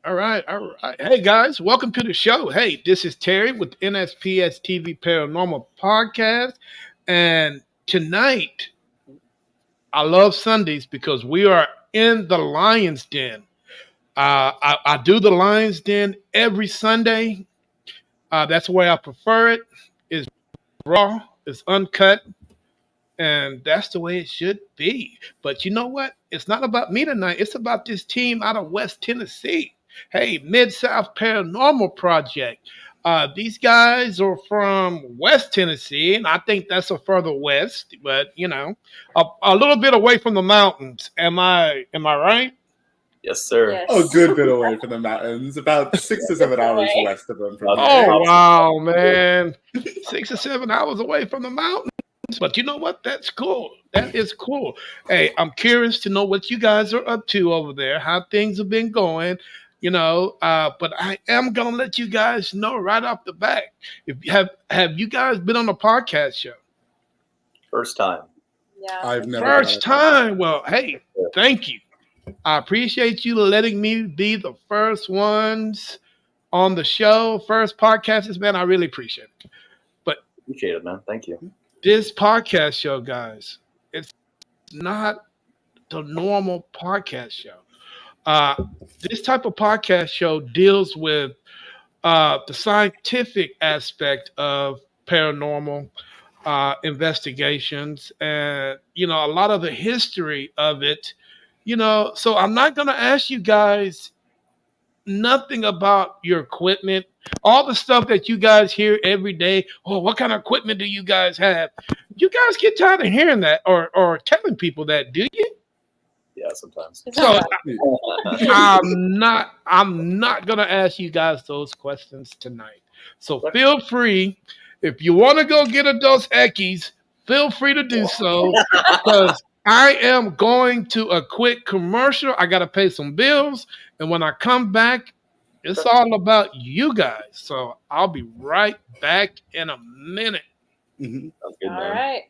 All right, all right. Hey guys, welcome to the show. Hey, this is Terry with NSPS TV Paranormal Podcast, and tonight I love Sundays because we are in the Lion's Den. I do the Lion's Den every Sunday. That's the way I prefer it. It's raw, it's uncut, and that's the way it should be. But you know what? It's not about me tonight. It's about this team out of West Tennessee. Hey, Midsouth Paranormal Project. These guys are from West Tennessee, and I think that's a further west, but a little bit away from the mountains. Am I right? Yes, sir. Yes. Oh, good bit away from the mountains, about 6 to 7 hours Away. west of them from Oh, here. Oh wow, man. 6 or 7 hours away from the mountains. But you know what? That's cool. That is cool. Hey, I'm curious to know what you guys are up to over there, how things have been going, but I am gonna let you guys know right off the bat. If you have you guys been on a podcast show? First time. Yeah. I've never been on First a time. Well, hey, thank you. I appreciate you letting me be the first ones on the show, first podcast. Man, I really appreciate it. But Appreciate it, man. Thank you. this podcast show, guys, it's not the normal podcast show. Uh, this type of podcast show deals with the scientific aspect of paranormal investigations and, a lot of the history of it. So I'm not going to ask you guys nothing about your equipment, all the stuff that you guys hear every day. Oh, what kind of equipment do you guys have? You guys get tired of hearing that or telling people that, do you? Yeah, sometimes. It's So not I'm not gonna ask you guys those questions tonight. So feel free, if you want to go get a Dos Equis, feel free to do so. Because I am going to a quick commercial. I gotta pay some bills, and when I come back, it's all about you guys. So I'll be right back in a minute. Mhm. Sounds good, all man. right.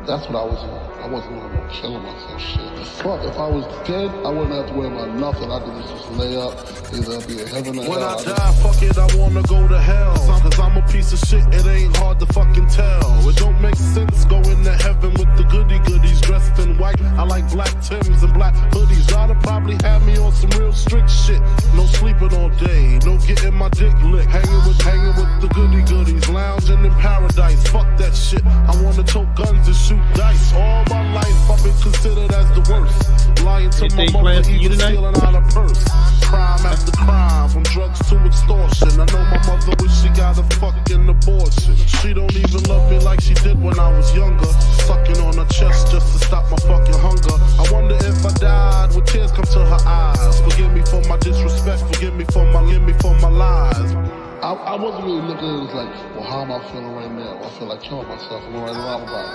That's what I was on. I wasn't on no killing myself shit. Fuck, if I was dead, I wouldn't have to worry about nothing. I could just lay up, either be in heaven or When hell. I die, fuck it, I wanna go to hell. Cause I'm a piece of shit, it ain't hard to fucking tell. It don't make sense going to heaven with the goody goodies dressed in white. I like black Timbs and black hoodies. Y'all probably have me on some real strict shit. No sleeping all day, no getting my dick licked. Hanging with the goody goodies, lounging in paradise. Fuck that shit. I wanna tote guns and shoot dice. All my life I've been considered as the worst. Lying to my Anything mother, planned for you even tonight? stealing out a purse. Crime after crime, from drugs to extortion. I know my mother wish she got a fucking abortion. She don't even love me like she did when I was younger. Sucking on her chest just to stop my fucking hunger. I wonder if I died, would tears come to her eyes? Forgive me for my disrespect, forgive me for my lies. I wasn't really looking at it as like, well, how am I feeling right now? I feel like killing myself. I'm gonna write a lot about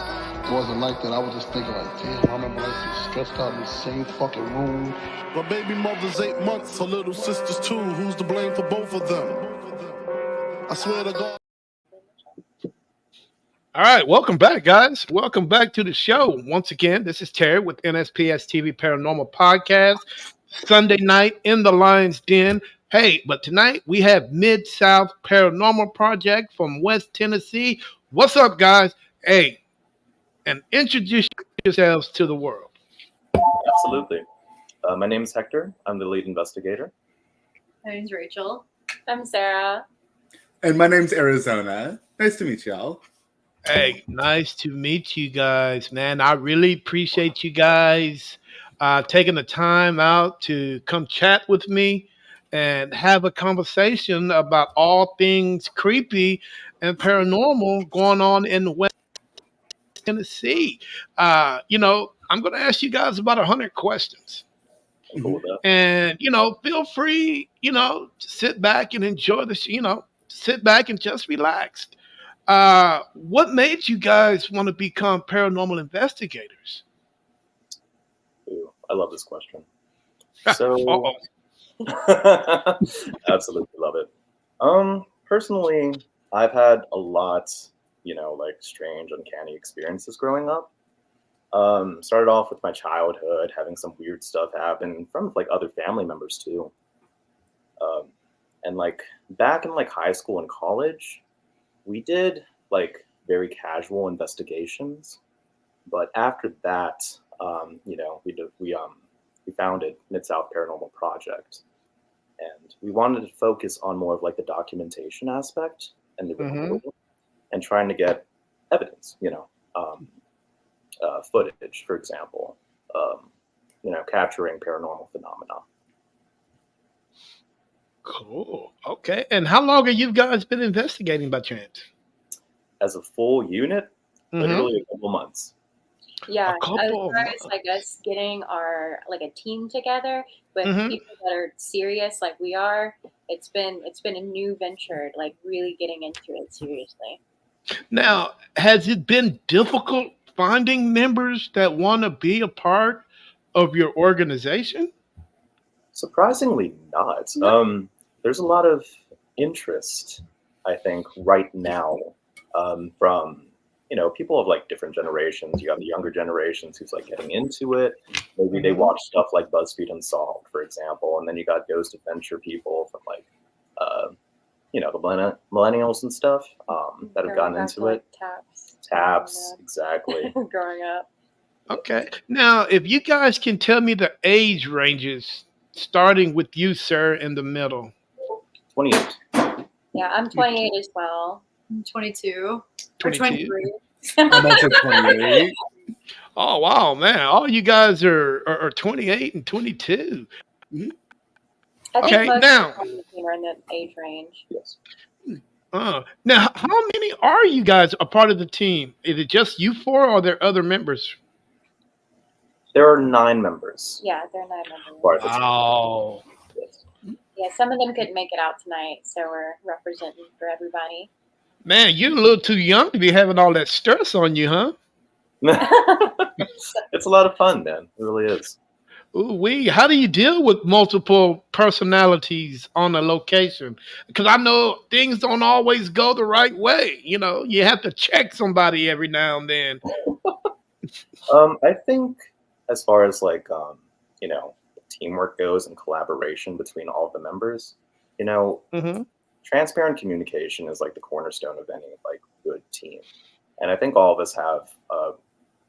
it. It wasn't like that. I was just thinking like, damn, I remember like so stressed out in the same fucking room. My baby mother's 8 months, her little sister's 2. Who's to blame for both of them? I swear to God. All right, welcome back, guys. Welcome back to the show. Once again, this is Terry with NSPS TV Paranormal Podcast. Sunday night in the Lion's Den. Hey, but tonight we have Mid-South Paranormal Project from West Tennessee. What's up, guys? Hey, and introduce yourselves to the world. Absolutely. My name is Hector. I'm the lead investigator. My name's Rachel. I'm Sarah. And my name's Arizona. Nice to meet y'all. Hey, nice to meet you guys, man. I really appreciate you guys taking the time out to come chat with me and have a conversation about all things creepy and paranormal going on in West Tennessee. I'm going to ask you guys about 100 questions. I'm cool with that. And, feel free, to sit back and enjoy this, sit back and just relax. What made you guys want to become paranormal investigators? Ooh, I love this question. So, Uh-oh. absolutely love it. Personally, I've had a lot, like strange, uncanny experiences growing up. Started off with my childhood, having some weird stuff happen from like other family members too. Um, and like back in like high school and college, we did like very casual investigations. But after that, we founded Midsouth Paranormal Project, and we wanted to focus on more of like the documentation aspect and the Mm-hmm. recording, and trying to get evidence, footage, for example, capturing paranormal phenomena. Cool. Okay. And how long have you guys been investigating by chance? As a full unit, Mm-hmm. literally a couple months. Yeah, A as couple of far as months. like us getting our like a team together with Mm-hmm. people that are serious like we are, it's been a new venture, like really getting into it seriously. Now, has it been difficult finding members that want to be a part of your organization? Surprisingly not. There's a lot of interest, I think, right now, from people of like different generations. You have the younger generations who's like getting into it. Maybe they Mm-hmm. watch stuff like BuzzFeed Unsolved, for example, and then you got Ghost Adventure people from like uh, the millennials and stuff that have Going gotten back into to like it. taps. Taps, exactly. Growing up. Okay. Now, if you guys can tell me the age ranges, starting with you, sir, in the middle. 28. Yeah, I'm 28 as well. I'm 22 or 22. 23. I'm also 28. Oh, wow, man. All you guys are 28 and 22. Mhm. I think Okay. most Now, people on the team are in that age range. Yes. now, how many are you guys a part of the team? Is it just you four, or are there other members? There are 9 members. Yeah, they're 9 members. Part of the team. Wow. Yes. Yeah, some of them couldn't make it out tonight, so we're representing for everybody. Man, you're a little too young to be having all that stress on you, huh? It's a lot of fun, man. It really is. Ooh, how do you deal with multiple personalities on a location? Because I know things don't always go the right way. You have to check somebody every now and then. I think as far as like teamwork goes and collaboration between all of the members, Mm-hmm. transparent communication is like the cornerstone of any like good team, and I think all of us have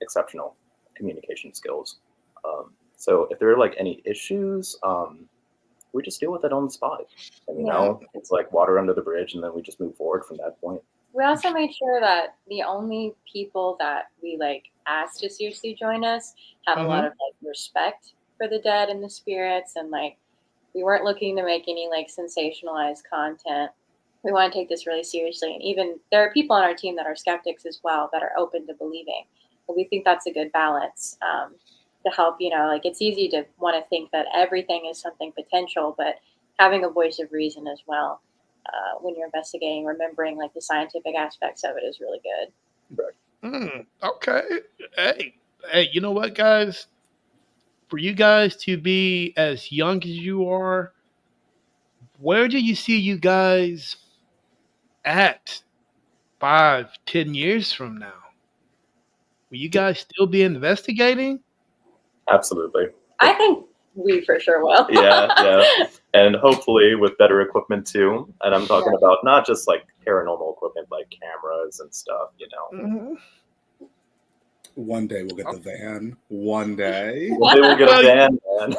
exceptional communication skills. So if there are like any issues, we just deal with it on the spot, and it's like water under the bridge, and then we just move forward from that point. We also made sure that the only people that we like asked to seriously join us had a lot of like respect for the dead and the spirits, and like we weren't looking to make any like sensationalized content. We want to take this really seriously, and even there are people on our team that are skeptics as well that are open to believing. But we think that's a good balance to help. Like it's easy to want to think that everything is something potential, but having a voice of reason as well. When you're investigating, remembering like the scientific aspects of it is really good. Okay. Hey, you know what, guys? For you guys to be as young as you are, where do you see you guys at 5, 10 years from now? Will you guys still be investigating? Absolutely. I think we for sure will. Yeah. And hopefully with better equipment too. And I'm talking about not just like paranormal equipment, like cameras and stuff, Mm-hmm. One day we'll get the van. One day. One day we'll get a van, man.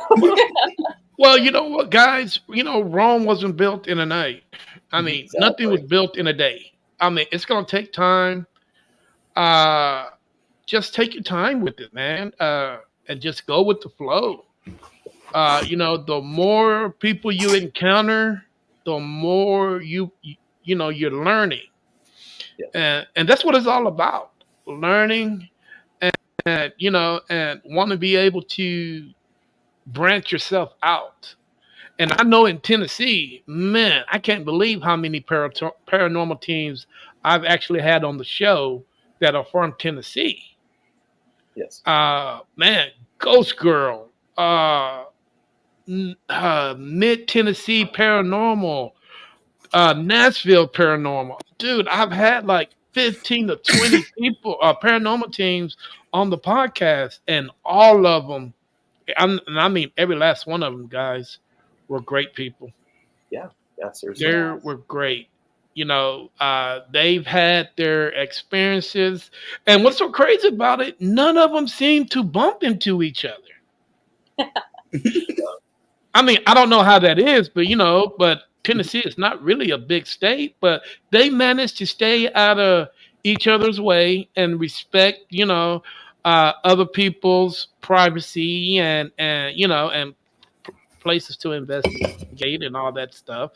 Well, you know what, guys? Rome wasn't built in a night. I mean, nothing was built in a day. I mean, it's going to take time. Just take your time with it, man, and just go with the flow. The more people you encounter, the more you're learning, and that's what it's all about: learning, and want to be able to branch yourself out. And I know in Tennessee, man, I can't believe how many paranormal teams I've actually had on the show that are from Tennessee. Yes. Man, Ghost Girl, Mid Tennessee Paranormal, Nashville Paranormal. Dude, I've had like 15 to 20 people, paranormal teams on the podcast, and all of them, and I mean every last one of them, guys, were great people. Yeah, yeah, seriously. They were great. They've had their experiences, and what's so crazy about it? None of them seem to bump into each other. I mean, I don't know how that is, but but Tennessee is not really a big state, but they managed to stay out of each other's way and respect, other people's privacy and places to investigate and all that stuff.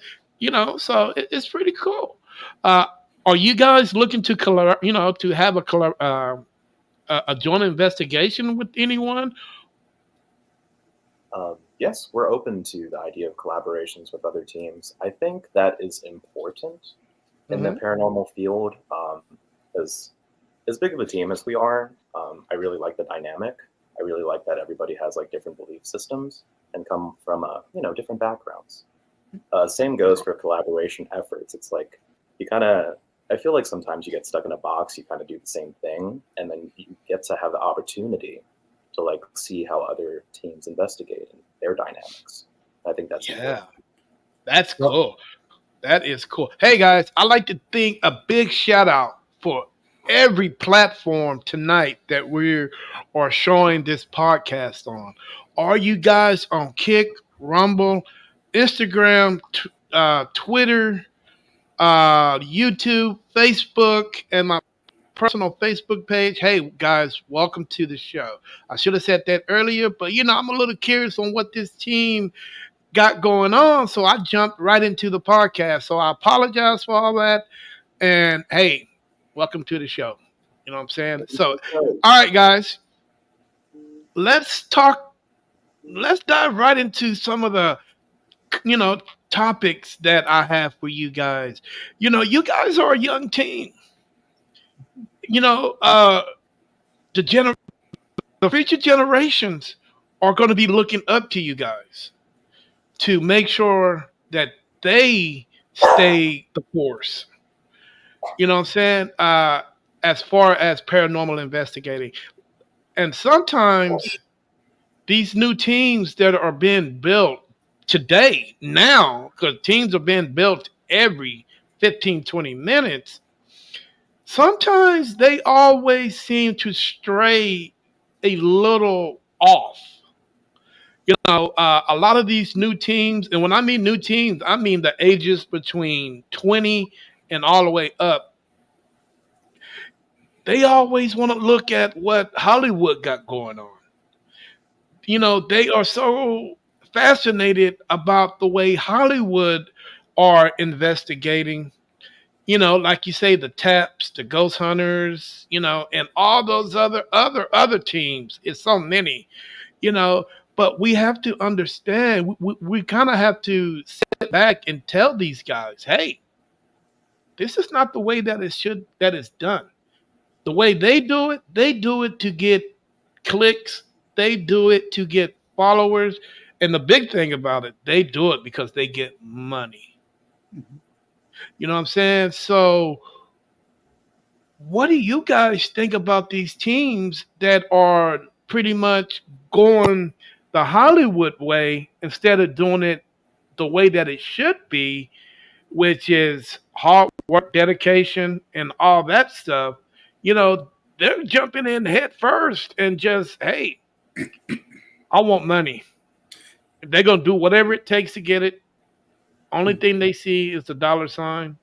So it's pretty cool. Uh, are you guys looking to to have a joint investigation with anyone? Yes, we're open to the idea of collaborations with other teams. I think that is important in the Hmm. paranormal field. As big of a team as we are, I really like the dynamic. I really like that everybody has like different belief systems and come from different backgrounds. Same goes for collaboration efforts. It's like you kind of. I feel like sometimes you get stuck in a box. You kind of do the same thing, and then you get to have the opportunity to like see how other teams investigate and their dynamics. I think that's Yeah, important. that's Well, cool. That is cool. Hey guys, I like to think a big shout out for every platform tonight that we are showing this podcast on. Are you guys on Kick, Rumble, Instagram, Twitter, YouTube, Facebook, and my personal Facebook page? Hey guys, welcome to the show. I should have said that earlier, but I'm a little curious on what this team got going on. So I jumped right into the podcast. So I apologize for all that. And hey, welcome to the show. You know what I'm saying? So, all right, guys, let's talk. Let's dive right into some of the, you know, topics that I have for you guys. You guys are a young team. You know, the the future generations are going to be looking up to you guys to make sure that they stay the course. You know what I'm saying? As far as paranormal investigating. And sometimes these new teams that are being built today, now, because teams are being built every 15, 20 minutes, sometimes they always seem to stray a little off. A lot of these new teams, and when I mean new teams, I mean the ages between 20 and all the way up. They always want to look at what Hollywood got going on. They are so fascinated about the way Hollywood are investigating, like you say, the taps, the ghost hunters, and all those other teams. It's so many, you know, but we have to understand, we kind of have to sit back and tell these guys, hey, this is not the way that is done. The way they do it to get clicks, they do it to get followers, and the big thing about it, they do it because they get money. You know what I'm saying? So, what do you guys think about these teams that are pretty much going the Hollywood way instead of doing it the way that it should be, which is hard work, dedication, and all that stuff? You know, they're jumping in head first and just, hey, I want money. If they're gonna do whatever it takes to get it, only thing they see is the dollar sign.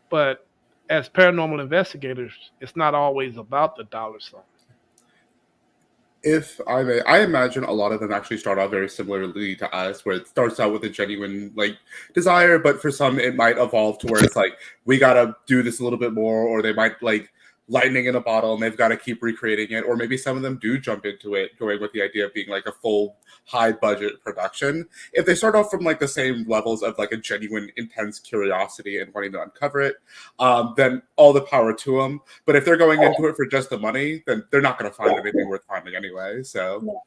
But as paranormal investigators, it's not always about the dollar sign. if I may, I imagine a lot of them actually start out very similarly to us, where it starts out with a genuine like desire, but for some it might evolve to where it's like we gotta do this a little bit more, or they might like lightning in a bottle and they've got to keep recreating it, or maybe some of them do jump into it, going with the idea of being like a full high budget production. If they start off from like the same levels of like a genuine intense curiosity and wanting to uncover it, then all the power to them. But if they're going into it for just the money, then they're not going to find anything worth finding anyway. So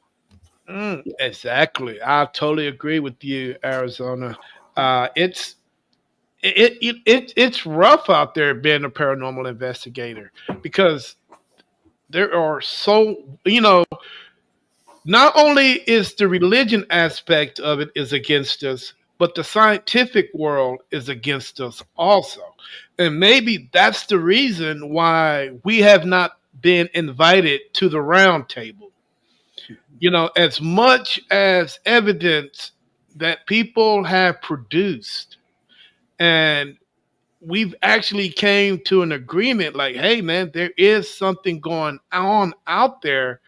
Exactly. I totally agree with you, Arizona. It's it's rough out there being a paranormal investigator because there are not only is the religion aspect of it is against us, but the scientific world is against us also. And maybe that's the reason why we have not been invited to the round table. As much as evidence that people have produced, and we've actually came to an agreement like, hey man, there is something going on out there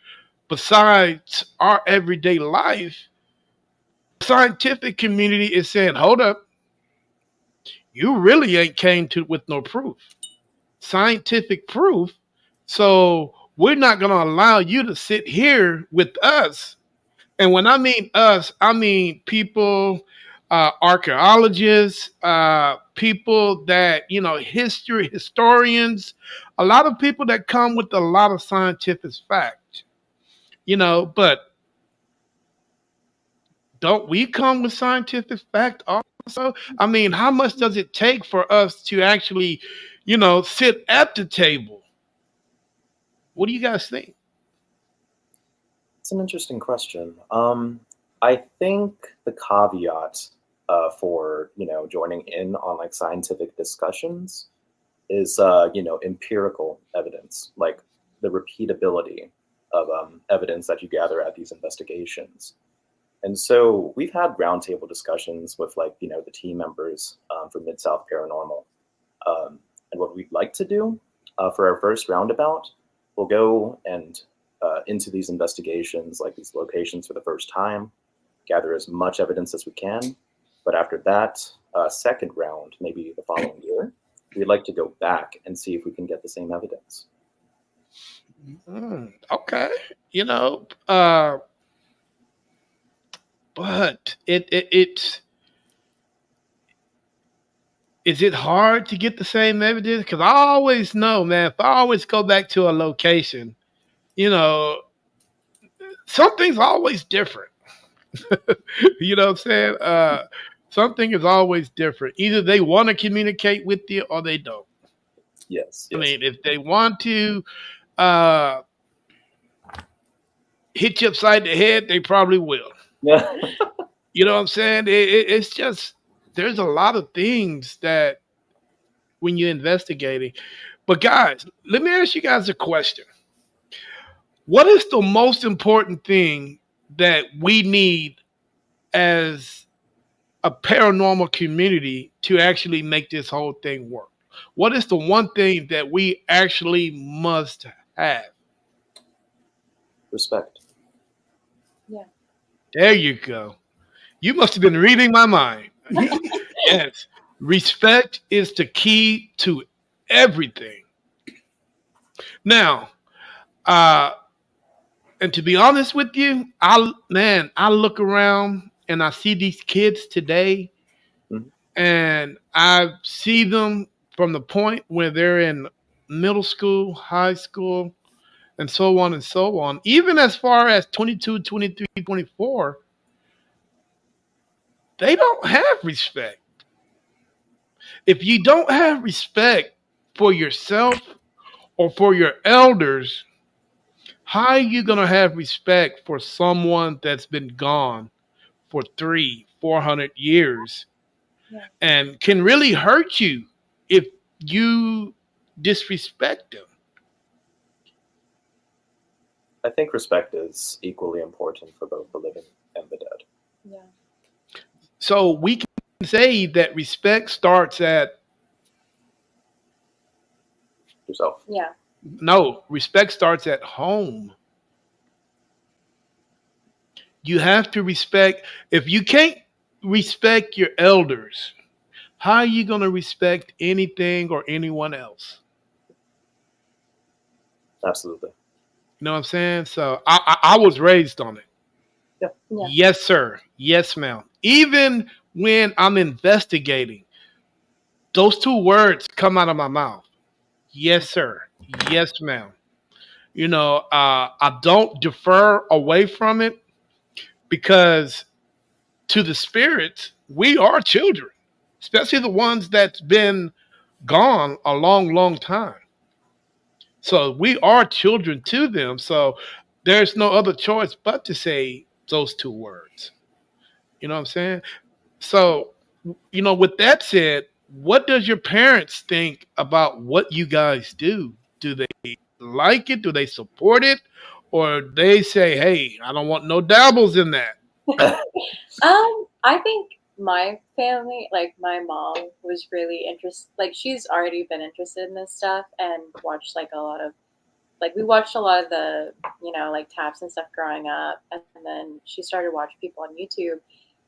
besides our everyday life. Scientific community is saying, hold up, you really ain't came to with no proof, scientific proof. So we're not going to allow you to sit here with us. And when I mean us, I mean people, archaeologists, people that, historians, a lot of people that come with a lot of scientific fact, but don't we come with scientific fact also? I mean, how much does it take for us to actually, sit at the table? What do you guys think? It's an interesting question. I think the caveat for joining in on like scientific discussions is empirical evidence, like the repeatability of evidence that you gather at these investigations. And so we've had roundtable discussions with the team members for Midsouth Paranormal, and what we'd like to do for our first roundabout, we'll go and into these investigations, like these locations for the first time, gather as much evidence as we can. But after that second round, maybe the following year, we'd like to go back and see if we can get the same evidence. Okay, but it's is it hard to get the same evidence? Because I always know, man, if I always go back to a location, you know, something's always different. You know what I'm saying? Something is always different. Either they want to communicate with you or they don't. Yes. I mean, if they want to uh, hit you upside the head, they probably will. Yeah. You know what I'm saying? It's just there's a lot of things that when you're investigating. But guys, let me ask you guys a question. What is the most important thing that we need as a paranormal community to actually make this whole thing work? What is the one thing that we actually must have? Respect. Yeah. There you go. You must have been reading my mind. Yes. Respect is the key to everything. Now, and to be honest with you, I look around and I see these kids today, Mhm. and I see them from the point where they're in middle school, high school, and so on and so on. Even as far as 22, 23, 24, they don't have respect. If you don't have respect for yourself or for your elders, how are you going to have respect for someone that's been gone for 400 years Yeah. and can really hurt you if you disrespect them? I think respect is equally important for both the living and the dead. Yeah. So we can say that respect starts at Yourself. Yeah. no, respect starts at home. You have to respect. If you can't respect your elders, how are you going to respect anything or anyone else? Absolutely. You know what I'm saying? So I was raised on it. Yeah. Yeah. Yes, sir. Yes, ma'am. Even when I'm investigating, those two words come out of my mouth. Yes, sir. Yes, ma'am. I don't defer away from it because to the spirits, we are children. especially the ones that's been gone a long, long time. So we are children to them. So there's no other choice but to say those two words. You know what I'm saying? So, with that said, what does your parents think about what you guys do? Do they like it? Do they support it? Or they say, hey, I don't want no dabbles in that? I think my family, like my mom, was really interested. Like she's already been interested in this stuff and watched like a lot of we watched a lot of the like taps and stuff growing up, and then she started watching people on YouTube,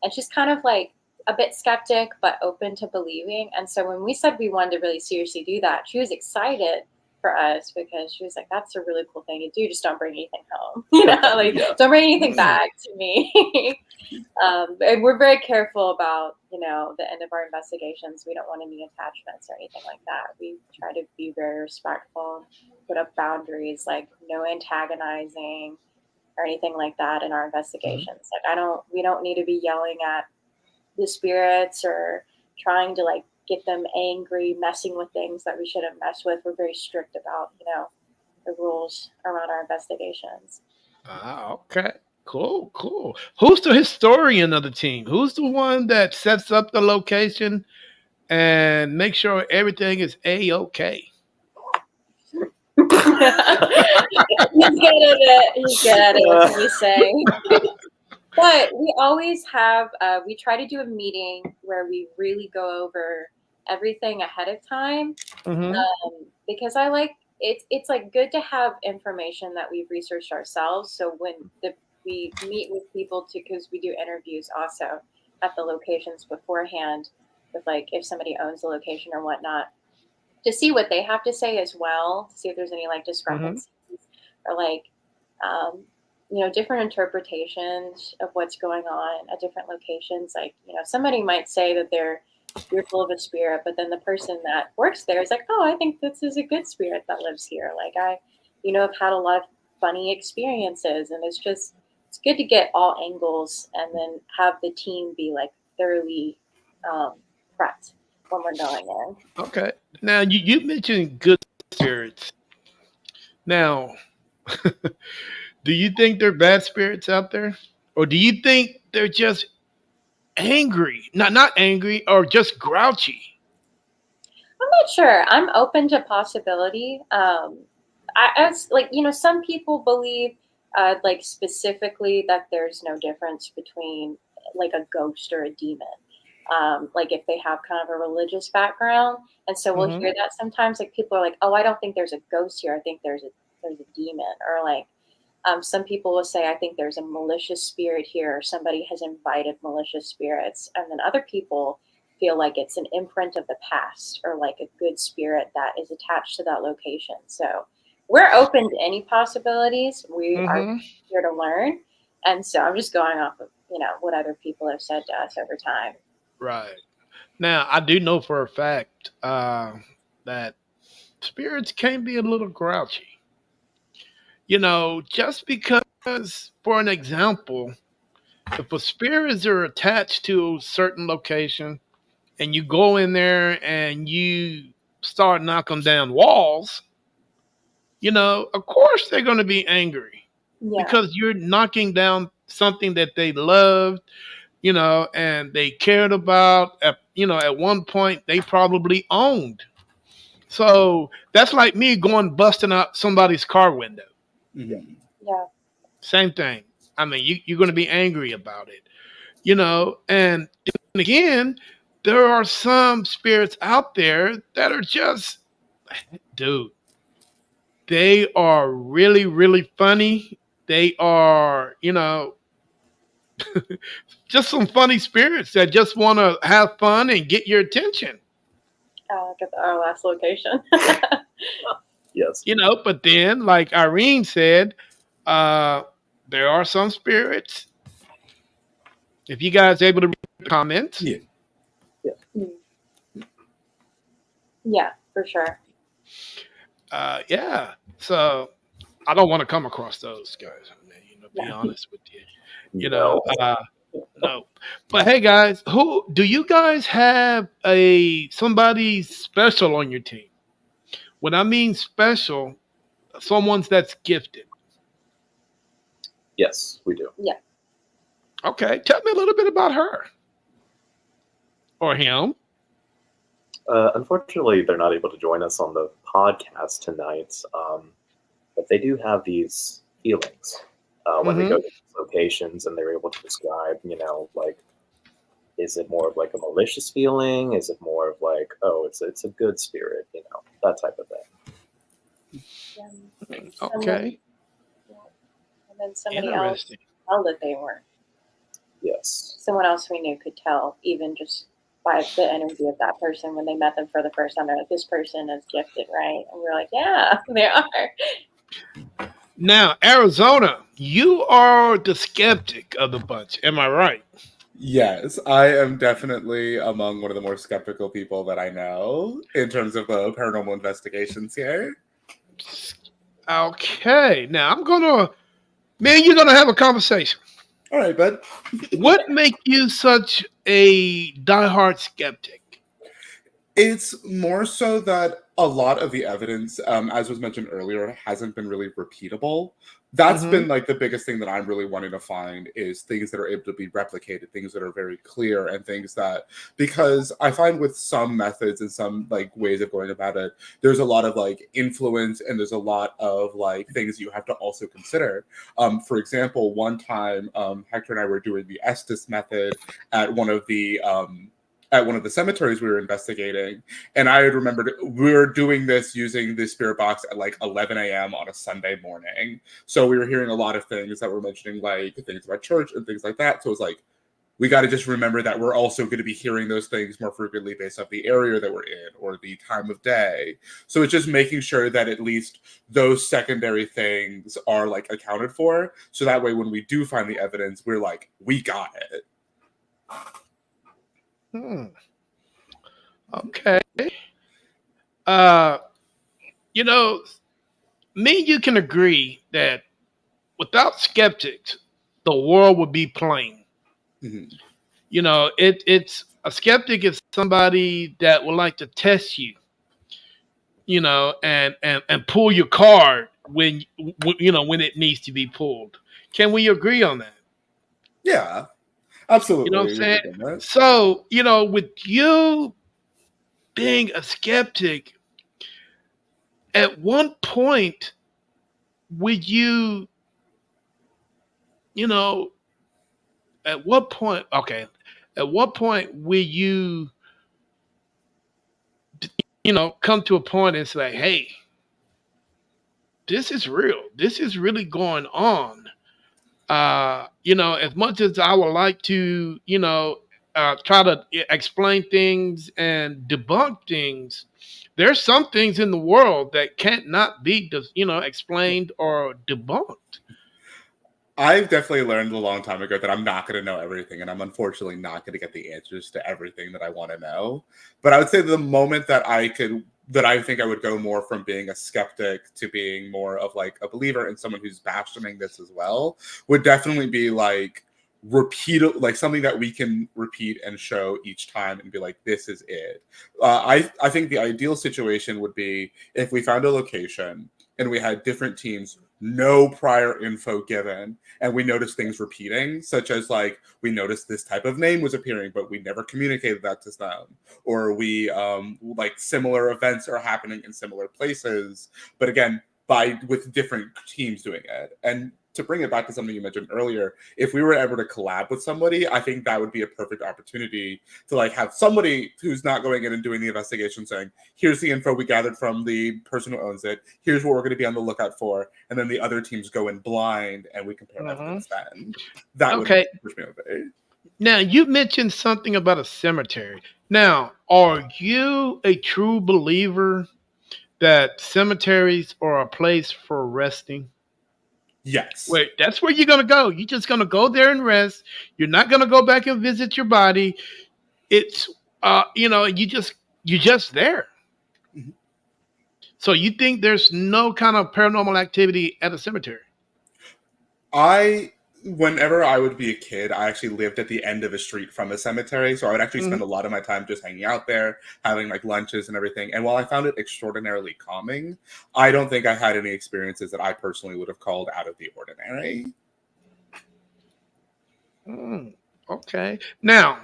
and she's kind of like a bit skeptic but open to believing. And so when we said we wanted to really seriously do that, she was excited for us because she was like, that's a really cool thing to do, just don't bring anything home. Like Yeah. don't bring anything back to me. And we're very careful about the end of our investigations. We don't want any attachments or anything like that. We try to be very respectful, put up boundaries, like no antagonizing or anything like that in our investigations. Like we don't need to be yelling at the spirits or trying to like get them angry, messing with things that we shouldn't mess with. We're very strict about the rules around our investigations. Ah, okay. Cool, cool. Who's the historian of the team? Who's the one that sets up the location and makes sure everything is A-okay? He's good at it. He's good at it. What can we say? But we always have. We try to do a meeting where we really go over everything ahead of time, because I like it's. It's like good to have information that we've researched ourselves. So when we meet with people too, because we do interviews also at the locations beforehand, with like if somebody owns the location or whatnot, to see what they have to say as well, to see if there's any like discrepancies or like different interpretations of what's going on at different locations. Like somebody might say that they're fearful of a spirit, but then the person that works there is like, oh, I think this is a good spirit that lives here. Like I've had a lot of funny experiences, and it's good to get all angles and then have the team be like thoroughly prepped when we're going in. Okay. Now, you mentioned good spirits. Now, do you think there are bad spirits out there? Or do you think they're just angry? Not angry, or just grouchy? I'm not sure. I'm open to possibility. As like some people believe, like specifically that there's no difference between like a ghost or a demon. Like if they have kind of a religious background, and so we'll hear that sometimes. Like people are like, "Oh, I don't think there's a ghost here. I think there's a demon," or like some people will say, "I think there's a malicious spirit here, or somebody has invited malicious spirits," and then other people feel like it's an imprint of the past or like a good spirit that is attached to that location. So we're open to any possibilities. We are here to learn, and so I'm just going off of what other people have said to us over time. Right. Now, I do know for a fact that spirits can be a little grouchy. Just because, for an example, if a spirits are attached to a certain location and you go in there and you start knocking down walls, of course they're going to be angry because you're knocking down something that they loved, and they cared about. At one point they probably owned. So that's like me going busting out somebody's car window. Yeah. Same thing. I mean, you're going to be angry about it, and again, there are some spirits out there that are just, dude, they are really, really funny. They are, just some funny spirits that just want to have fun and get your attention. Like at our last location. Yes. But then, like Irene said, there are some spirits. If you guys are able to read the comments. Yeah, for sure. Yeah. So I don't want to come across those guys. Be honest with you. No. But hey, guys, who do you guys have a somebody special on your team? When I mean special, someone's that's gifted. Yes, we do. Yeah. Okay, tell me a little bit about her or him. Unfortunately, they're not able to join us on the podcast tonight, but they do have these feelings when they Mm-hmm. go to these locations, and they're able to describe, like, is it more of like a malicious feeling? Is it more of like, oh, it's a good spirit, that type of thing. Okay, And then somebody else interesting. tell that they were. Yes. Someone else we knew could tell, even just by the energy of that person when they met them for the first time. They're like, this person is gifted, right? And we're like, yeah, they are. Now, Arizona, you are the skeptic of the bunch. Am I right? Yes, I am definitely among one of the more skeptical people that I know in terms of the paranormal investigations here. Okay, now man, you're gonna have a conversation. All right, bud. What make you such a diehard skeptic? It's more so that a lot of the evidence, as was mentioned earlier, hasn't been really repeatable. That's Mm-hmm. been like the biggest thing that I'm really wanting to find is things that are able to be replicated, things that are very clear, and things that, because I find with some methods and some like ways of going about it, there's a lot of like influence and there's a lot of like things you have to also consider. For example, one time Hector and I were doing the Estes method at one of the cemeteries we were investigating. And I had remembered we were doing this using the spirit box at like 11 a.m. on a Sunday morning. So we were hearing a lot of things that were mentioning like things about church and things like that. So it's like, we got to just remember that we're also going to be hearing those things more frequently based off the area that we're in or the time of day. So it's just making sure that at least those secondary things are like accounted for. So that way, when we do find the evidence, we're like, we got it. Hmm. Okay. Uh, you know, me and you can agree that without skeptics, the world would be plain. Mhm. It's a skeptic is somebody that would like to test you, and pull your card when it needs to be pulled. Can we agree on that? Yeah, You know what I'm absolutely. We saying? could do that. So, with you being a skeptic, at one point would you know, at what point, okay, at what point will you, come to a point and say, hey, this is real. This is really going on. As much as I would like to, try to explain things and debunk things, there's some things in the world that can't not be, explained or debunked. I've definitely learned a long time ago that I'm not going to know everything, and I'm unfortunately not going to get the answers to everything that I want to know. But I would say the moment that I think I would go more from being a skeptic to being more of like a believer and someone who's bastioning this as well would definitely be like like something that we can repeat and show each time and be like, this is it. I think the ideal situation would be if we found a location and we had different teams, no prior info given, and we noticed things repeating, such as like we noticed this type of name was appearing, but we never communicated that to them, or we like similar events are happening in similar places, but again, with different teams doing it. And to bring it back to something you mentioned earlier, if we were ever to collab with somebody, I think that would be a perfect opportunity to like have somebody who's not going in and doing the investigation saying, here's the info we gathered from the person who owns it, here's what we're going to be on the lookout for, and then the other teams go in blind and we compare Mhm. evidence then. That would Okay. push me over. Now, you mentioned something about a cemetery. Now, are you a true believer that cemeteries are a place for resting? Yes. Wait, that's where you're gonna go. You're just gonna go there and rest. You're not gonna go back and visit your body. It's you're just there. Mhm. So you think there's no kind of paranormal activity at a cemetery? I whenever I would be a kid, I actually lived at the end of a street from a cemetery, so I would actually spend a lot of my time just hanging out there, having like lunches and everything. And while I found it extraordinarily calming, I don't think I had any experiences that I personally would have called out of the ordinary. Okay. Now,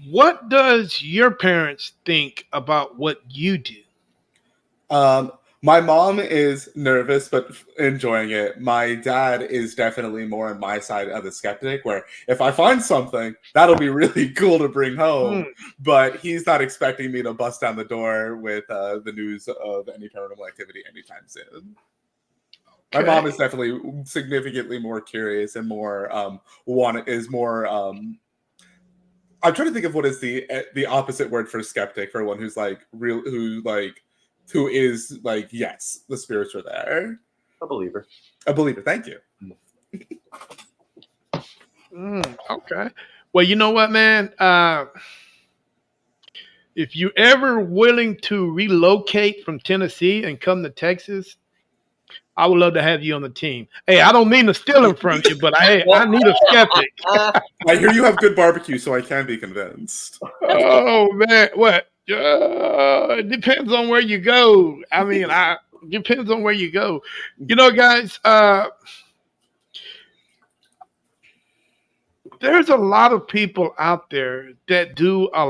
what does your parents think about what you do? Um, my mom is nervous but enjoying it. My dad is definitely more on my side of the skeptic, where if I find something, that'll be really cool to bring Hmm. home. But he's not expecting me to bust down the door with the news of any paranormal activity anytime soon. My mom Okay. is definitely significantly more curious and more more. I'm trying to think of what is the opposite word for skeptic, for one who's like real, who is like, yes, the spirits are there. A believer. A believer. Thank you. Okay. Well, you know what, man? If you ever willing to relocate from Tennessee and come to Texas, I would love to have you on the team. Hey, I don't mean to steal him from you, but I need a skeptic. I hear you have good barbecue, so I can be convinced. Oh man, what? It depends on where you go. I mean, I depends on where you go. You know, guys, there's a lot of people out there that do uh, a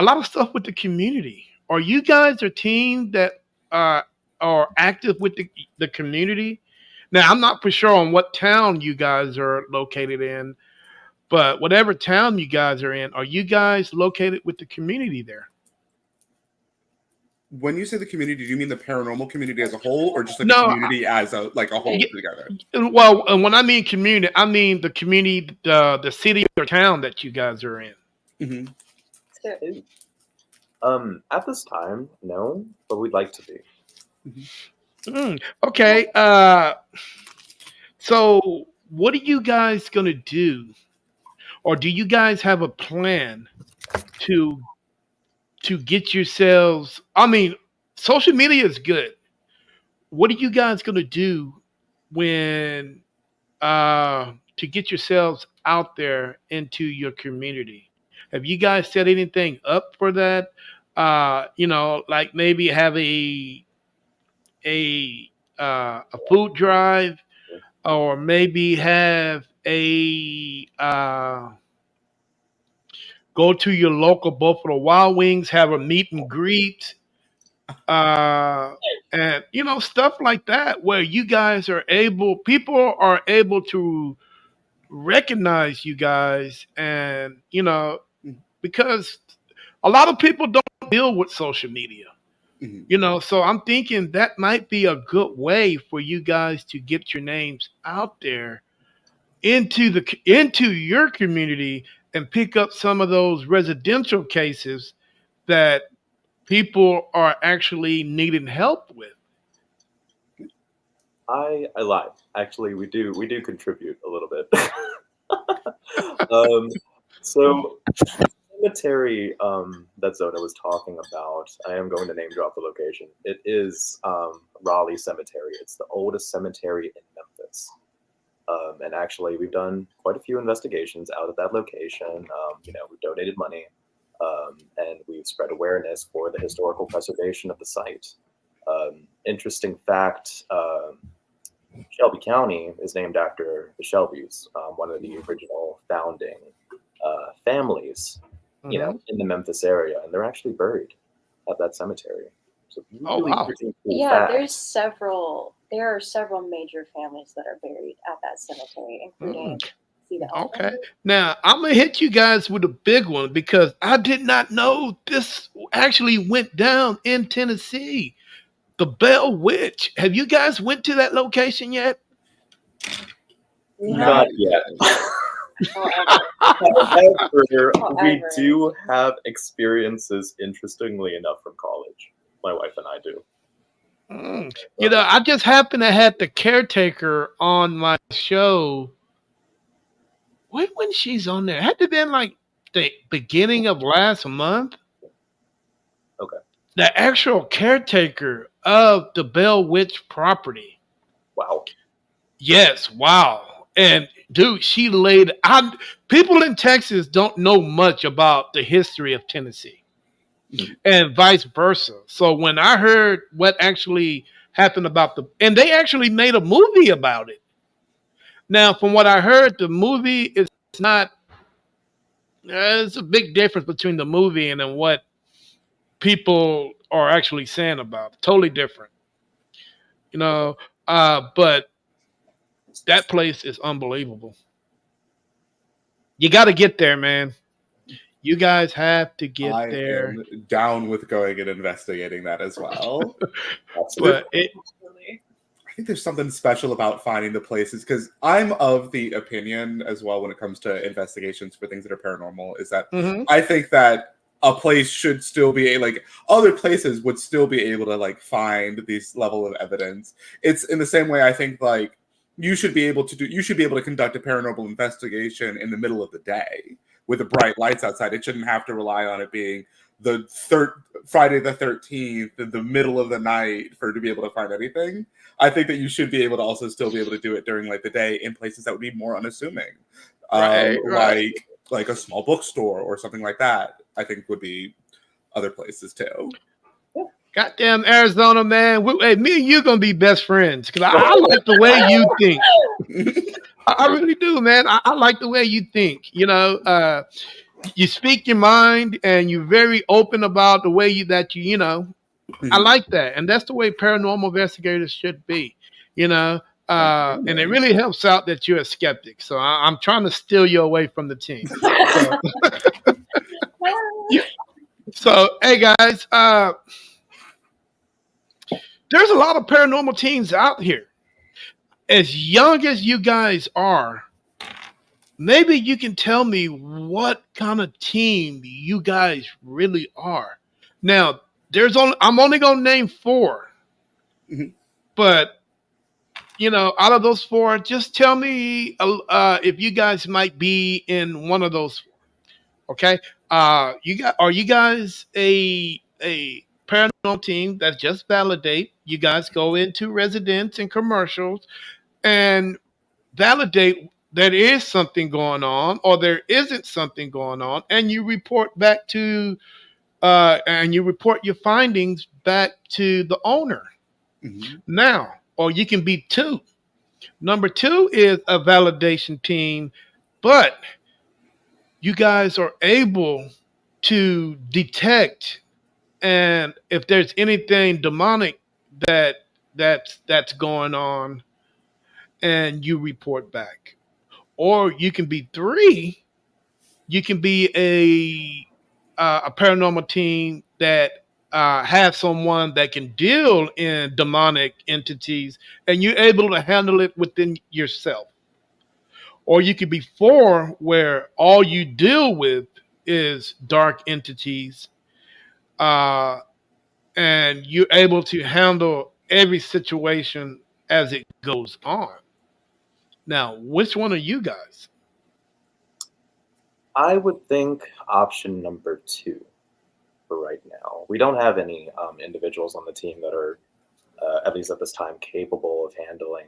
lot of stuff with the community. Are you guys a team that uh, are active with the community? Now, I'm not for sure on what town you guys are located in, but whatever town you guys are in, are you guys located with the community there? When you say the community, do you mean the paranormal community as a whole, or just like the No, community as a whole yeah, together? well, and when I mean community, I mean the community, the city or town that you guys are in. Hmm. At this time, no, but we'd like to be. Okay. So what are you guys gonna do, or do you guys have a plan to get yourselves? I mean, social media is good. What are you guys gonna do when to get yourselves out there into your community? Have you guys set anything up for that? Like maybe have a a food drive, or maybe have a go to your local Buffalo Wild Wings, have a meet and greet, uh, and stuff like that, where you guys are able, people are able to recognize you guys, and because a lot of people don't deal with social media. Hmm. So I'm thinking that might be a good way for you guys to get your names out there into your community and pick up some of those residential cases that people are actually needing help with. I lied. Actually, we do contribute a little bit. um, so cemetery that Zona was talking about, I am going to name drop the location. It is Raleigh Cemetery. It's the oldest cemetery in Memphis. And actually, we've done quite a few investigations out at that location. We've donated money, and we've spread awareness for the historical preservation of the site. Interesting fact: Shelby County is named after the Shelbys, one of the original founding families, Mhm. in the Memphis area, and they're actually buried at that cemetery. So Oh really wow. freaking cool Yeah, fact. there are several major families that are buried at that cemetery, Mm, including see the okay. elephant. Now I'm gonna hit you guys with a big one because I did not know this actually went down in Tennessee. The Bell Witch. Have you guys went to that location yet? We Not haven't, yet. however, However, we however, do have experiences, interestingly enough, from college. My wife and I do. Mm. I just happened to have the caretaker on my show. When she's on there, had to been like the beginning of last month. Okay. the actual caretaker of the Bell Witch property. Wow. Yes, wow. And dude, she laid I people in Texas don't know much about the history of Tennessee Mhm. and vice versa. So when I heard what actually happened about the and they actually made a movie about it. Now, from what I heard, the movie is not there's a big difference between the movie and then what people are actually saying about it. Totally different. You know, but that place is unbelievable. You got to get there, man. You guys have to get I there. am down with going and investigating that as well. But Absolutely. I think there's something special about finding the places because I'm of the opinion as well when it comes to investigations for things that are paranormal is that mhm. I think that a place should still be like other places would still be able to like find these level of evidence. It's in the same way I think like you should be able to conduct a paranormal investigation in the middle of the day with the bright lights outside. It shouldn't have to rely on it being the third Friday the 13th in the middle of the night for to be able to find anything. I think that you should be able to also still be able to do it during like the day in places that would be more unassuming, Right, right. like a small bookstore or something like that. I think would be other places too. Goddamn Arizona, man. Hey, me and you gonna be best friends because I like the way you think. I really do, man. I like the way you think. You speak your mind and you're very open about the way you. I like that, and that's the way paranormal investigators should be. You know, and it really helps out that you're a skeptic. So I'm trying to steal you away from the team. So, you- so hey guys, there's a lot of paranormal teams out here. As young as you guys are, maybe you can tell me what kind of team you guys really are. Now, I'm only gonna name four, Mhm. but out of those four, just tell me if you guys might be in one of those four. Okay, are you guys a paranormal team that just validate? You guys go into residents and commercials and validate there is something going on or there isn't something going on, and you report back to and you report your findings back to the owner. Mhm. Now, or you can be two. Number two is a validation team, but you guys are able to detect and if there's anything demonic that that's going on and you report back. Or you can be three. You can be a paranormal team that have someone that can deal in demonic entities, and you're able to handle it within yourself. Or you could be four, where all you deal with is dark entities, uh, and you're able to handle every situation as it goes on. Now, which one are you guys? I would think option number two for right now. We don't have any individuals on the team that are, at least at this time, capable of handling,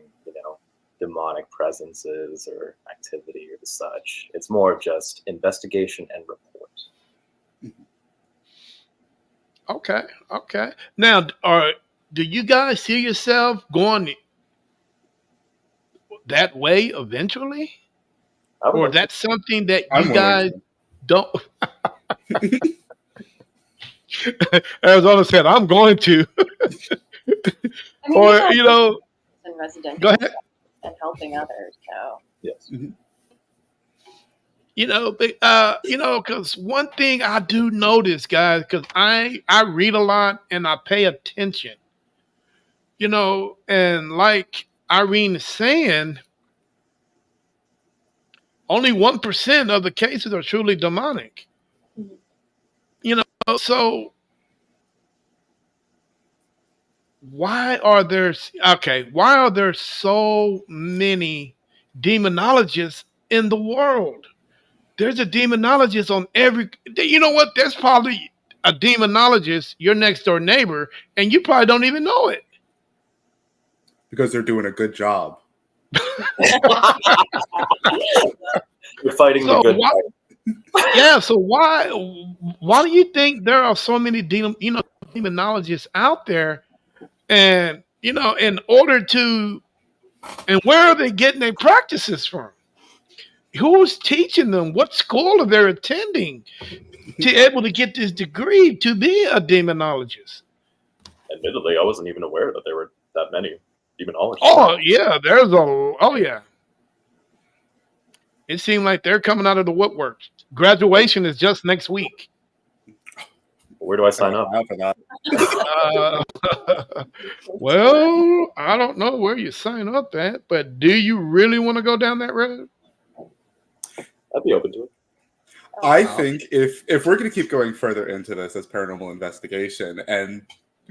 demonic presences or activity or the such. It's more of just investigation and report. Okay, okay. Now, do you guys see yourself going that way eventually, I would or think so. that's something that you I'm willing guys to. don't? Arizona said, "I'm going to," I mean, we've or had in go residential ahead. stuff and helping others. So Yes. Mhm. Because one thing I do notice, guys, because I read a lot and I pay attention, and like Irene is saying, only 1% of the cases are truly demonic. You know, so why are there so many demonologists in the world? There's a demonologist on every. You know what? There's probably a demonologist, your next door neighbor, and you probably don't even know it. Because they're doing a good job. You're fighting So the good why, fight. yeah, so why do you think there are so many demonologists out there? And in order to, and where are they getting their practices from? Who's teaching them? What school are they attending to able to get this degree to be a demonologist? Admittedly, I wasn't even aware that there were that many demonologists. Oh yeah, yeah. It seemed like they're coming out of the woodworks. Graduation is just next week. Where do I sign up? For that. Well, I don't know where you sign up at, but do you really want to go down that road? I'd be open to it. I think if we're going to keep going further into this as paranormal investigation and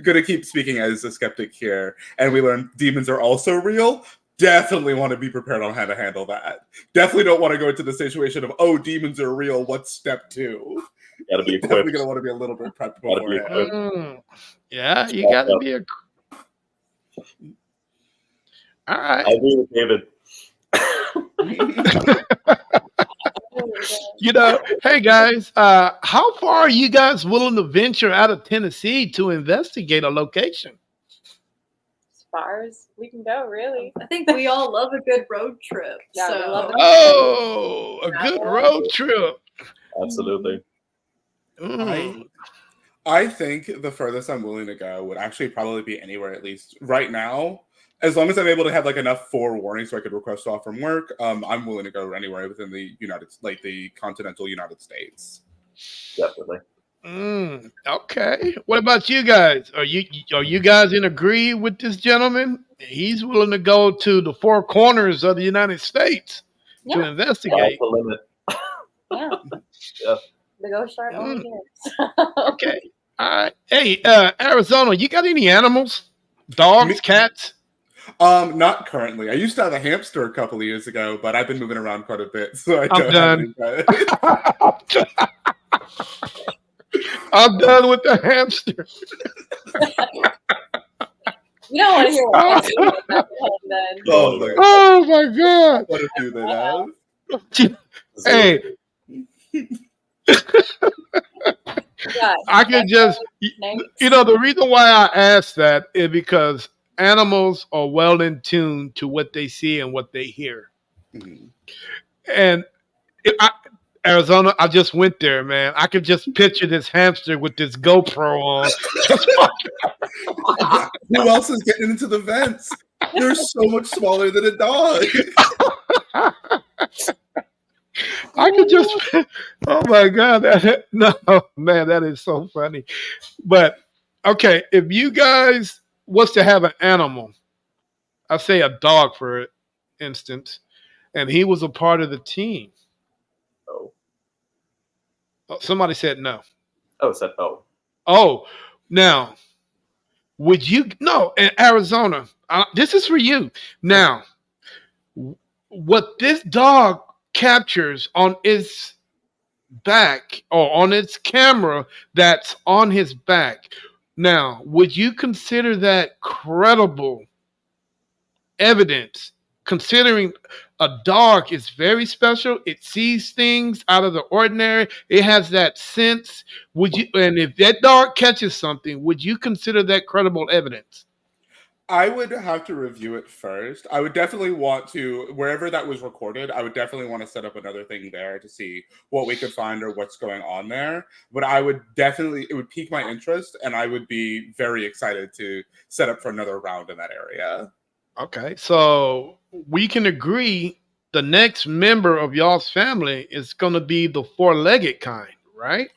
going to keep speaking as a skeptic here, and we learn demons are also real, definitely want to be prepared on how to handle that. Definitely don't want to go into the situation of, oh, demons are real, what's step 2? You gotta be equipped. Definitely going to want to be a little bit prepped beforehand. Yeah, you got to be all right. I agree with David. Hey guys, how far are you guys willing to venture out of Tennessee to investigate a location? As far as we can go, really. I think we all love a good road trip. Yeah, we so. love it. Oh, a good road trip. Absolutely. I think the furthest I'm willing to go would actually probably be anywhere, at least right now. As long as I'm able to have like enough forewarning so I could request off from work, I'm willing to go anywhere within the the continental United States. Definitely. Okay. What about you guys? Are you guys in agree with this gentleman? He's willing to go to the four corners of the United States to Yeah. investigate. The limit. Yeah. Yeah. The ghosts aren't only here. Okay. All right. Hey, Arizona, you got any animals? Dogs, cats? Not currently. I used to have a hamster a couple of years ago, but I've been moving around quite a bit, so I don't have any pets. I'm done with the hamster. You don't want to hear what I'm then. Oh my God. What a few they have. Hey. Yeah, I can just, the reason why I asked that is because animals are well in tune to what they see and what they hear. Mm-hmm. And Arizona, I just went there, man. I could just picture this hamster with this GoPro on. Who else is getting into the vents? They're so much smaller than a dog. I could just, oh my God, that is so funny. But okay, if you guys was to have an animal, I say a dog for instance, and he was a part of the team. Oh. Somebody said no. Oh, said oh. Oh, now, would you, no, in Arizona, this is for you. Now, what this dog captures on its back or on its camera that's on his back. Now, would you consider that credible evidence, considering a dog is very special? It sees things out of the ordinary. It has that sense. And if that dog catches something, would you consider that credible evidence? I would have to review it first. I would definitely want to, wherever that was recorded, I would definitely want to set up another thing there to see what we could find or what's going on there. But I would definitely, it would pique my interest, and I would be very excited to set up for another round in that area. Okay, so we can agree the next member of y'all's family is going to be the four-legged kind, right?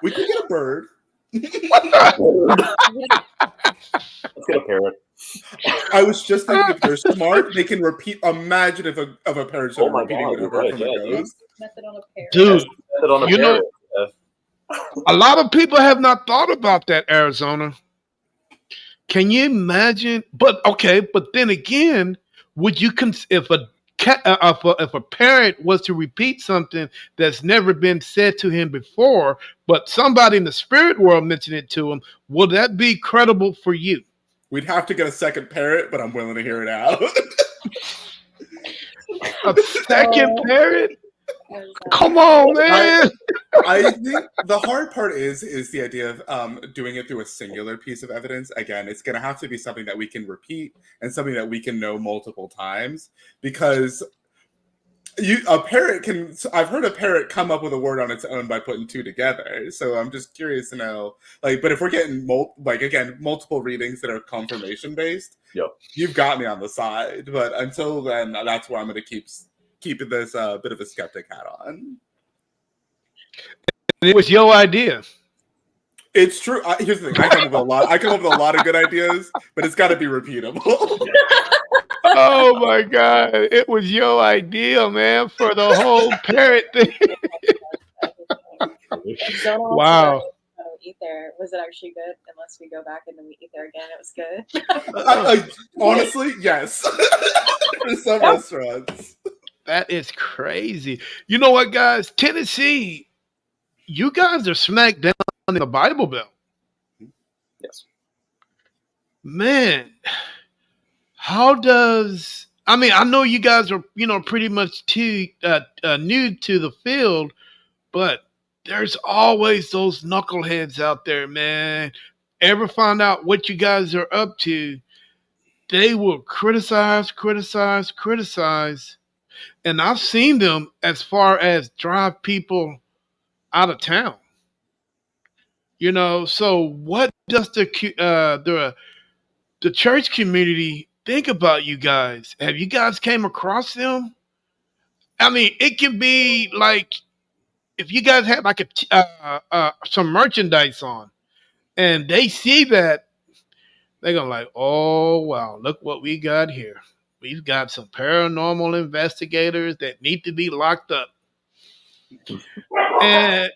We could get a bird. Let's get a parrot. I was just thinking, if they're smart, they can repeat. Imagine if a parrot started repeating what a bird from a ghost. Method on a pair. Dude, you know, Yeah. a lot of people have not thought about that, Arizona. Can you imagine? But then again, would you if a if a parent was to repeat something that's never been said to him before, but somebody in the spirit world mentioned it to him, will that be credible for you? We'd have to get a second parrot, but I'm willing to hear it out. A second So, parent? there's, Come on, I, man. I think the hard part is the idea of doing it through a singular piece of evidence. Again, it's going to have to be something that we can repeat and something that we can know multiple times, because a parrot can. I've heard a parrot come up with a word on its own by putting two together. So I'm just curious to know, like, but if we're getting multiple readings that are confirmation based, Yep. you've got me on the side. But until then, that's where I'm going to keep this bit of a skeptic hat on. It was your idea. It's true. Here's the thing: I come up with a lot of good ideas, but it's got to be repeatable. Oh my God. It was your idea, man, for the whole parrot thing. don't know what's Wow. eat there. Was it actually good? Unless we go back and then we eat there again, it was good. Honestly, yes. For some restaurants. That is crazy. You know what, guys? Tennessee, you guys are smack down in the Bible Belt. Yes. Man, how does I mean? I know you guys are pretty much new to the field, but there's always those knuckleheads out there, man. Ever find out what you guys are up to? They will criticize, criticize, criticize, and I've seen them as far as drive people out of town. So what does the church community think about you guys? Have you guys came across them? I mean, it can be like if you guys have like some merchandise on, and they see that, they're gonna like, oh wow, look what we got here. We've got some paranormal investigators that need to be locked up. And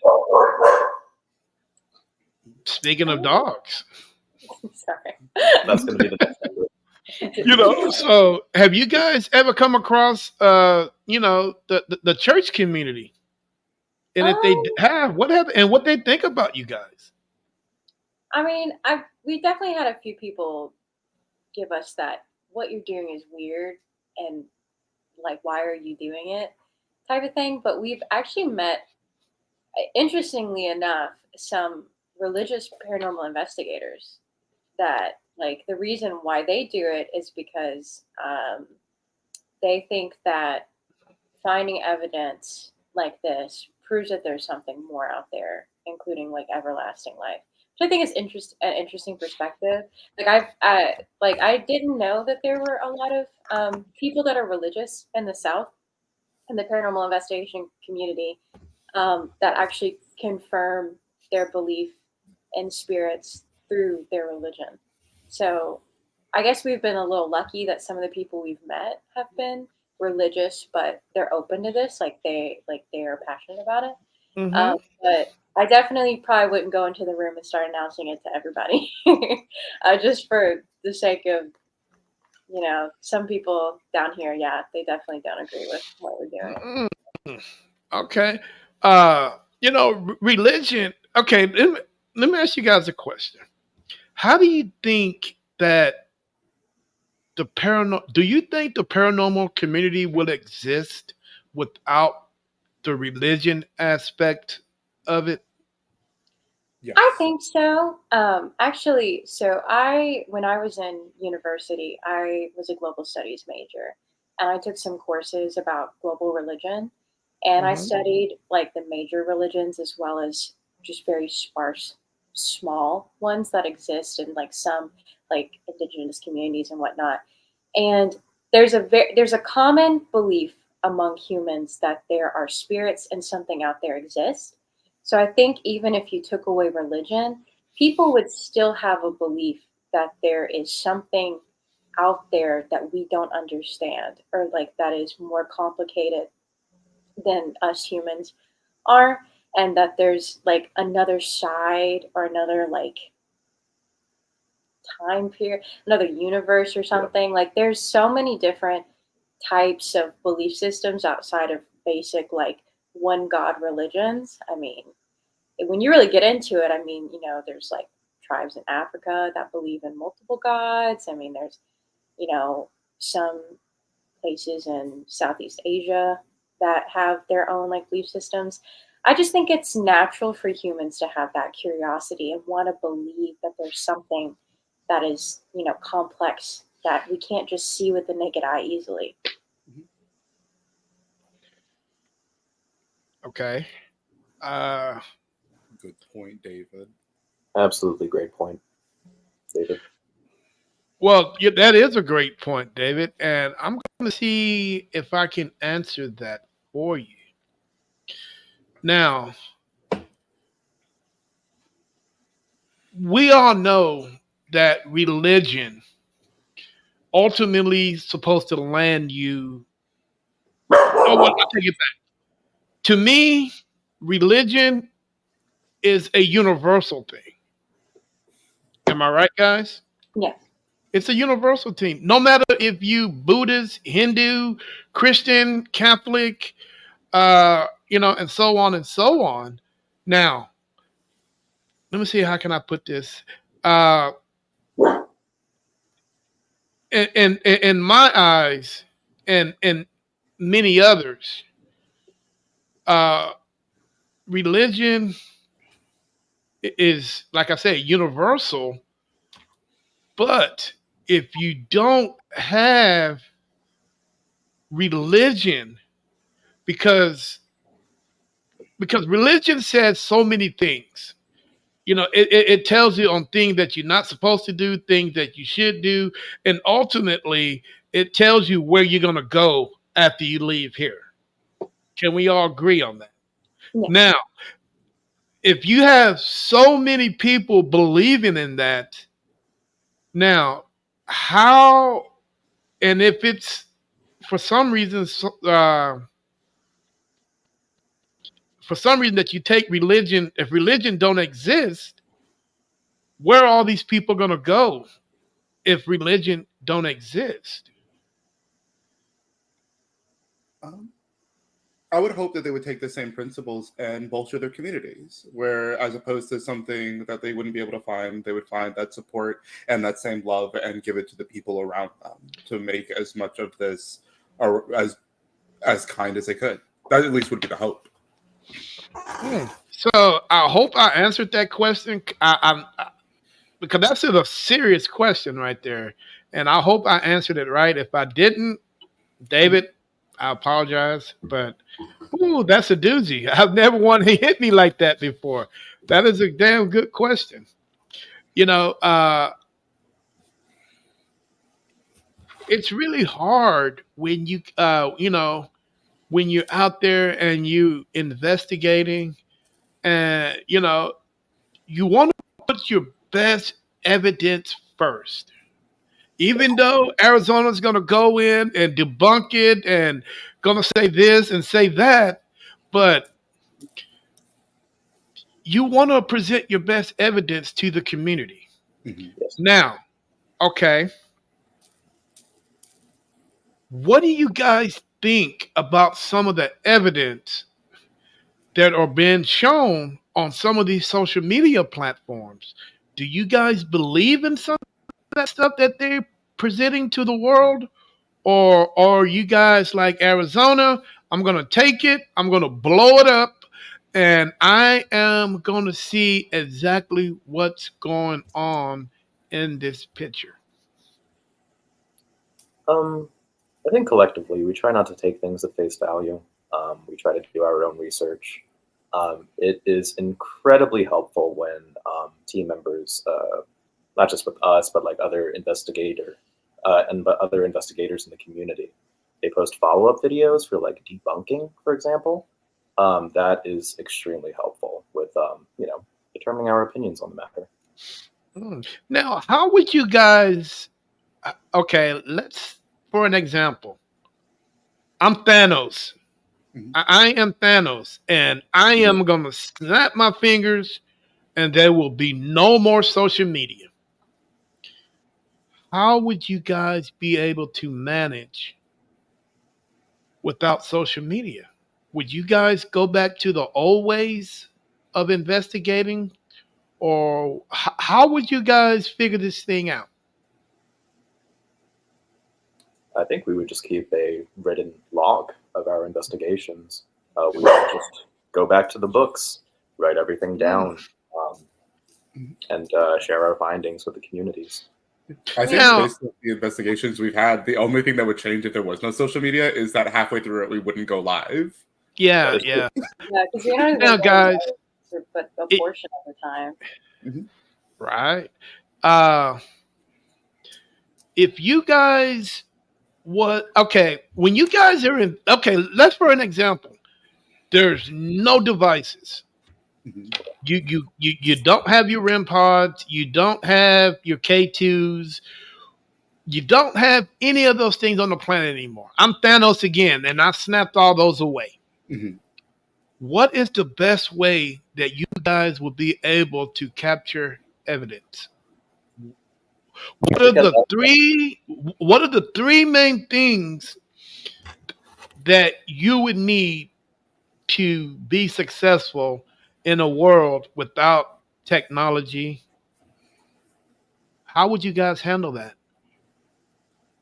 speaking of dogs, Sorry. That's going to be the next number. So have you guys ever come across the church community? And if they have, what have and what they think about you guys? I mean, we definitely had a few people give us that what you're doing is weird and like why are you doing it type of thing. But we've actually met, interestingly enough, some religious paranormal investigators that like the reason why they do it is because they think that finding evidence like this proves that there's something more out there, including like everlasting life. Which I think is an interesting perspective. Like I didn't know that there were a lot of people that are religious in the South in the paranormal investigation community that actually confirm their belief in spirits through their religion. So I guess we've been a little lucky that some of the people we've met have been religious, but they're open to this. Like they are passionate about it. Mm-hmm. But I definitely probably wouldn't go into the room and start announcing it to everybody, just for the sake of, some people down here. Yeah, they definitely don't agree with what we're doing. Okay. Religion. Okay, let me ask you guys a question. How do you think that do you think the paranormal community will exist without the religion aspect of it? Yes. I think so. Actually, when I was in university, I was a global studies major, and I took some courses about global religion, and I Mhm. studied like the major religions as well as just very sparse, small ones that exist in like some like indigenous communities and whatnot. And there's a common belief among humans that there are spirits and something out there exists. So I think even if you took away religion, people would still have a belief that there is something out there that we don't understand or like that is more complicated than us humans are, and that there's like another side or another like time period, another universe or something. Like there's so many different types of belief systems outside of basic like one god religions. I mean, when you really get into it, I mean, there's like tribes in Africa that believe in multiple gods. I mean, there's, some places in Southeast Asia that have their own like belief systems. I just think it's natural for humans to have that curiosity and want to believe that there's something that is, complex that we can't just see with the naked eye easily. Okay. Uh, Good point, David. Absolutely great point, David. well, yeah, that is a great point, David, and I'm going to see if I can answer that for you. Now, we all know that religion ultimately supposed to land you. Oh, well, I take it back. To me, religion is a universal thing. Am I right, guys? Yes. It's a universal thing. No matter if you Buddhist, Hindu, Christian, Catholic, and so on and so on. Now, let me see how can I put this. Uh, in my eyes, and many others, uh, religion is, like I say, universal. But if you don't have religion, because religion says so many things. It tells you on things that you're not supposed to do, things that you should do, and ultimately it tells you where you're going to go after you leave here. Can we all agree on that? Yes. Now, if you have so many people believing in that, now how, and if it's for some reason, for some reason that you take religion, if religion don't exist, where are all these people going to go if religion don't exist? Um, I would hope that they would take the same principles and bolster their communities, where as opposed to something that they wouldn't be able to find, they would find that support and that same love and give it to the people around them to make as much of this or as kind as they could. That at least would be the hope. So I hope I answered that question. Because that's a serious question right there, and I hope I answered it right. If I didn't, David, I apologize. But ooh, that's a doozy. I've never one hit me like that before. That is a damn good question. You know, it's really hard when when you're out there and you investigating, and you want to put your best evidence first. Even though Arizona's going to go in and debunk it and going to say this and say that, but you want to present your best evidence to the community. Mhm. Yes. Now, okay, what do you guys think about some of the evidence that are being shown on some of these social media platforms? Do you guys believe in some of that stuff that they're presenting to the world? Or are you guys like Arizona? I'm going to take it, I'm going to blow it up, and I am going to see exactly what's going on in this picture. Um, I think collectively we try not to take things at face value. We try to do our own research. It is incredibly helpful when team members, not just with us, but like other investigators in the community, they post follow-up videos for like debunking, for example. That is extremely helpful with determining our opinions on the matter. Now, how would you guys? Okay, let's for an example. I'm Thanos. Mhm. I am Thanos, and I am gonna snap my fingers, and there will be no more social media. How would you guys be able to manage without social media? Would you guys go back to the old ways of investigating, or how would you guys figure this thing out? I think we would just keep a written log of our investigations. We would just go back to the books, write everything Mm. down, um, and share our findings with the communities. I think Now, based on the investigations we've had, the only thing that would change if there was no social media is that halfway through it we wouldn't go live. That yeah, is true. yeah. Yeah, because you're not even Now, going guys, for but a it, portion of the time. right? Uh, if you guys what? Okay, when you guys are in, okay, let's for an example. There's no devices. Mhm. You don't have your REM pods. You don't have your K2s. You don't have any of those things on the planet anymore. I'm Thanos again, and I snapped all those away. Mhm. What is the best way that you guys will be able to capture evidence? What are Because the three? What are the three main things that you would need to be successful in a world without technology? How would you guys handle that?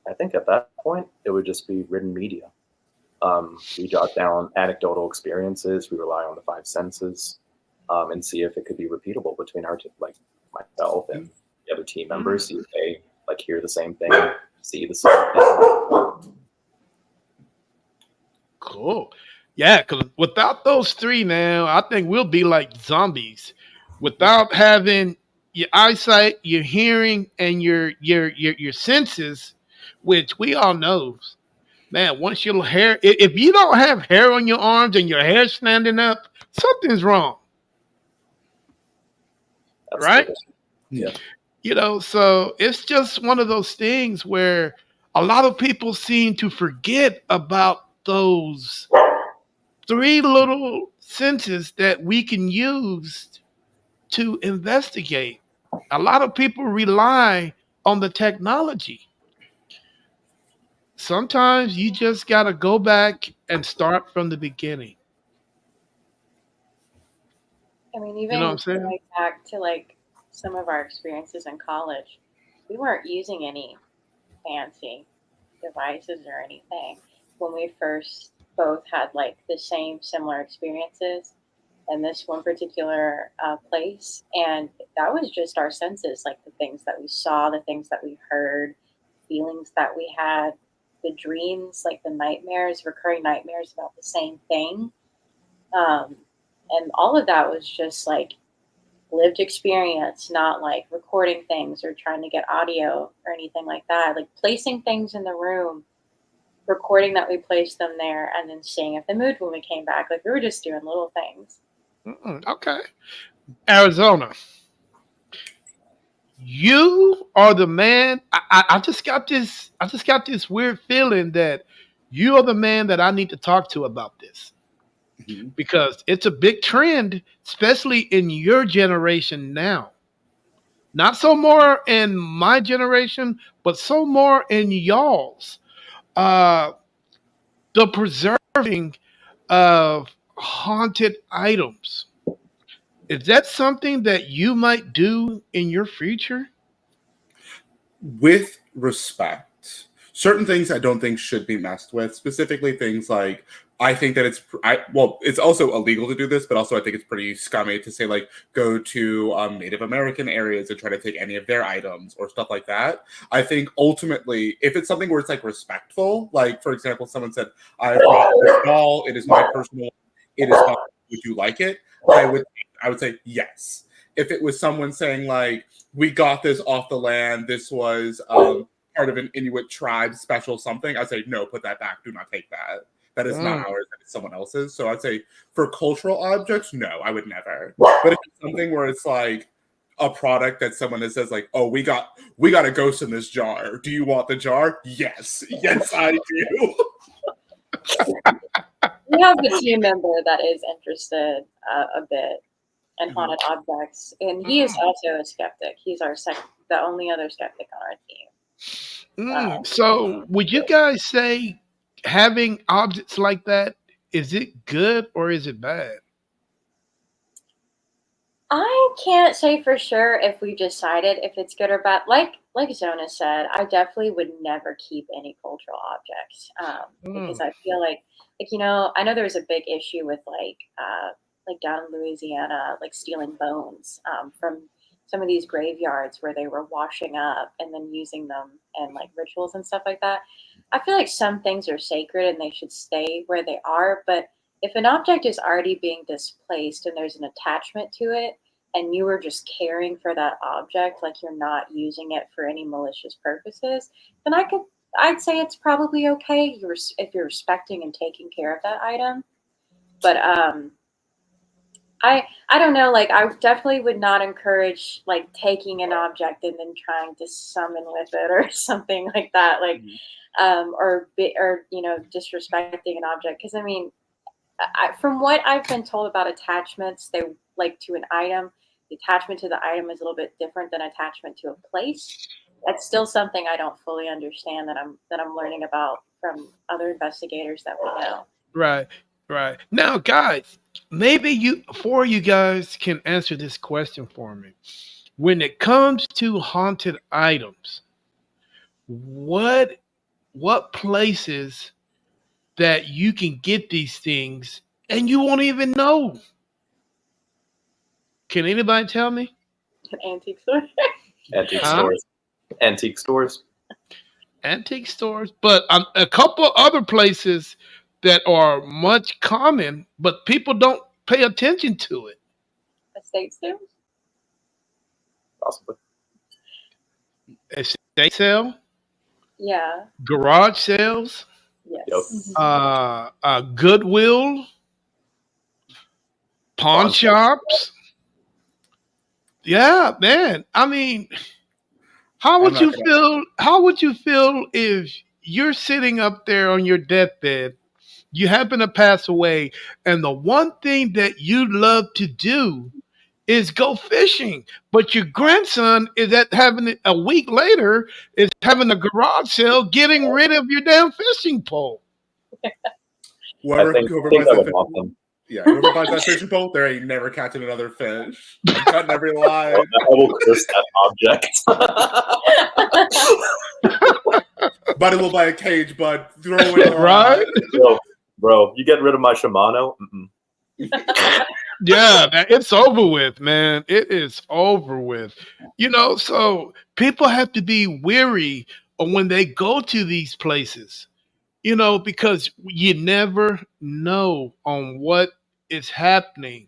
I think at that point it would just be written media. We jot down anecdotal experiences. We rely on the five senses, and see if it could be repeatable between like myself and the other team members. See if they like hear the same thing, see the same thing. Cool. Yeah, because without those three now, I think we'll be like zombies. Without having your eyesight, your hearing, and your senses, which we all know, man, once your hair, if you don't have hair on your arms and your hair standing up, something's wrong, That's right? true. Yeah. So it's just one of those things where a lot of people seem to forget about those three little senses that we can use to investigate. A lot of people rely on the technology. Sometimes you just got to go back and start from the beginning. I mean, You know what I'm even saying? going back to like some of our experiences in college, we weren't using any fancy devices or anything when we first both had like the same similar experiences in this one particular place, and that was just our senses, like the things that we saw, the things that we heard, feelings that we had, the dreams, like the nightmares, recurring nightmares about the same thing. um, and all of that was just like lived experience, not like recording things or trying to get audio or anything like that. Like placing things in the room, recording that we placed them there, and then seeing if they moved when we came back. Like we were just doing little things. Okay. Arizona, you are the man. I just got this. I just got this weird feeling that you are the man that I need to talk to about this Mhm. because it's a big trend, especially in your generation now. Not so more in my generation, but so more in y'all's. Uh, the preserving of haunted items. Is that something that you might do in your future? With respect, certain things I don't think should be messed with. Specifically, things like I think that it's also illegal to do this, but also I think it's pretty scummy to say like go to Native American areas and try to take any of their items or stuff like that. I think ultimately, if it's something where it's like respectful, like for example, someone said, "I brought this doll. It is my personal. It is not. Would you like it?" I would say yes. If it was someone saying like, "We got this off the land. This was part of an Inuit tribe special something," I'd say no. Put that back. Do not take that. That is not Mm. ours. That is someone else's. So I'd say for cultural objects, no, I would never. But if it's something where it's like a product that someone that says like, "Oh, we got a ghost in this jar. Do you want the jar?" Yes, yes, I do. We have a team member that is interested a bit in haunted objects, and he is also a skeptic. He's the only other skeptic on our team. So, would you guys say having objects like that, is it good or is it bad? I can't say for sure if we decided if it's good or bad. Like Zona said, I definitely would never keep any cultural objects because Mm, I feel like I know there was a big issue with like down in Louisiana, like stealing bones from some of these graveyards where they were washing up and then using them and like rituals and stuff like that. I feel like some things are sacred and they should stay where they are, but if an object is already being displaced and there's an attachment to it, and you were just caring for that object, like you're not using it for any malicious purposes, then I'd say it's probably okay. If you're respecting and taking care of that item. But I don't know. Like I definitely would not encourage like taking an object and then trying to summon with it or something like that. Like or disrespecting an object because I mean from what I've been told about attachments, they like to an item. The attachment to the item is a little bit different than attachment to a place. That's still something I don't fully understand that I'm learning about from other investigators that we know. right, right. Now, guys, maybe four of you guys can answer this question for me. When it comes to haunted items, what what places that you can get these things and you won't even know? Can anybody tell me? An antique store. Antique Huh? stores. Antique stores. Antique stores, but a couple other places that are much common, but people don't pay attention to it. Estate sales. Possibly. Estate sale, Yeah. garage sales, Yep. Yes. Goodwill, pawn Pawn shop. shops. Yeah, man. I mean, how I'm would not you gonna. feel? How would you feel if you're sitting up there on your deathbed, you happen to pass away, and the one thing that you love to do is go fishing, but your grandson is at having it a week later is having a garage sale, getting rid of your damn fishing pole. I think Whoever I think buys I that would fish, want them. yeah, whoever buys that fishing pole, there ain't never catching another fish. I'm cutting every line. I will curse that object. Buddy will buy a cage, but throw away the Right? rod. Bro, you getting rid of my Shimano? Mm-mm. Yeah, man, it's over with, man. It is over with. So people have to be weary of when they go to these places, because you never know on what is happening,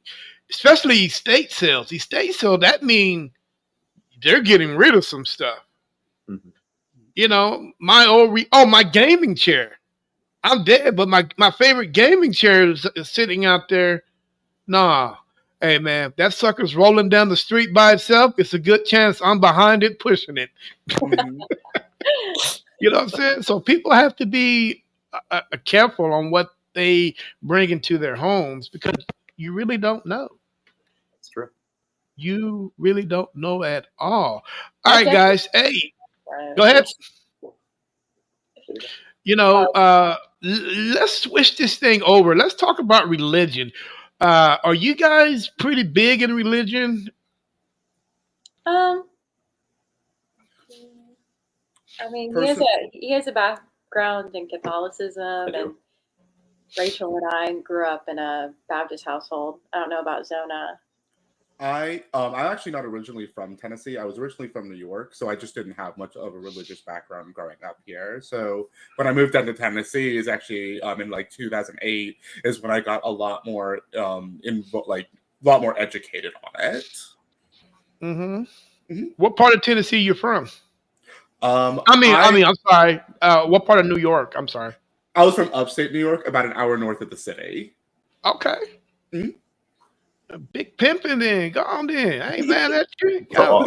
especially estate sales. Estate sale, that mean they're getting rid of some stuff. Mhm. My gaming chair. I'm dead, but my favorite gaming chair is sitting out there. Nah. Hey man, if that sucker's rolling down the street by itself, it's a good chance I'm behind it pushing it. Mhm. You know what I'm saying? So people have to be careful on what they bring into their homes because you really don't know. That's true. You really don't know at all. All I right, definitely. guys. Hey, go ahead. Uh, Let's switch this thing over. Let's talk about religion. Are you guys pretty big in religion? um. I mean, Person, he has a background in I Catholicism, do. and Rachel and I grew up in a Baptist household. I don't know about Zona. I'm actually not originally from Tennessee. I was originally from New York, so I just didn't have much of a religious background growing up here. So when I moved down to Tennessee, is actually in like 2008 is when I got a lot more like a lot more educated on it. Mm-hmm. Mhm. What part of Tennessee you from? Um, I mean, I I'm sorry. What part of New York? I'm sorry. I was from upstate New York, about an hour north of the city. Okay. Mhm. A big pimping then. Go on then. I ain't mad at you. Oh,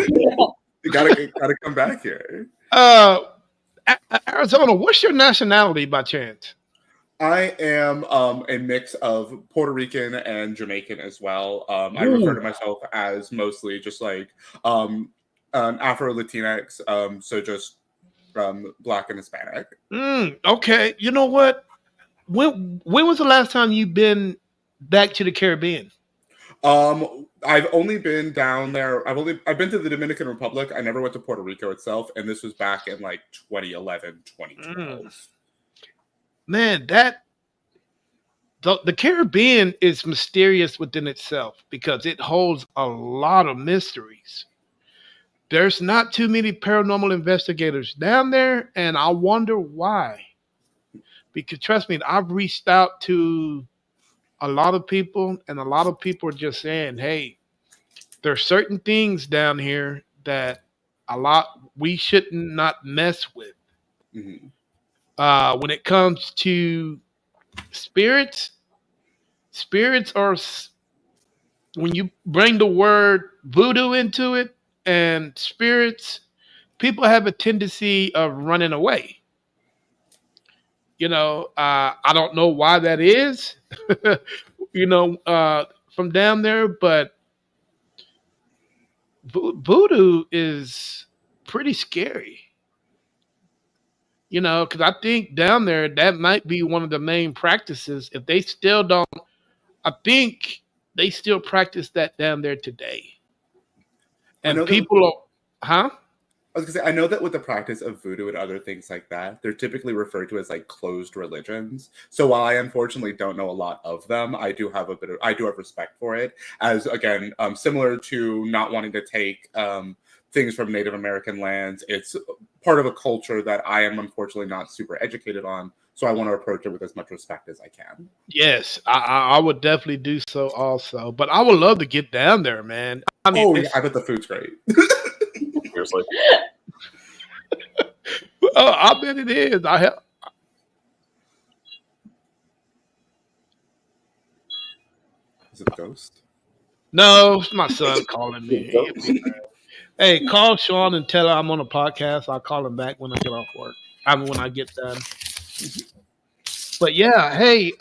You gotta come back here. Uh, Arizona, what's your nationality by chance? I am a mix of Puerto Rican and Jamaican as well. I refer Ooh. to myself as mostly just like um, an Afro Latinx, so just Black and Hispanic. Okay. You know what? when was the last time you've been back to the Caribbean? I've only been down there. I've been to the Dominican Republic. I never went to Puerto Rico itself, and this was back in like 2011, 2012. Man, the Caribbean is mysterious within itself because it holds a lot of mysteries. There's not too many paranormal investigators down there, and I wonder why. Because trust me, I've reached out to a lot of people, and a lot of people are just saying, "Hey, there's certain things down here that a lot we should not mess with." Mm-hmm. When it comes to spirits, spirits are when you bring the word voodoo into it and spirits, people have a tendency of running away. I don't know why that is, from down there, but voodoo is pretty scary. Because I think down there that might be one of the main practices. If they still don't, I think they still practice that down there today. I And know that. people are, huh? I was gonna say, I know that with the practice of voodoo and other things like that, they're typically referred to as like closed religions. So while I unfortunately don't know a lot of them, I do have respect for it. As again, similar to not wanting to take things from Native American lands, it's part of a culture that I am unfortunately not super educated on. So I want to approach it with as much respect as I can. Yes, I would definitely do so also. But I would love to get down there, man. I mean, Oh yeah, I bet the food's great. Seriously. I bet it is. I have. Is it a ghost? No, it's my son calling me. He'll be fine. Hey, call Sean and tell her I'm on a podcast. I'll call him back when I get off work. I mean, when I get done. But yeah, hey,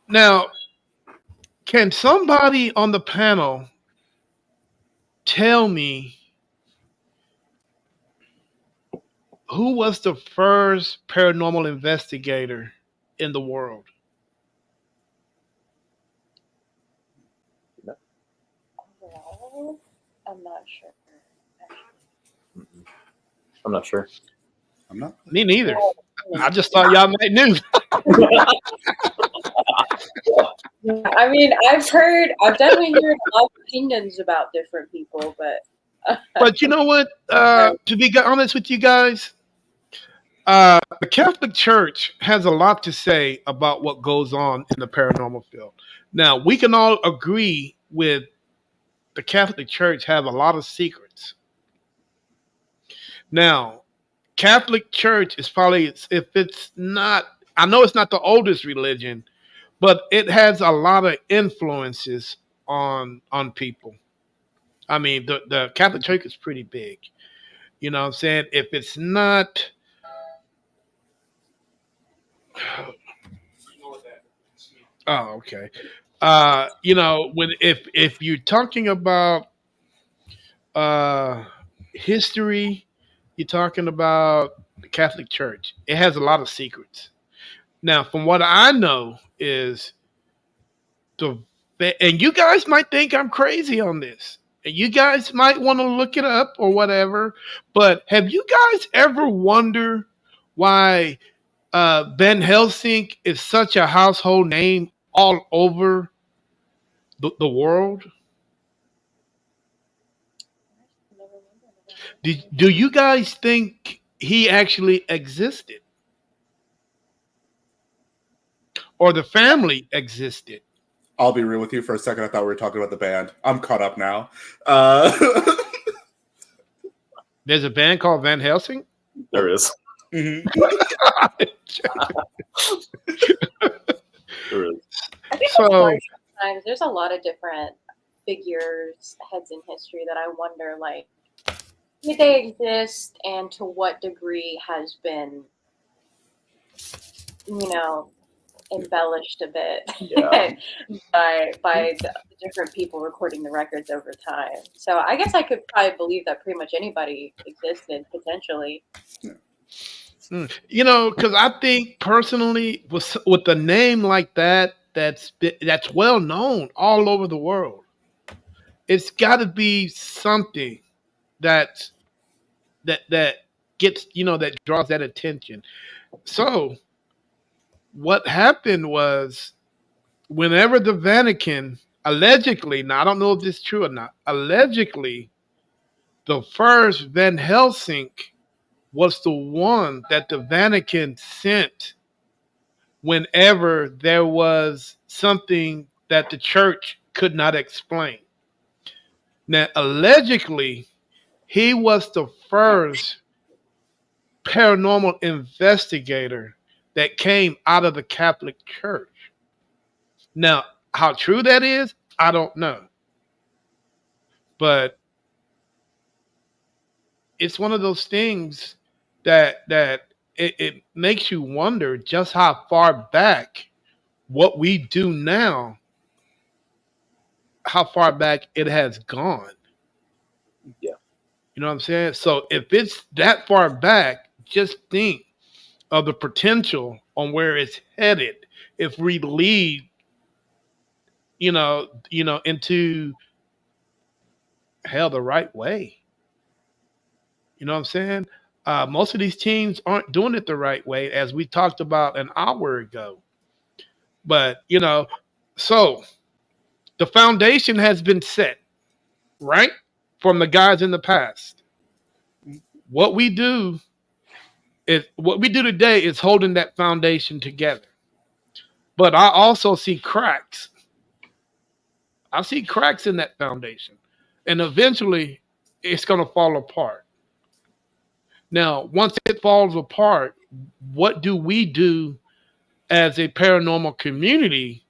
now, can somebody on the panel tell me who was the first paranormal investigator in the world? Well, I'm not sure. I'm not sure. I'm not. Me neither. I just thought y'all might knew. I mean, I've definitely heard a lot of opinions about different people, but But you know what? To be honest with you guys, the Catholic Church has a lot to say about what goes on in the paranormal field. Now, we can all agree with the Catholic Church have a lot of secrets. Now, Catholic Church is probably, if it's not, I know it's not the oldest religion, but it has a lot of influences on people. I mean, the Catholic Church is pretty big. You know what I'm saying? If it's not, oh, okay. When if you're talking about uh, history, you're talking about the Catholic Church. It has a lot of secrets. Now, from what I know is the, and you guys might think I'm crazy on this, and you guys might want to look it up or whatever. But have you guys ever wondered why Van Helsing is such a household name all over the world? Do you guys think he actually existed or the family existed? I'll be real with you for a second. I thought we were talking about the band. I'm caught up now. Uh, There's a band called Van Helsing. There is. mhm. There is. I think So, sometimes there's a lot of different figures, heads in history that I wonder, like, did they exist, and to what degree has been, you know, embellished a bit Yeah. by the different people recording the records over time. So I guess I could probably believe that pretty much anybody existed potentially. Because I think personally, with a name like that, that's well known all over the world, it's got to be something that that gets that draws that attention. So what happened was, whenever the Vatican allegedly, now I don't know if this is true or not, allegedly the first Van Helsing was the one that the Vatican sent whenever there was something that the church could not explain. Now, allegedly, he was the first paranormal investigator that came out of the Catholic Church. Now, how true that is, I don't know. But it's one of those things that it makes you wonder just how far back what we do now, how far back it has gone. Yeah. You know what I'm saying? So if it's that far back, just think of the potential on where it's headed if we lead, into hell the right way. You know what I'm saying? Most of these teams aren't doing it the right way, as we talked about an hour ago. But so the foundation has been set, right, from the guys in the past. What we do what we do today is holding that foundation together. But I also see cracks. I see cracks in that foundation, and eventually, it's going to fall apart. Now, once it falls apart, what do we do as a paranormal community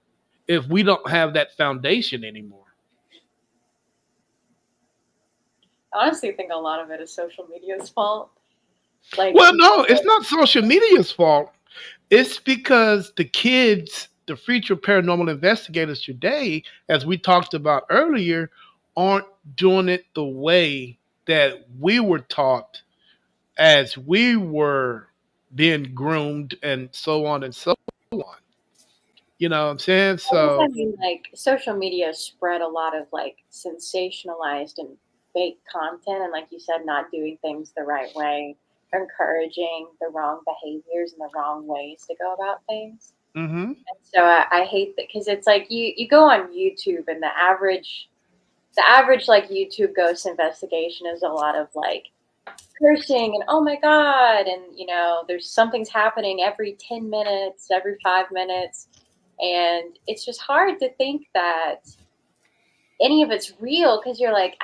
if we don't have that foundation anymore? I honestly think a lot of it is social media's fault. Like Well, people no, it's are not social media's fault. It's because the kids, the future paranormal investigators today, as we talked about earlier, aren't doing it the way that we were taught as we were being groomed and so on and so on. You know what I'm saying? I guess I So, mean like social media spread a lot of like sensationalized and fake content, and like you said, not doing things the right way, encouraging the wrong behaviors and the wrong ways to go about things. hmm And so I hate that because it's like you go on YouTube and the average like YouTube ghost investigation is a lot of like cursing and oh my god, and there's something's happening every 10 minutes, every 5 minutes, and it's just hard to think that any of it's real because you're like,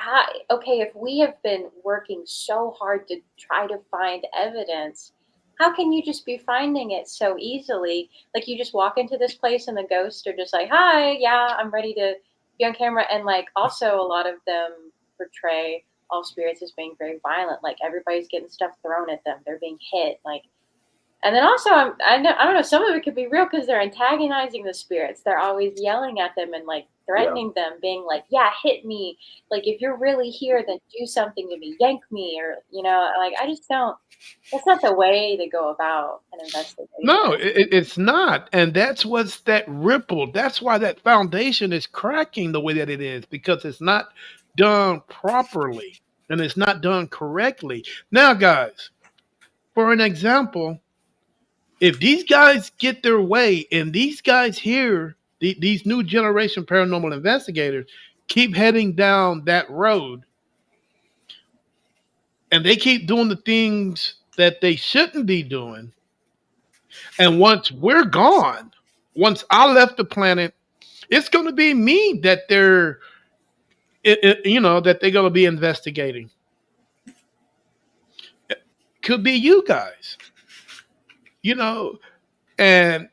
okay, if we have been working so hard to try to find evidence, how can you just be finding it so easily? Like you just walk into this place and the ghosts are just like, hi, yeah, I'm ready to be on camera. And like also a lot of them portray all spirits as being very violent. Like everybody's getting stuff thrown at them. They're being hit. Like, and then also, I don't know. Some of it could be real because they're antagonizing the spirits. They're always yelling at them and like Yeah. threatening them, being like, "Yeah, hit me. Like if you're really here, then do something to me. Yank me." Or like I just don't. That's not the way to go about an no, investigation. it's not. And that's what's that ripple. That's why that foundation is cracking the way that it is, because it's not done properly and it's not done correctly. Now, guys, for an example, if these guys get their way and these guys here, these new generation paranormal investigators, keep heading down that road and they keep doing the things that they shouldn't be doing, and once we're gone, once I left the planet, it's going to be me that that they're going to be investigating. Could be you guys, you know, and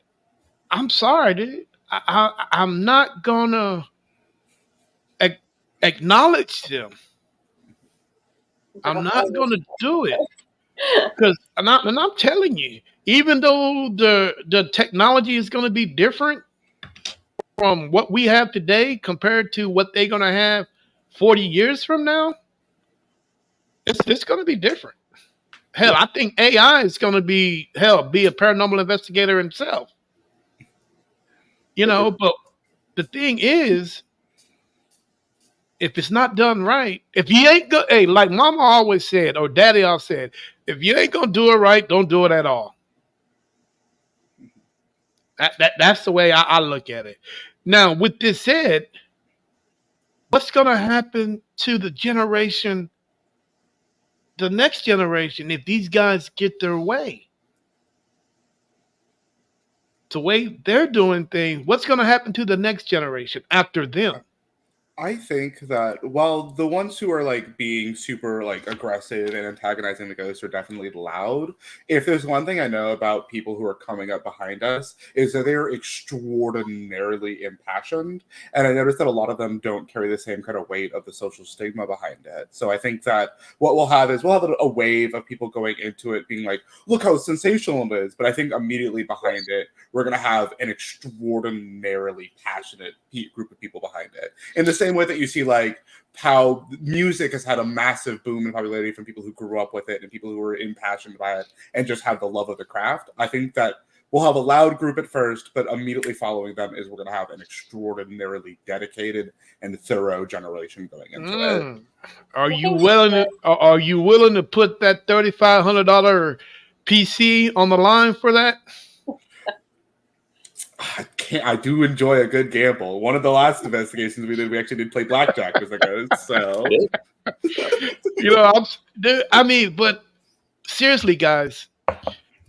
I'm sorry, dude. I'm not gonna ac- acknowledge them. I'm not gonna do it because and I'm telling you, even though the technology is gonna be different from what we have today compared to what they're gonna have 40 years from now, it's gonna be different. Hell, I think AI is going to be be a paranormal investigator himself. But the thing is, if it's not done right, if you ain't go, hey, like Mama always said, or Daddy always said, if you ain't gonna do it right, don't do it at all. That's the way I look at it. Now, with this said, what's gonna happen to the next generation, if these guys get their way? The way they're doing things, what's gonna happen to the next generation after them? I think that while the ones who are like being super like aggressive and antagonizing the ghosts are definitely loud, if there's one thing I know about people who are coming up behind us is that they're extraordinarily impassioned. And I noticed that a lot of them don't carry the same kind of weight of the social stigma behind it. So I think that what we'll have a wave of people going into it being like, look how sensational it is. But I think immediately behind it, we're going to have an extraordinarily passionate group of people behind it. In the same way that you see like how music has had a massive boom in popularity from people who grew up with it and people who were impassioned by it and just have the love of the craft. I think that we'll have a loud group at first, but immediately following them is we're going to have an extraordinarily dedicated and thorough generation going into it. Are you willing to put that $3,500 PC on the line for that? I do enjoy a good gamble. One of the last investigations we did, we actually did play blackjack as a ghost. So, but seriously, guys,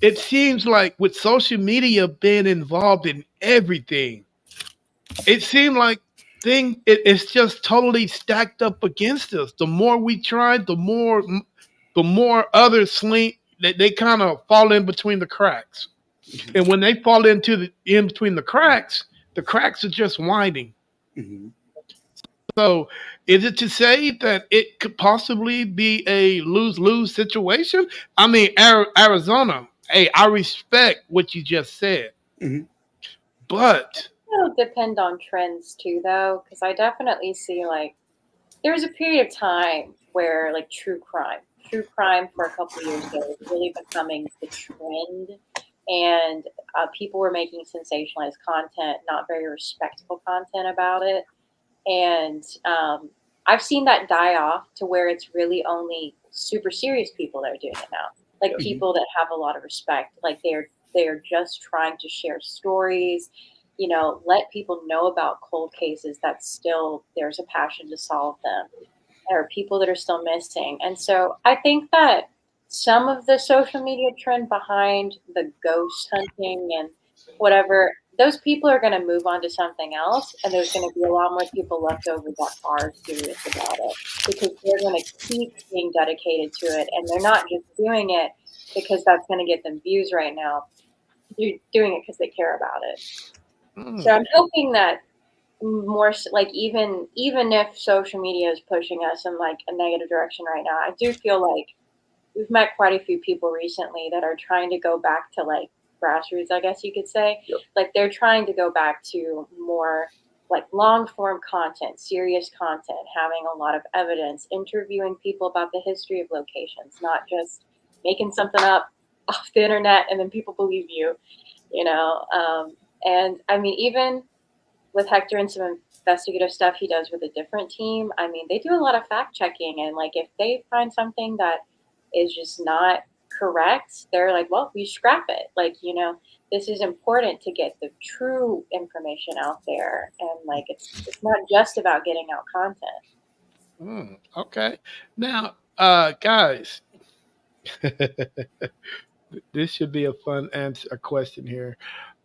it seems like with social media being involved in everything, it seemed like it's just totally stacked up against us. The more we try, the more others slink. They kind of fall in between the cracks. And when they fall in between the cracks are just winding. Mm-hmm. So, is it to say that it could possibly be a lose-lose situation? I mean, Arizona. Hey, I respect what you just said, but it'll depend on trends too, though, because I definitely see like there was a period of time where like true crime for a couple of years ago was really becoming the trend, and people were making sensationalized content, not very respectable content about it. And I've seen that die off to where it's really only super serious people that are doing it now, like people that have a lot of respect, like they're just trying to share stories, let people know about cold cases that still there's a passion to solve them, or people that are still missing. And so I think that some of the social media trend behind the ghost hunting and whatever, those people are going to move on to something else, and there's going to be a lot more people left over that are serious about it, because they're going to keep being dedicated to it, and they're not just doing it because that's going to get them views right now. They're doing it because they care about it. So I'm hoping that more like even if social media is pushing us in like a negative direction right now, I do feel like we've met quite a few people recently that are trying to go back to like grassroots, I guess you could say. Yep. Like they're trying to go back to more like long form content, serious content, having a lot of evidence, interviewing people about the history of locations, not just making something up off the internet and then people believe you, and I mean, even with Hector and some investigative stuff he does with a different team, I mean, they do a lot of fact checking, and like if they find something that is just not correct, they're like, well, we scrap it. Like, this is important to get the true information out there, and like it's not just about getting out content. Okay. Now, guys, this should be a fun a question here.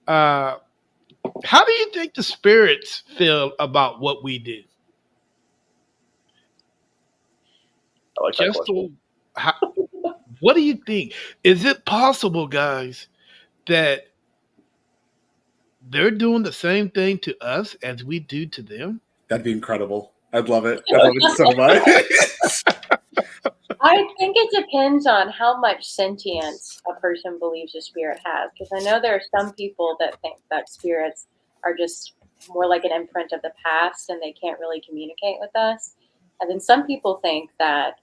How do you think the spirits feel about what we did? I like that question. What do you think? Is it possible, guys, that they're doing the same thing to us as we do to them? That'd be incredible. I'd love it. I'd love it so much. I think it depends on how much sentience a person believes a spirit has. Because I know there are some people that think that spirits are just more like an imprint of the past and they can't really communicate with us. And then some people think that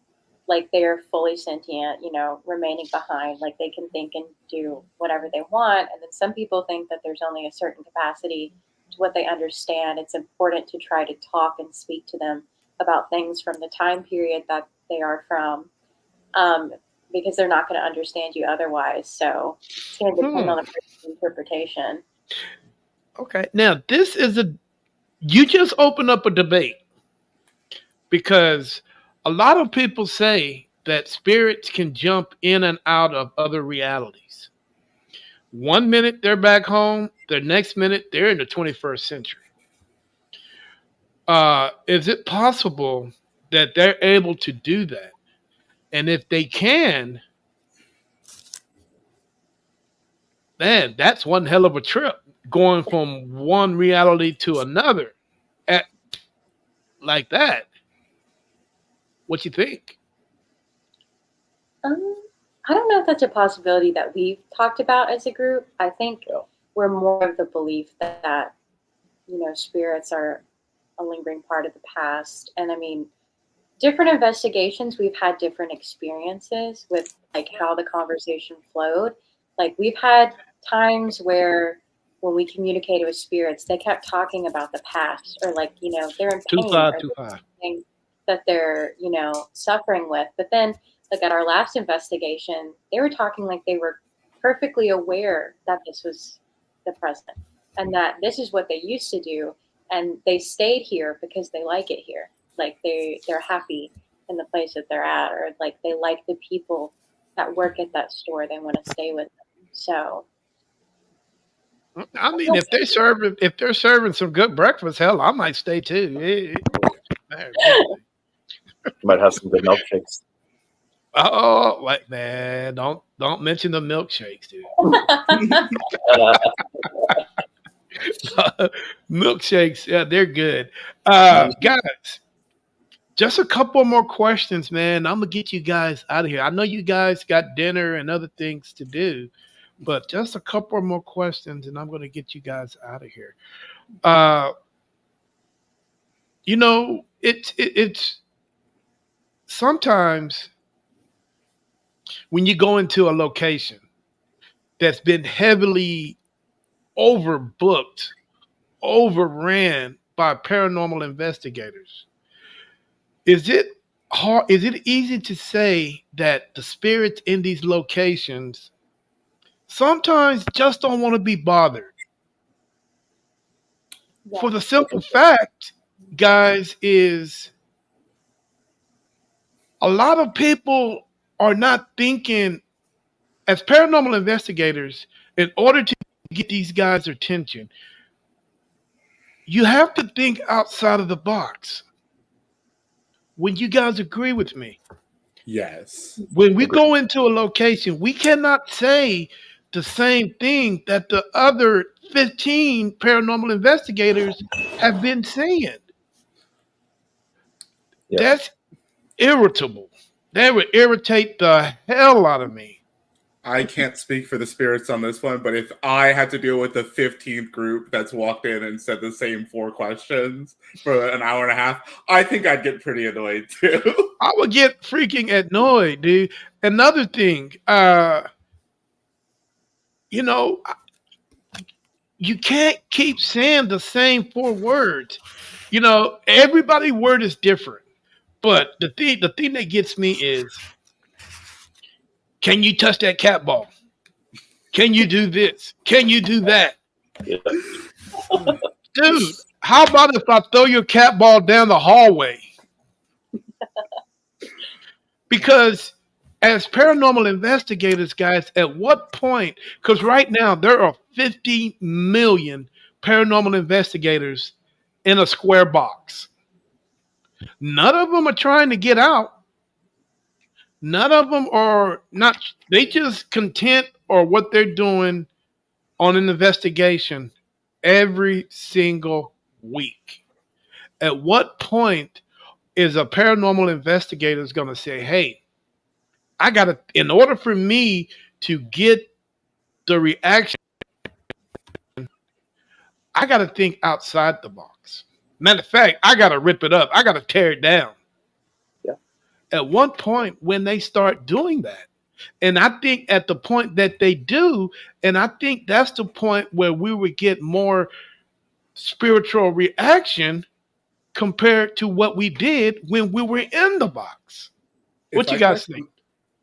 like they are fully sentient, remaining behind, like they can think and do whatever they want. And then some people think that there's only a certain capacity to what they understand. It's important to try to talk and speak to them about things from the time period that they are from, um, because they're not going to understand you otherwise. So it's going to depend on the person's interpretation. Okay. Now, you just opened up a debate because a lot of people say that spirits can jump in and out of other realities. One minute they're back home, the next minute they're in the 21st century. Is it possible that they're able to do that? And if they can, man, that's one hell of a trip going from one reality to another at like that. What you think? Um, I don't know if that's a possibility that we've talked about as a group. I think we're more of the belief that, spirits are a lingering part of the past. And I mean, different investigations, we've had different experiences with like how the conversation flowed. Like we've had times where when we communicated with spirits, they kept talking about the past, or like, they're in Too pain, far, or too far. something that they're, suffering with. But then like at our last investigation, they were talking like they were perfectly aware that this was the present and that this is what they used to do, and they stayed here because they like it here. Like they're happy in the place that they're at, or like they like the people that work at that store. They want to stay with them. So I mean, if they're serving some good breakfast, hell, I might stay too. You might have some good milkshakes. Oh, like man, don't mention the milkshakes, dude. Milkshakes, yeah, they're good. Guys, just a couple more questions, man. I'm gonna get you guys out of here. I know you guys got dinner and other things to do, but just a couple more questions, and I'm gonna get you guys out of here. Uh, it's sometimes when you go into a location that's been heavily overbooked, overran by paranormal investigators, is it hard? Is it easy to say that the spirits in these locations sometimes just don't want to be bothered? yeah. For the simple fact, guys, is a lot of people are not thinking as paranormal investigators. In order to get these guys' attention, you have to think outside of the box. Would you guys agree with me? Yes. When we Agree. go into a location, we cannot say the same thing that the other 15 paranormal investigators have been saying. Yeah. That's irritable. That would irritate the hell out of me. I can't speak for the spirits on this one, but if I had to deal with the 15th group that's walked in and said the same 4 questions for an hour and a half, I think I'd get pretty annoyed too. I would get freaking annoyed, dude. Another thing, you know, you can't keep saying the same 4 words. Everybody word is different. But the thing that gets me is, can you touch that cat ball? Can you do this? Can you do that? Yeah. Dude, how about if I throw your cat ball down the hallway? Because as paranormal investigators, guys, at what point, because right now there are 50 million paranormal investigators in a square box. None of them are trying to get out. None of them are not, they just content or what they're doing on an investigation every single week. At what point is a paranormal investigator going to say, hey, in order for me to get the reaction, I got to think outside the box. Matter of fact, I got to rip it up. I got to tear it down. Yeah. at one point when they start doing that. And I think at the point that they do, and I think that's the point where we would get more spiritual reaction compared to what we did when we were in the box. If What you I can guys think? actually,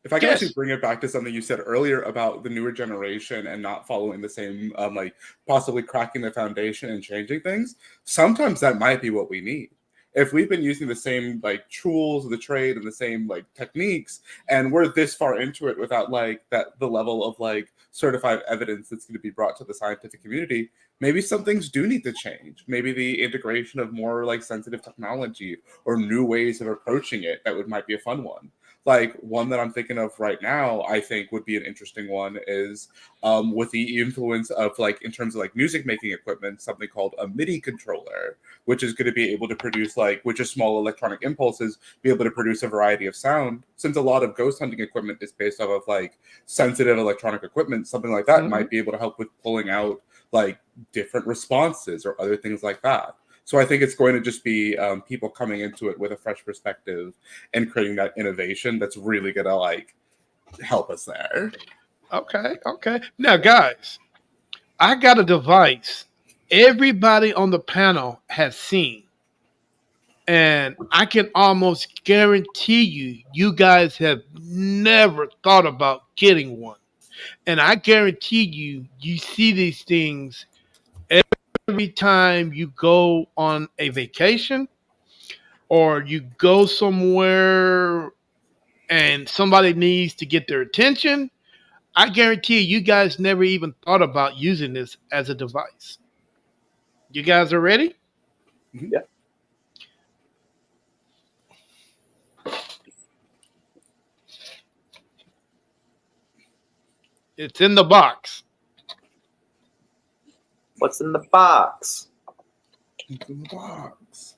if I can actually Yes. bring it back to something you said earlier about the newer generation and not following the same, like possibly cracking the foundation and changing things, sometimes that might be what we need. If we've been using the same like tools of the trade and the same like techniques, and we're this far into it without like that the level of like certified evidence that's going to be brought to the scientific community, maybe some things do need to change. Maybe the integration of more like sensitive technology or new ways of approaching it that would might be a fun one. Like one that I'm thinking of right now, I think would be an interesting one is with the influence of like in terms of like music making equipment, something called a MIDI controller, which is going to be able to produce like with just small electronic impulses, be able to produce a variety of sound. Since a lot of ghost hunting equipment is based off of like sensitive electronic equipment, something like that Mhm. might be able to help with pulling out like different responses or other things like that. So I think it's going to just be people coming into it with a fresh perspective and creating that innovation that's really going to like help us there. Okay. Okay. Now, guys, I got a device everybody on the panel has seen. And I can almost guarantee you guys have never thought about getting one. And I guarantee you see these things every time you go on a vacation or you go somewhere and somebody needs to get their attention. I guarantee you guys never even thought about using this as a device. You guys are ready? Mhm. Yeah. It's in the box. What's in the box? It's in the box.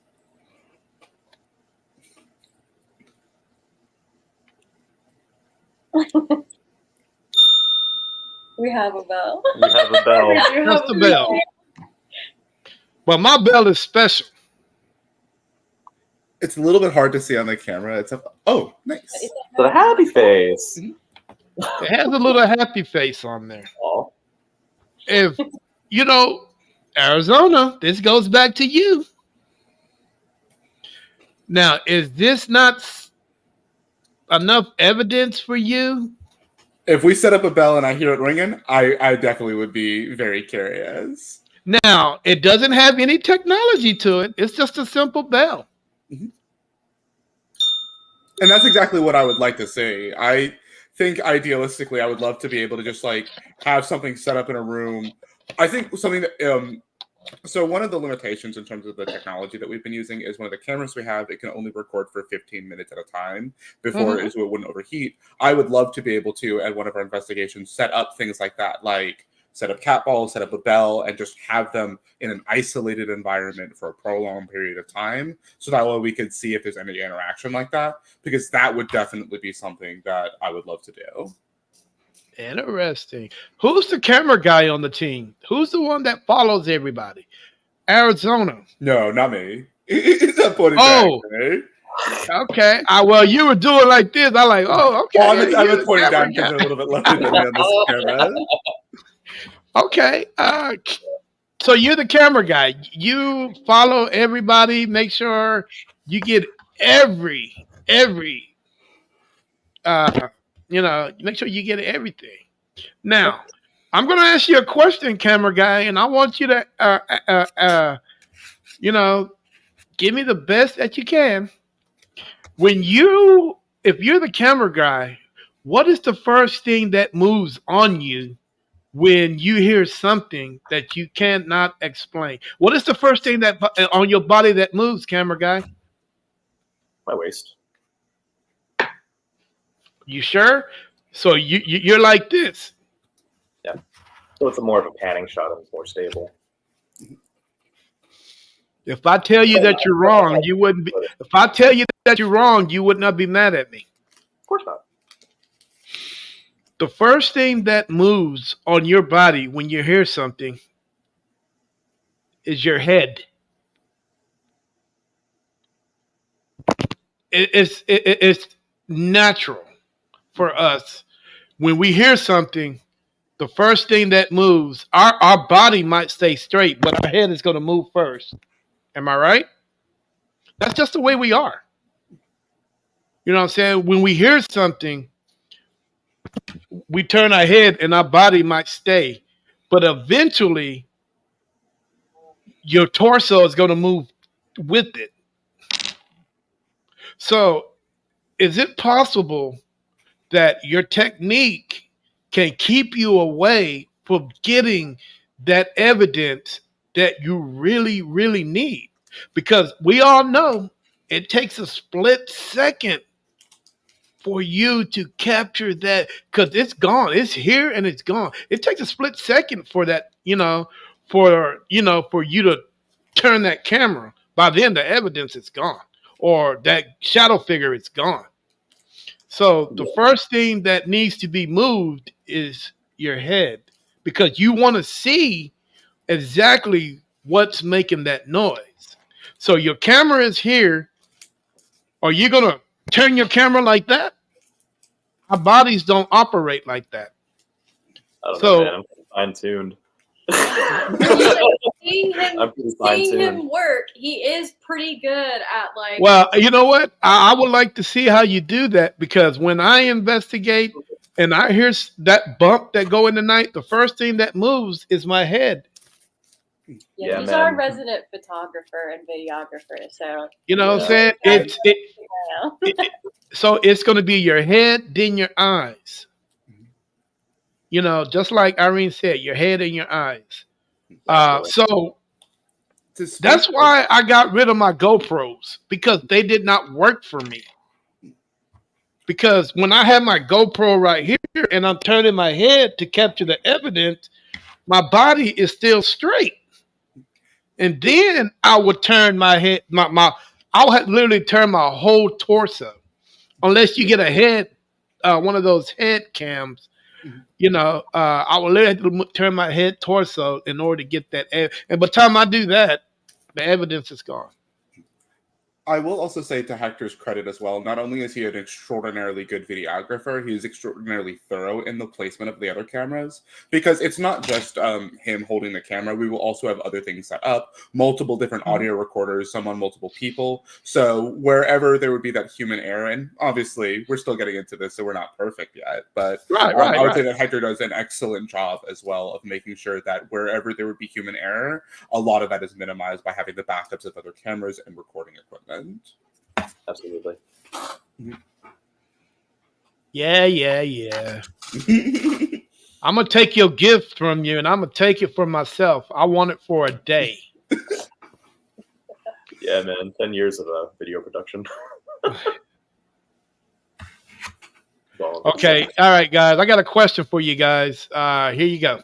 We have a bell. We have a bell. We do That's have the a bell. But my bell is special. It's a little bit hard to see on the camera. It's a oh, nice. So the happy face. It has a little happy face on there. Oh, If you know Arizona, this goes back to you. Now, is this not enough evidence for you? If we set up a bell and I hear it ringing, I definitely would be very curious. Now, it doesn't have any technology to it. It's just a simple bell. And that's exactly what I would like to see. I think idealistically, I would love to be able to just like have something set up in a room. I think something that so one of the limitations in terms of the technology that we've been using is one of the cameras we have, it can only record for 15 minutes at a time before Mhm. so it wouldn't overheat. I would love to be able to, at one of our investigations, set up things like that, like set up cat balls, set up a bell, and just have them in an isolated environment for a prolonged period of time. So that way we could see if there's any interaction like that, because that would definitely be something that I would love to do. Interesting. Who's the camera guy on the team? Who's the one that follows everybody? Arizona. No, not me. It's not pointing Oh, back to me. okay. Well, you were doing like this. I like, oh, okay. Well, Yeah, I'm you're the pointing camera down because guy. they're a little bit lower than me on this camera. Okay. So you're the camera guy. You follow everybody. Make sure you get every. Uh, make sure you get everything. Now, I'm going to ask you a question, camera guy, and I want you to, you know, give me the best that you can. If you're the camera guy, what is the first thing that moves on you when you hear something that you cannot explain? What is the first thing that on your body that moves, camera guy? my waist. You sure? So you're like this. Yeah. So it's more of a panning shot and it's more stable. If I tell you that you're wrong, you wouldn't be. If I tell you that you're wrong, you would not be mad at me. Of course not. The first thing that moves on your body when you hear something is your head. It's natural for us when we hear something. The first thing that moves, our body might stay straight, but our head is going to move first. Am I right? That's just the way we are. You know what I'm saying? When we hear something, we turn our head and our body might stay, but eventually your torso is going to move with it. So, is it possible that your technique can keep you away from getting that evidence that you really, really need? Because we all know it takes a split second for you to capture that because it's gone. It's here and it's gone. It takes a split second for that, for you to turn that camera. By then, the evidence is gone, or that shadow figure is gone. So the Yeah. first thing that needs to be moved is your head because you want to see exactly what's making that noise. So your camera is here. Are you gonna turn your camera like that? Our bodies don't operate like that. I don't know, man. So I'm fine tuned. Seeing him, I'm pretty seeing fine-tuned. him work, he is pretty good at like. well, you know what? I would like to see how you do that because when I investigate and I hear that bump that go in the night, the first thing that moves is my head. Yeah, Yeah, he's our man. resident photographer and videographer. So You know what I'm Yeah. saying? yeah, So it's going to be your head, then your eyes. Just like Irene said, your head and your eyes. Exactly. So To speak that's why I got rid of my GoPros because they did not work for me. Because when I have my GoPro right here and I'm turning my head to capture the evidence, my body is still straight. And then I would turn my head, I would literally turn my whole torso, unless you get a head, one of those head cams. I will literally turn my head torso in order to get that. And by the time I do that, the evidence is gone. I will also say to Hector's credit as well, not only is he an extraordinarily good videographer, he is extraordinarily thorough in the placement of the other cameras, because it's not just him holding the camera. We will also have other things set up, multiple different audio recorders, some on multiple people. So wherever there would be that human error, and obviously we're still getting into this, so we're not perfect yet, but I would say that Hector does an excellent job as well of making sure that wherever there would be human error, a lot of that is minimized by having the backups of other cameras and recording equipment. Absolutely. Yeah. I'm going to take your gift from you and I'm going to take it for myself. I want it for a day. Yeah, man. 10 years of video production. Okay. All right, guys. I got a question for you guys. Here you go.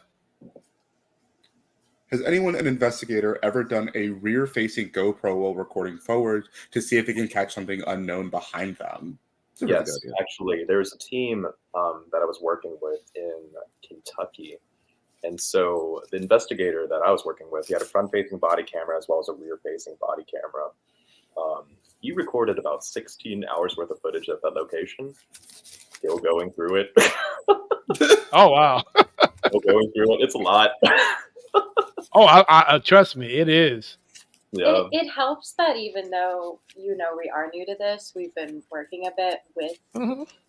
Has anyone, an investigator, ever done a rear-facing GoPro while recording forward to see if it can catch something unknown behind them? Yes, actually, there was a team that I was working with in Kentucky. And so the investigator that I was working with, he had a front-facing body camera as well as a rear-facing body camera. He recorded about 16 hours worth of footage at that location. Still going through it. Oh, wow. Still going through it. It's a lot. Oh, I trust me, it is. Yeah. It helps that even though, we are new to this, we've been working a bit with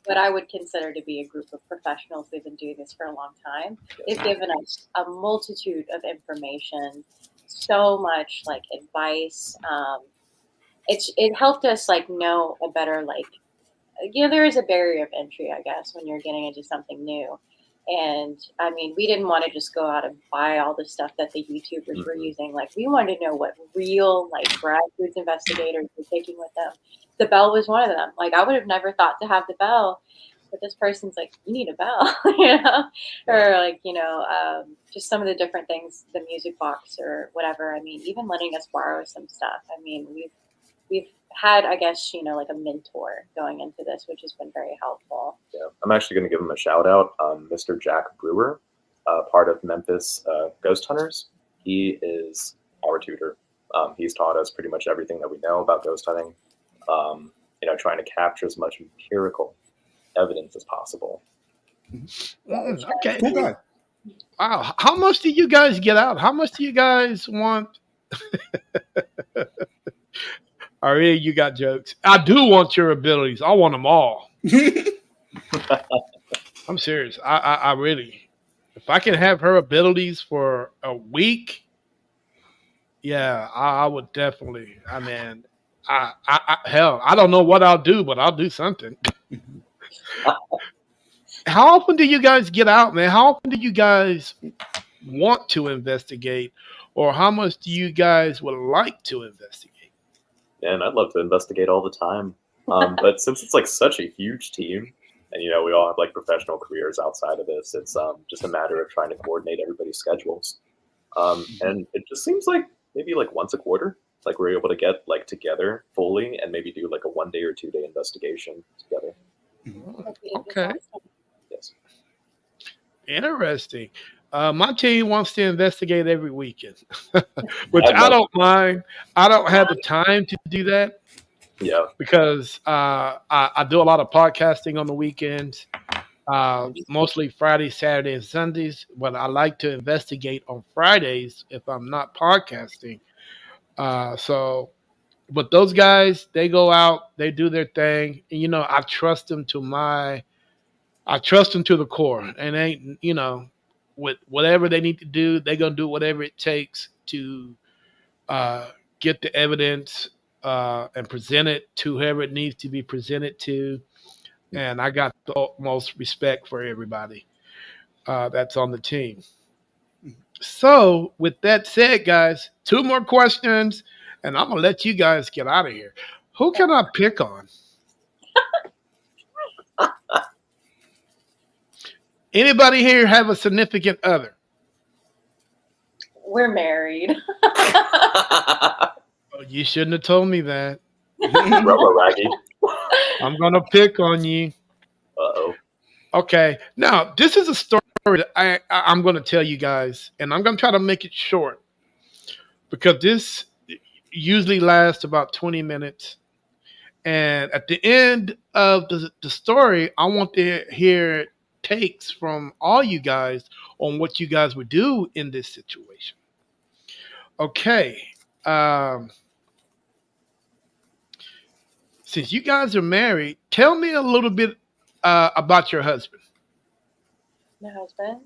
what I would consider to be a group of professionals. They've been doing this for a long time. They've given us a multitude of information, so much like advice. It helped us like know a better, like, there is a barrier of entry, I guess, when you're getting into something new. And I mean, we didn't want to just go out and buy all the stuff that the YouTubers were using. Like, we wanted to know what real, like, grassroots investigators were taking with them. The bell was one of them. Like, I would have never thought to have the bell, but this person's like, you need a bell, or like, just some of the different things, the music box or whatever. I mean, even letting us borrow some stuff. I mean, we've had, I guess, like a mentor going into this, which has been very helpful. Yeah, I'm actually going to give him a shout out. Mr. Jack Brewer, part of Memphis Ghost Hunters. He is our tutor. He's taught us pretty much everything that we know about ghost hunting. trying to capture as much empirical evidence as possible. Okay. Cool guy. Wow. How much do you guys get out? How much do you guys want? All right, you got jokes. I do want your abilities. I want them all. I'm serious. I really, if I can have her abilities for a week, yeah, I would definitely. I mean, hell, I don't know what I'll do, but I'll do something. How often do you guys get out, man? How often do you guys want to investigate, or how much do you guys would like to investigate? And I'd love to investigate all the time. But since it's like such a huge team, and we all have like professional careers outside of this, it's just a matter of trying to coordinate everybody's schedules. And it just seems like maybe like once a quarter, like we're able to get like together fully and maybe do like a 1 day or 2 day investigation together. Okay, Yes. interesting. My team wants to investigate every weekend, which I'd I love don't mind. I don't have the time to do that Yeah. because I do a lot of podcasting on the weekends, mostly Fridays, Saturdays, and Sundays. But I like to investigate on Fridays if I'm not podcasting. So, but those guys, they go out, they do their thing. And, I trust them I trust them to the core, and they, with whatever they need to do, they're gonna do whatever it takes to uh, get the evidence and present it to whoever it needs to be presented to. And I got the utmost respect for everybody that's on the team. So, with that said, guys, two more questions, and I'm gonna let you guys get out of here. Who can I pick on? Anybody here have a significant other? We're married. Oh, you shouldn't have told me that. Rubber raggy. I'm gonna pick on you. Uh-oh. Okay. Now, this is a story that I'm going to tell you guys, and I'm going to try to make it short because this usually lasts about 20 minutes. And at the end of the story, I want to hear takes from all you guys on what you guys would do in this situation. Okay. Um, since you guys are married, tell me a little bit about your husband. My husband.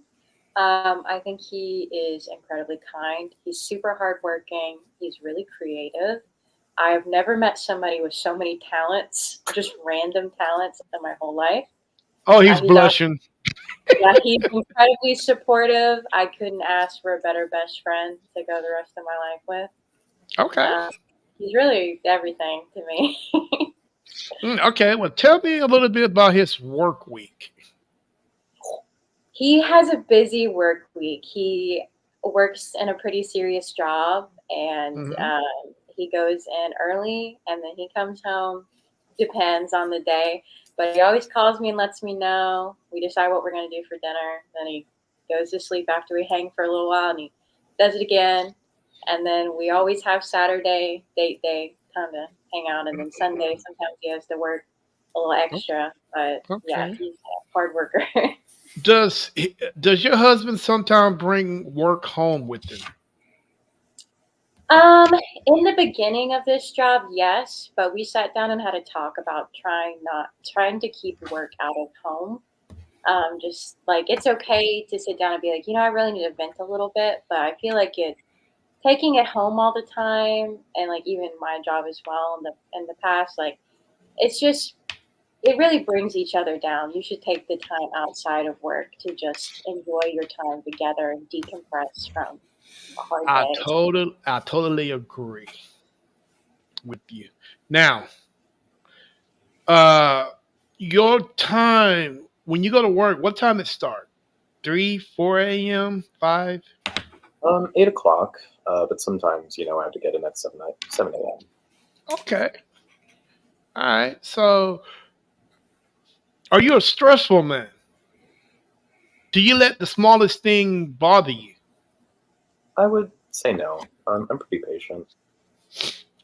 I think he is incredibly kind. He's super hardworking. He's really creative. I've never met somebody with so many talents, just random talents, in my whole life. Oh, he's He's blushing. he's incredibly supportive. I couldn't ask for a better best friend to go the rest of my life with. Okay. He's really everything to me. Okay. Well, tell me a little bit about his work week. He has a busy work week. He works in a pretty serious job, and Hmm. he goes in early and then he comes home. Depends on the day, but he always calls me and lets me know. We decide what we're going to do for dinner. Then he goes to sleep after we hang for a little while, and he does it again. And then we always have Saturday date day, kind of hang out, and then Sunday sometimes he has to work a little extra. But yeah, Okay. he's a hard worker. Does your husband sometimes bring work home with him? Um, in the beginning of this job, yes, but we sat down and had a talk about trying to keep work out of home. Just like it's okay to sit down and be like, I really need to vent a little bit, but I feel like taking it home all the time, and like even my job as well in the past, like it's just it really brings each other down. You should take the time outside of work to just enjoy your time together and decompress from a hard day. I totally agree with you. Now, uh, your time when you go to work, what time it start? 3, 4 a.m., 5? 8 o'clock. But sometimes, I have to get in at 7 a.m. Okay. All right. So, are you a stressful man? Do you let the smallest thing bother you? I would say no. I'm pretty patient.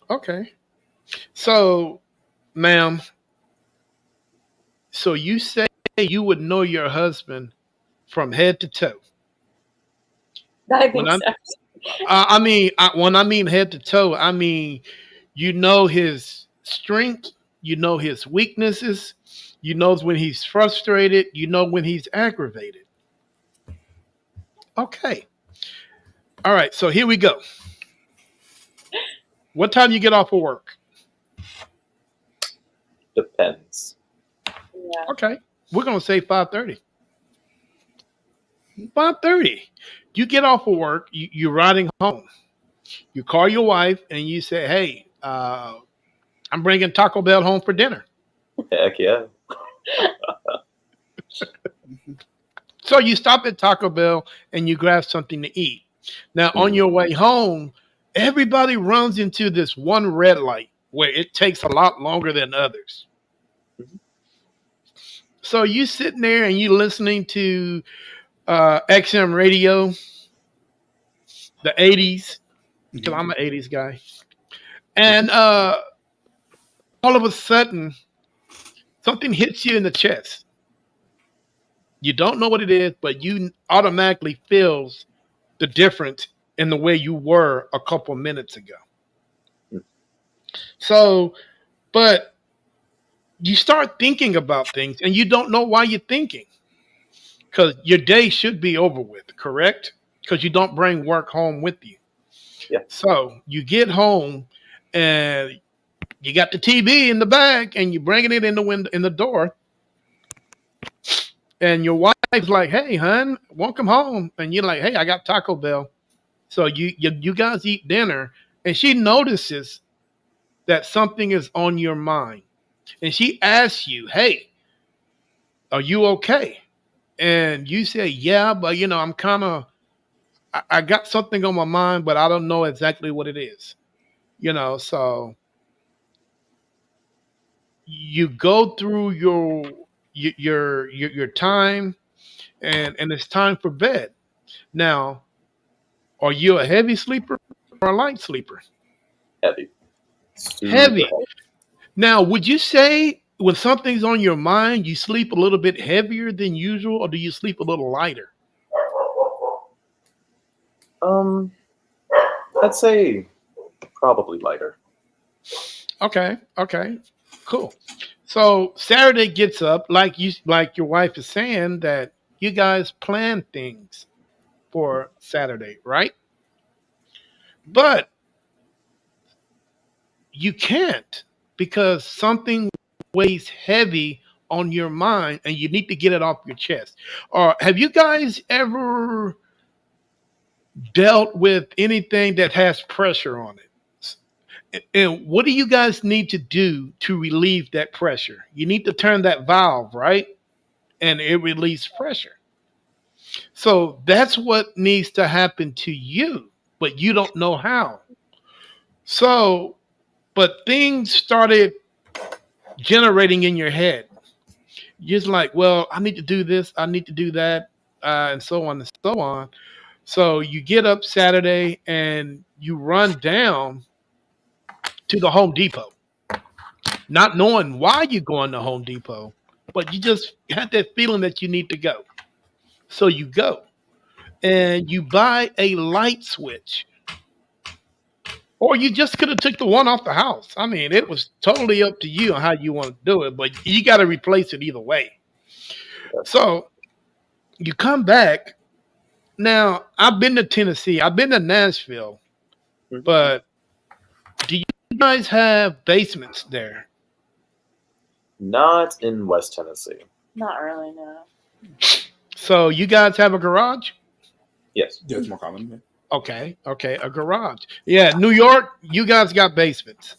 Okay. So, ma'am, so you say you would know your husband from head to toe. I When think so. when I mean head to toe, I mean you know his strength, you know his weaknesses, you know when he's frustrated, you know when he's aggravated. Okay. All right. So here we go. What time you get off of work? Depends. Yeah. Okay. We're gonna say 5:30. 5:30. You get off of work. You're riding home. You call your wife and you say, "Hey, I'm bringing Taco Bell home for dinner." Heck yeah. So you stop at Taco Bell and you grab something to eat. Now on Mhm. your way home, everybody runs into this one red light where it takes a lot longer than others. Mhm. So you sitting there and you listening to XM radio, the 80s, because Mhm. I'm an 80s guy. And all of a sudden, something hits you in the chest. You don't know what it is, but you automatically feels the difference in the way you were a couple minutes ago. So, but you start thinking about things and you don't know why you're thinking because your day should be over with, correct? Because you don't bring work home with you. Yeah. So you get home and you got the TV in the bag and you're bringing it in the window in the door, and your wife's like, "Hey, hun, welcome home," and you're like, "Hey, I got Taco Bell." So you guys eat dinner, and she notices that something is on your mind, and she asks you, "Hey, are you okay?" And you say, "Yeah, but I'm kind of I got something on my mind, but I don't know exactly what it is." So you go through your time, and it's time for bed. Now, are you a heavy sleeper or a light sleeper? Heavy. Super Heavy. heavy. Now, would you say when something's on your mind, you sleep a little bit heavier than usual, or do you sleep a little lighter? Um, I'd say probably lighter. Okay, okay, cool. So Saturday gets up, like your wife is saying that you guys plan things for Saturday, right? But you can't because something weighs heavy on your mind and you need to get it off your chest. Or have you guys ever dealt with anything that has pressure on it? And what do you guys need to do to relieve that pressure? You need to turn that valve, right? And it relieves pressure. So that's what needs to happen to you, but you don't know how. So, but things started generating in your head. You're just like, well, I need to do this, I need to do that, and so on and so on. So you get up Saturday and you run down to the Home Depot, not knowing why you're going to Home Depot, but you just had that feeling that you need to go. So you go and you buy a light switch. Or you just could have took the one off the house. I mean, it was totally up to you on how you want to do it, but you got to replace it either way. So you come back. Now, I've been to Tennessee, I've been to Nashville, Mhm. but do you guys have basements there? Not in West Tennessee. Not really, no. So you guys have a garage? Yes. Yeah, it's more common. Yeah. Okay, okay, a garage. Yeah, New York, you guys got basements.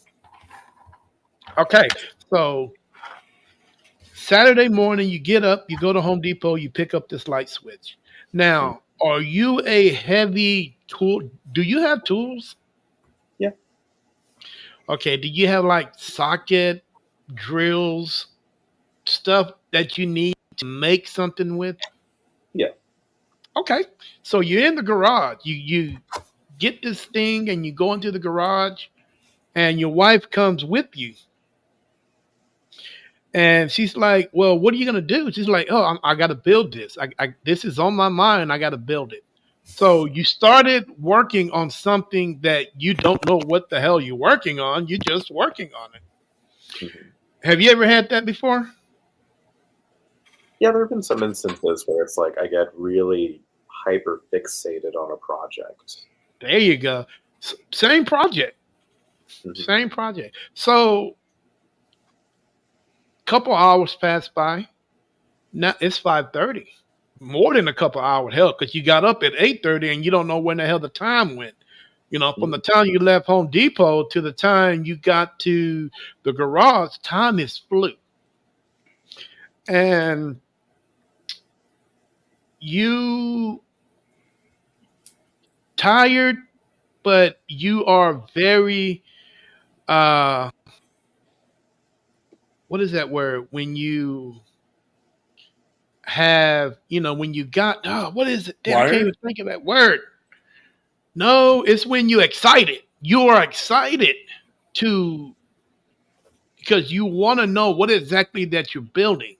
Okay, so Saturday morning, you get up, you go to Home Depot, you pick up this light switch. Mm. Now, are you a heavy tool? Do you have tools? Yeah. Okay, do you have like socket, drills, stuff that you need to make something with? Yeah. Okay, so you're in the garage. You get this thing and you go into the garage, and your wife comes with you. And she's like, "Well, what are you gonna do?" She's like, "Oh, I got to build this. This is on my mind. I got to build it." So you started working on something that you don't know what the hell you're working on. You're just working on it. Mhm. Have you ever had that before? Yeah, there have been some instances where it's like I get really hyper fixated on a project. There you go. Same project. Mhm. Same project. So couple hours pass by. Now it's 5:30. More than a couple hours, hell, because you got up at 8:30 and you don't know when the hell the time went. From the Mhm. time you left Home Depot to the time you got to the garage, time is flew. And you tired, but you are very uh what is that word? When you have, when you got what is it? Damn, I can't even Wired? think of that word. No, it's when you excited. You are excited to because you want to know what exactly that you're building.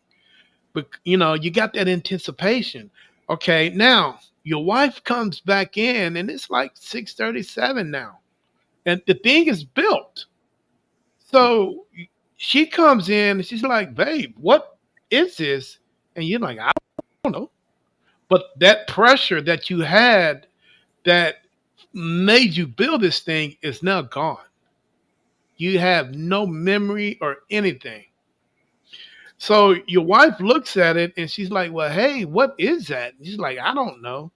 But you got that anticipation. Okay, now your wife comes back in and it's like 6:37 now. And the thing is built. So she comes in and she's like, "Babe, what is this?" And you're like, "I don't know." But that pressure that you had that made you build this thing is now gone. You have no memory or anything. So your wife looks at it and she's like, "Well, hey, what is that?" And she's like, "I don't know."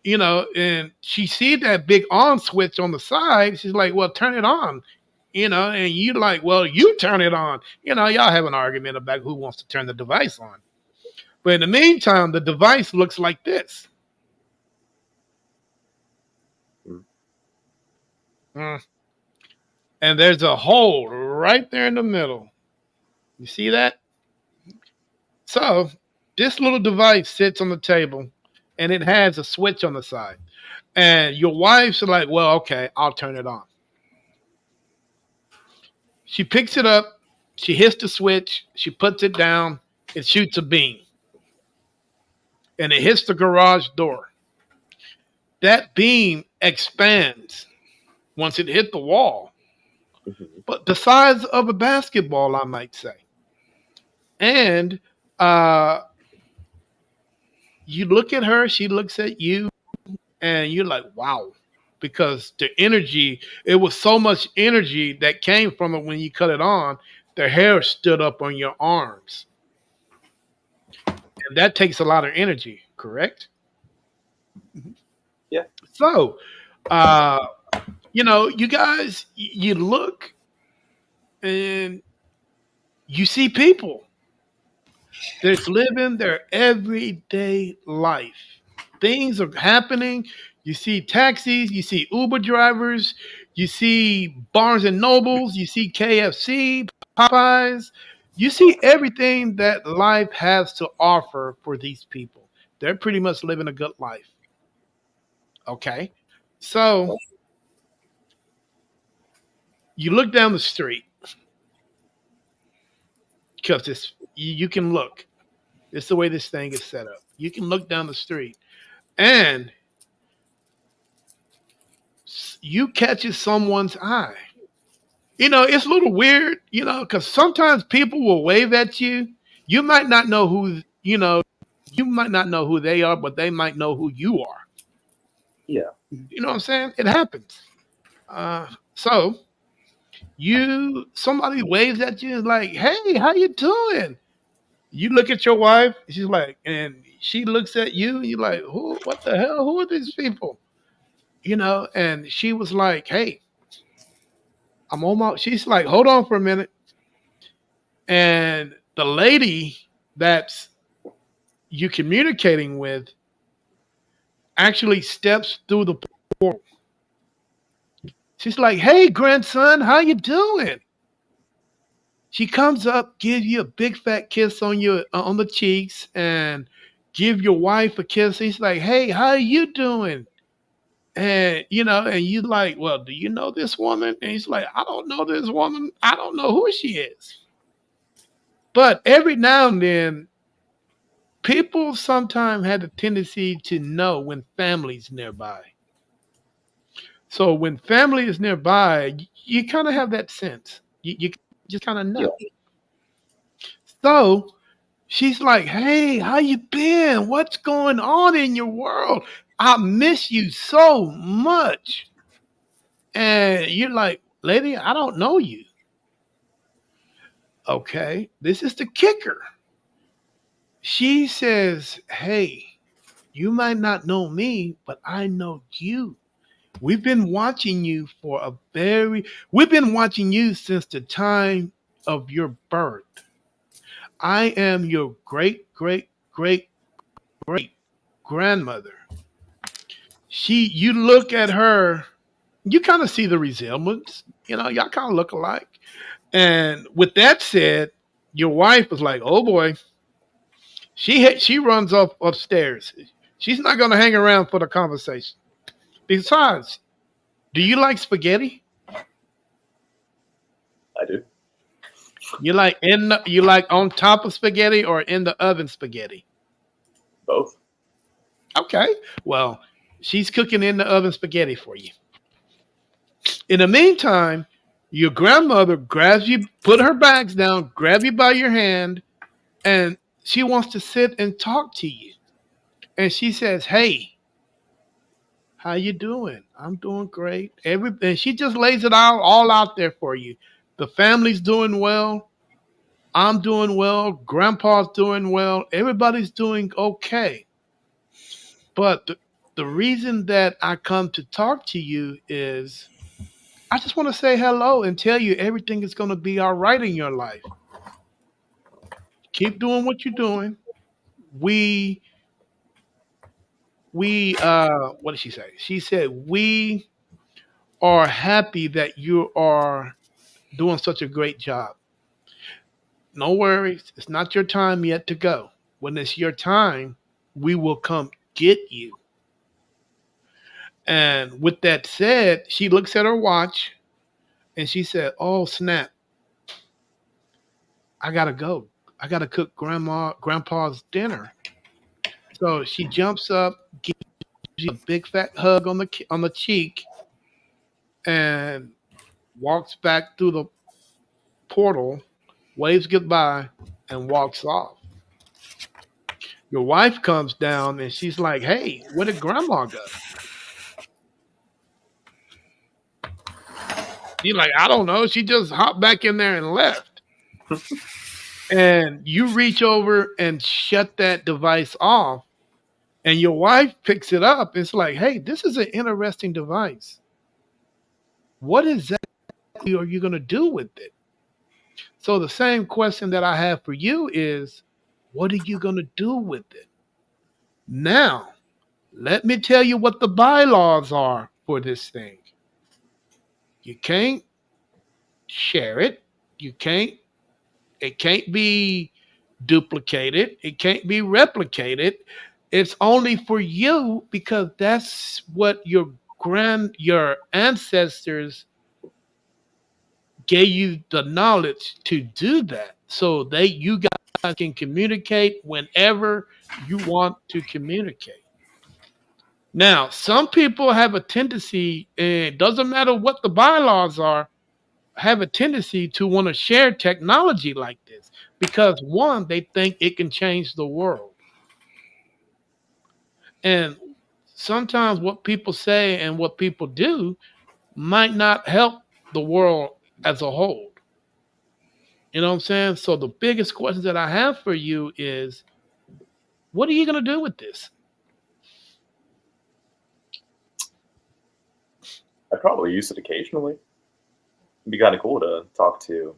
And she sees that big on switch on the side. She's like, "Well, turn it on." And you like, "Well, you turn it on." Y'all have an argument about who wants to turn the device on. But in the meantime, the device looks like this. Mm. Mm. And there's a hole right there in the middle. You see that? So this little device sits on the table and it has a switch on the side. And your wife's like, "Well, okay, I'll turn it on." She picks it up, she hits the switch, she puts it down, it shoots a beam, and it hits the garage door. That beam expands once it hit the wall, Mhm. but the size of a basketball, I might say. And uh, you look at her, she looks at you, and you're like, "Wow." Because the energy, it was so much energy that came from it when you cut it on, the hair stood up on your arms. And that takes a lot of energy, correct? Yeah. So, uh, you guys, you look and you see people that's living their everyday life. Things are happening. You see taxis, you see Uber drivers, you see Barnes and Nobles, you see KFC, Popeyes. You see everything that life has to offer for these people. They're pretty much living a good life. Okay. So you look down the street because you can look. It's the way this thing is set up. You can look down the street and you catches someone's eye. It's a little weird, because sometimes people will wave at you. You might not know you might not know who they are, but they might know who you are. Yeah. You know what I'm saying? It happens. So somebody waves at you and is like, "Hey, how you doing?" You look at your wife, she's like, and she looks at you, and you're like, "Who? What the hell? Who are these people?" And she was like, "Hey, I'm on my." She's like, "Hold on for a minute," and the lady that's you communicating with actually steps through the portal. She's like, "Hey, grandson, how you doing?" She comes up, gives you a big fat kiss on the cheeks, and give your wife a kiss. He's like, "Hey, how you doing?" And you like, "Well, do you know this woman?" And he's like, "I don't know this woman. I don't know who she is." But every now and then, people sometimes have a tendency to know when family's nearby. So when family is nearby, you kind of have that sense. You just kind of Yeah. know. So she's like, "Hey, how you been? What's going on in your world? I miss you so much." And you're like, "Lady, I don't know you." Okay, this is the kicker. She says, "Hey, you might not know me, but I know you. We've been watching you for a very, we've been watching you since the time of your birth. I am your great, great, great, great grandmother." You look at her, you kind of see the resemblance. Y'all kind of look alike. And with that said, your wife was like, "Oh boy," she runs up upstairs. She's not going to hang around for the conversation. Besides, do you like spaghetti? I do. You like on top of spaghetti or in the oven spaghetti? Both. Okay. Well, she's cooking in the oven spaghetti for you. In the meantime, your grandmother grabs you, put her bags down, grab you by your hand, and she wants to sit and talk to you. And she says, "Hey, how you doing?" "I'm doing great." And she just lays it all out there for you. The family's doing well. I'm doing well. Grandpa's doing well. Everybody's doing okay. But the reason that I come to talk to you is I just want to say hello and tell you everything is going to be all right in your life. Keep doing what you're doing. We what did she say? She said we are happy that you are doing such a great job. No worries. It's not your time yet to go. When it's your time, we will come get you. And with that said, she looks at her watch and she said, "Oh snap, I gotta go. I gotta cook grandpa's dinner." So she jumps up, gives you a big fat hug on the cheek, and walks back through the portal, waves goodbye, and walks off. Your wife comes down and she's like, "Hey, where did grandma go?" You're like, "I don't know. She just hopped back in there and left." And you reach over and shut that device off, and your wife picks it up. It's like, "Hey, this is an interesting device. What exactly are you going to do with it?" So the same question that I have for you is, what are you going to do with it? Now, let me tell you what the bylaws are for this thing. You can't share it. You can't It can't be duplicated. It can't be replicated. It's only for you because that's what your ancestors gave you the knowledge to do that. So you guys can communicate whenever you want to communicate. Now, some people have a tendency, and it doesn't matter what the bylaws are, have a tendency to want to share technology like this because one, they think it can change the world. And sometimes what people say and what people do might not help the world as a whole. You know what I'm saying? So the biggest question that I have for you is, what are you going to do with this? I'd probably use it occasionally. It'd be kind of cool to talk to,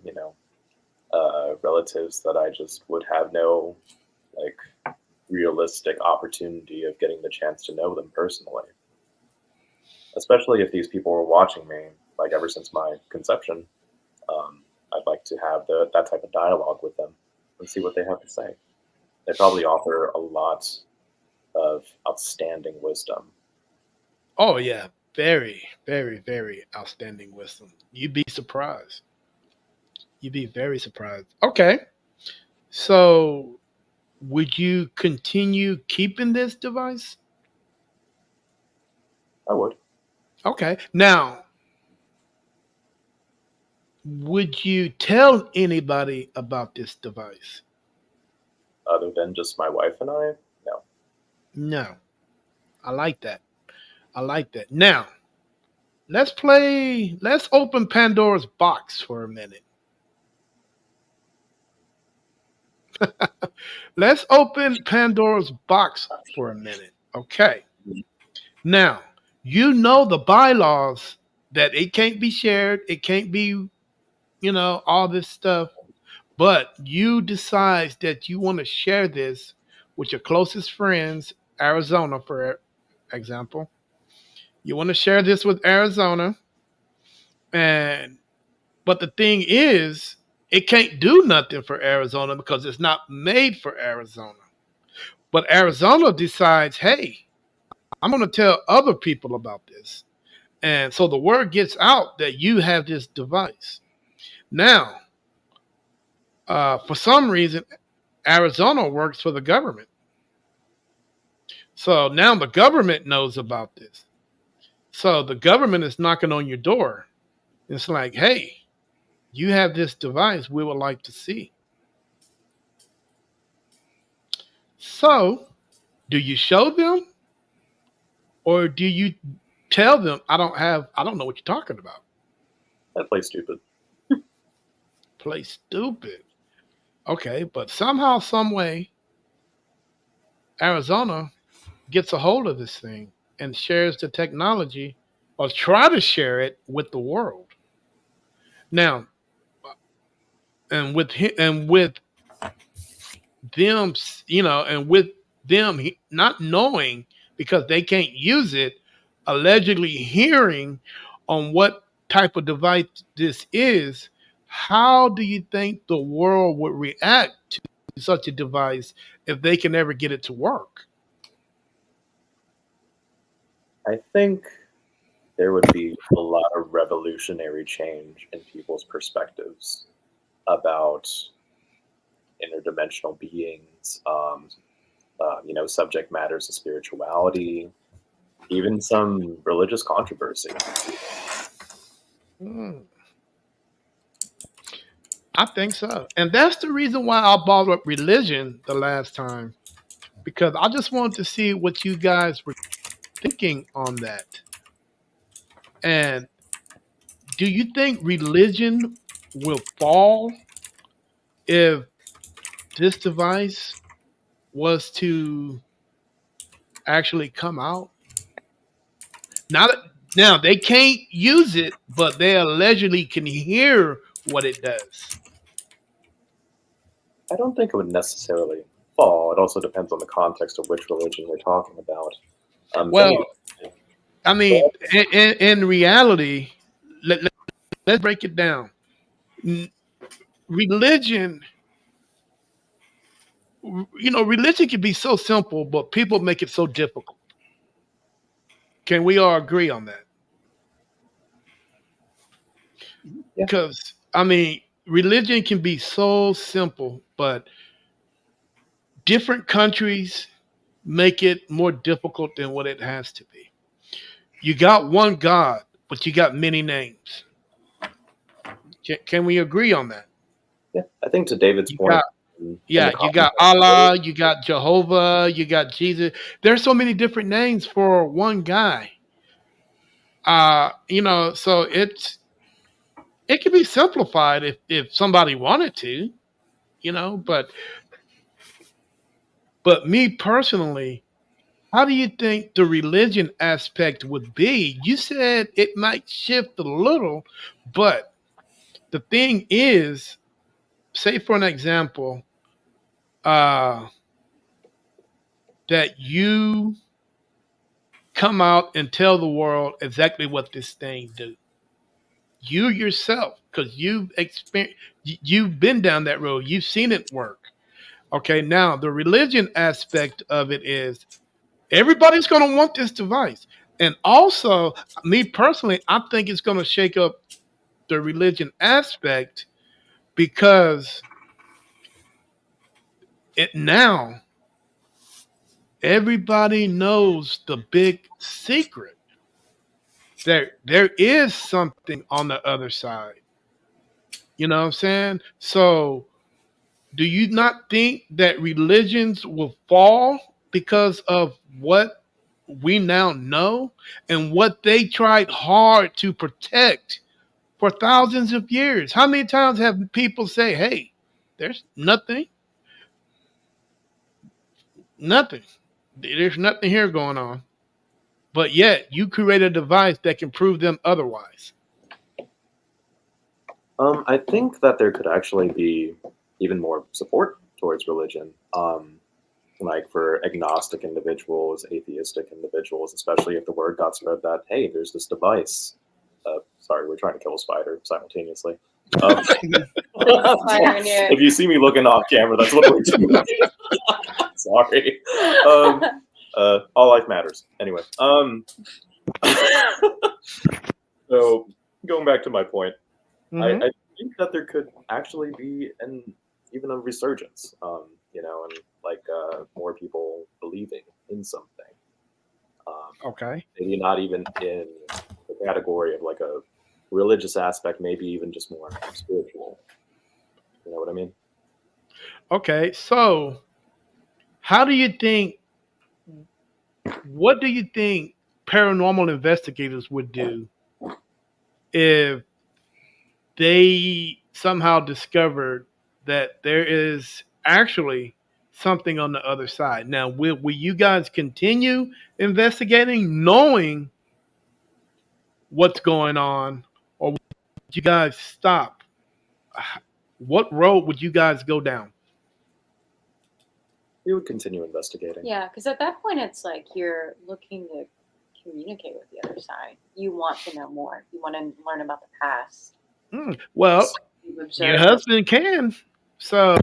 relatives that I just would have no like realistic opportunity of getting the chance to know them personally. Especially if these people were watching me like ever since my conception. I'd like to have that type of dialogue with them and see what they have to say. They probably offer a lot of outstanding wisdom. Oh, yeah. Very, very, very outstanding wisdom. You'd be surprised. You'd be very surprised. Okay. So, would you continue keeping this device? I would. Okay. Now, would you tell anybody about this device? Other than just my wife and I, no. No. I like that. I like that. Now, let's open Pandora's box for a minute. Let's open Pandora's box for a minute. Okay. Now, you know the bylaws that it can't be shared, it can't be, all this stuff, but you decide that you want to share this with your closest friends, Arizona, for example. You want to share this with Arizona, and but the thing is, it can't do nothing for Arizona because it's not made for Arizona. But Arizona decides, hey, I'm going to tell other people about this. And so the word gets out that you have this device. Now, for some reason, Arizona works for the government. So now the government knows about this. So the government is knocking on your door. It's like, hey, you have this device we would like to see. So do you show them or do you tell them, I don't know what you're talking about? I play stupid. Play stupid. Okay, but somehow, some way, Arizona gets a hold of this thing and shares the technology or try to share it with the world. Now, and with them, and with them not knowing because they can't use it, allegedly hearing on what type of device this is, how do you think the world would react to such a device if they can ever get it to work? I think there would be a lot of revolutionary change in people's perspectives about interdimensional beings, subject matters of spirituality, even some religious controversy. Hmm. I think so. And that's the reason why I brought up religion the last time, because I just wanted to see what you guys were thinking on that. And do you think religion will fall if this device was to actually come out? Now, now they can't use it, but they allegedly can hear what it does. I don't think it would necessarily fall. It also depends on the context of which religion we're talking about. Well, I mean, in reality, let's break it down. Religion, religion can be so simple, but people make it so difficult. Can we all agree on that? Yeah. Because, I mean, religion can be so simple, but different countries make it more difficult than what it has to be. You got one God, but you got many names. Can we agree on that? Yeah, I think to David's You point, got in Yeah, the you got context, Allah, you got Jehovah, you got Jesus. There's so many different names for one guy. So it can be simplified if somebody wanted to, but me personally, how do you think the religion aspect would be? You said it might shift a little, but the thing is, say for an example, uh, that you come out and tell the world exactly what this thing do. You yourself, because you've been down that road, you've seen it work. Okay, now the religion aspect of it is everybody's going to want this device, and also me personally, I think it's going to shake up the religion aspect because it now everybody knows the big secret. There is something on the other side. You know what I'm saying? So do you not think that religions will fall because of what we now know and what they tried hard to protect for thousands of years? How many times have people say, "Hey, there's nothing. There's nothing here going on." But yet, you create a device that can prove them otherwise. I think that there could actually be even more support towards religion. Like for agnostic individuals, atheistic individuals, especially if the word got spread that, hey, there's this device. Sorry, we're trying to kill a spider simultaneously. If you see me looking off camera, that's what we're doing. Sorry. All life matters. Anyway. So going back to my point, Mhm. I think that there could actually be even a resurgence, and like more people believing in something. Okay. Maybe not even in the category of like a religious aspect, maybe even just more spiritual. You know what I mean? Okay. So, how do you think? What do you think paranormal investigators would do if they somehow discovered that there is actually something on the other side? Now, will you guys continue investigating, knowing what's going on, or would you guys stop? What road would you guys go down? We would continue investigating. Yeah, because at that point, it's like you're looking to communicate with the other side. You want to know more. You want to learn about the past. Well, You've your observed this. husband can. So,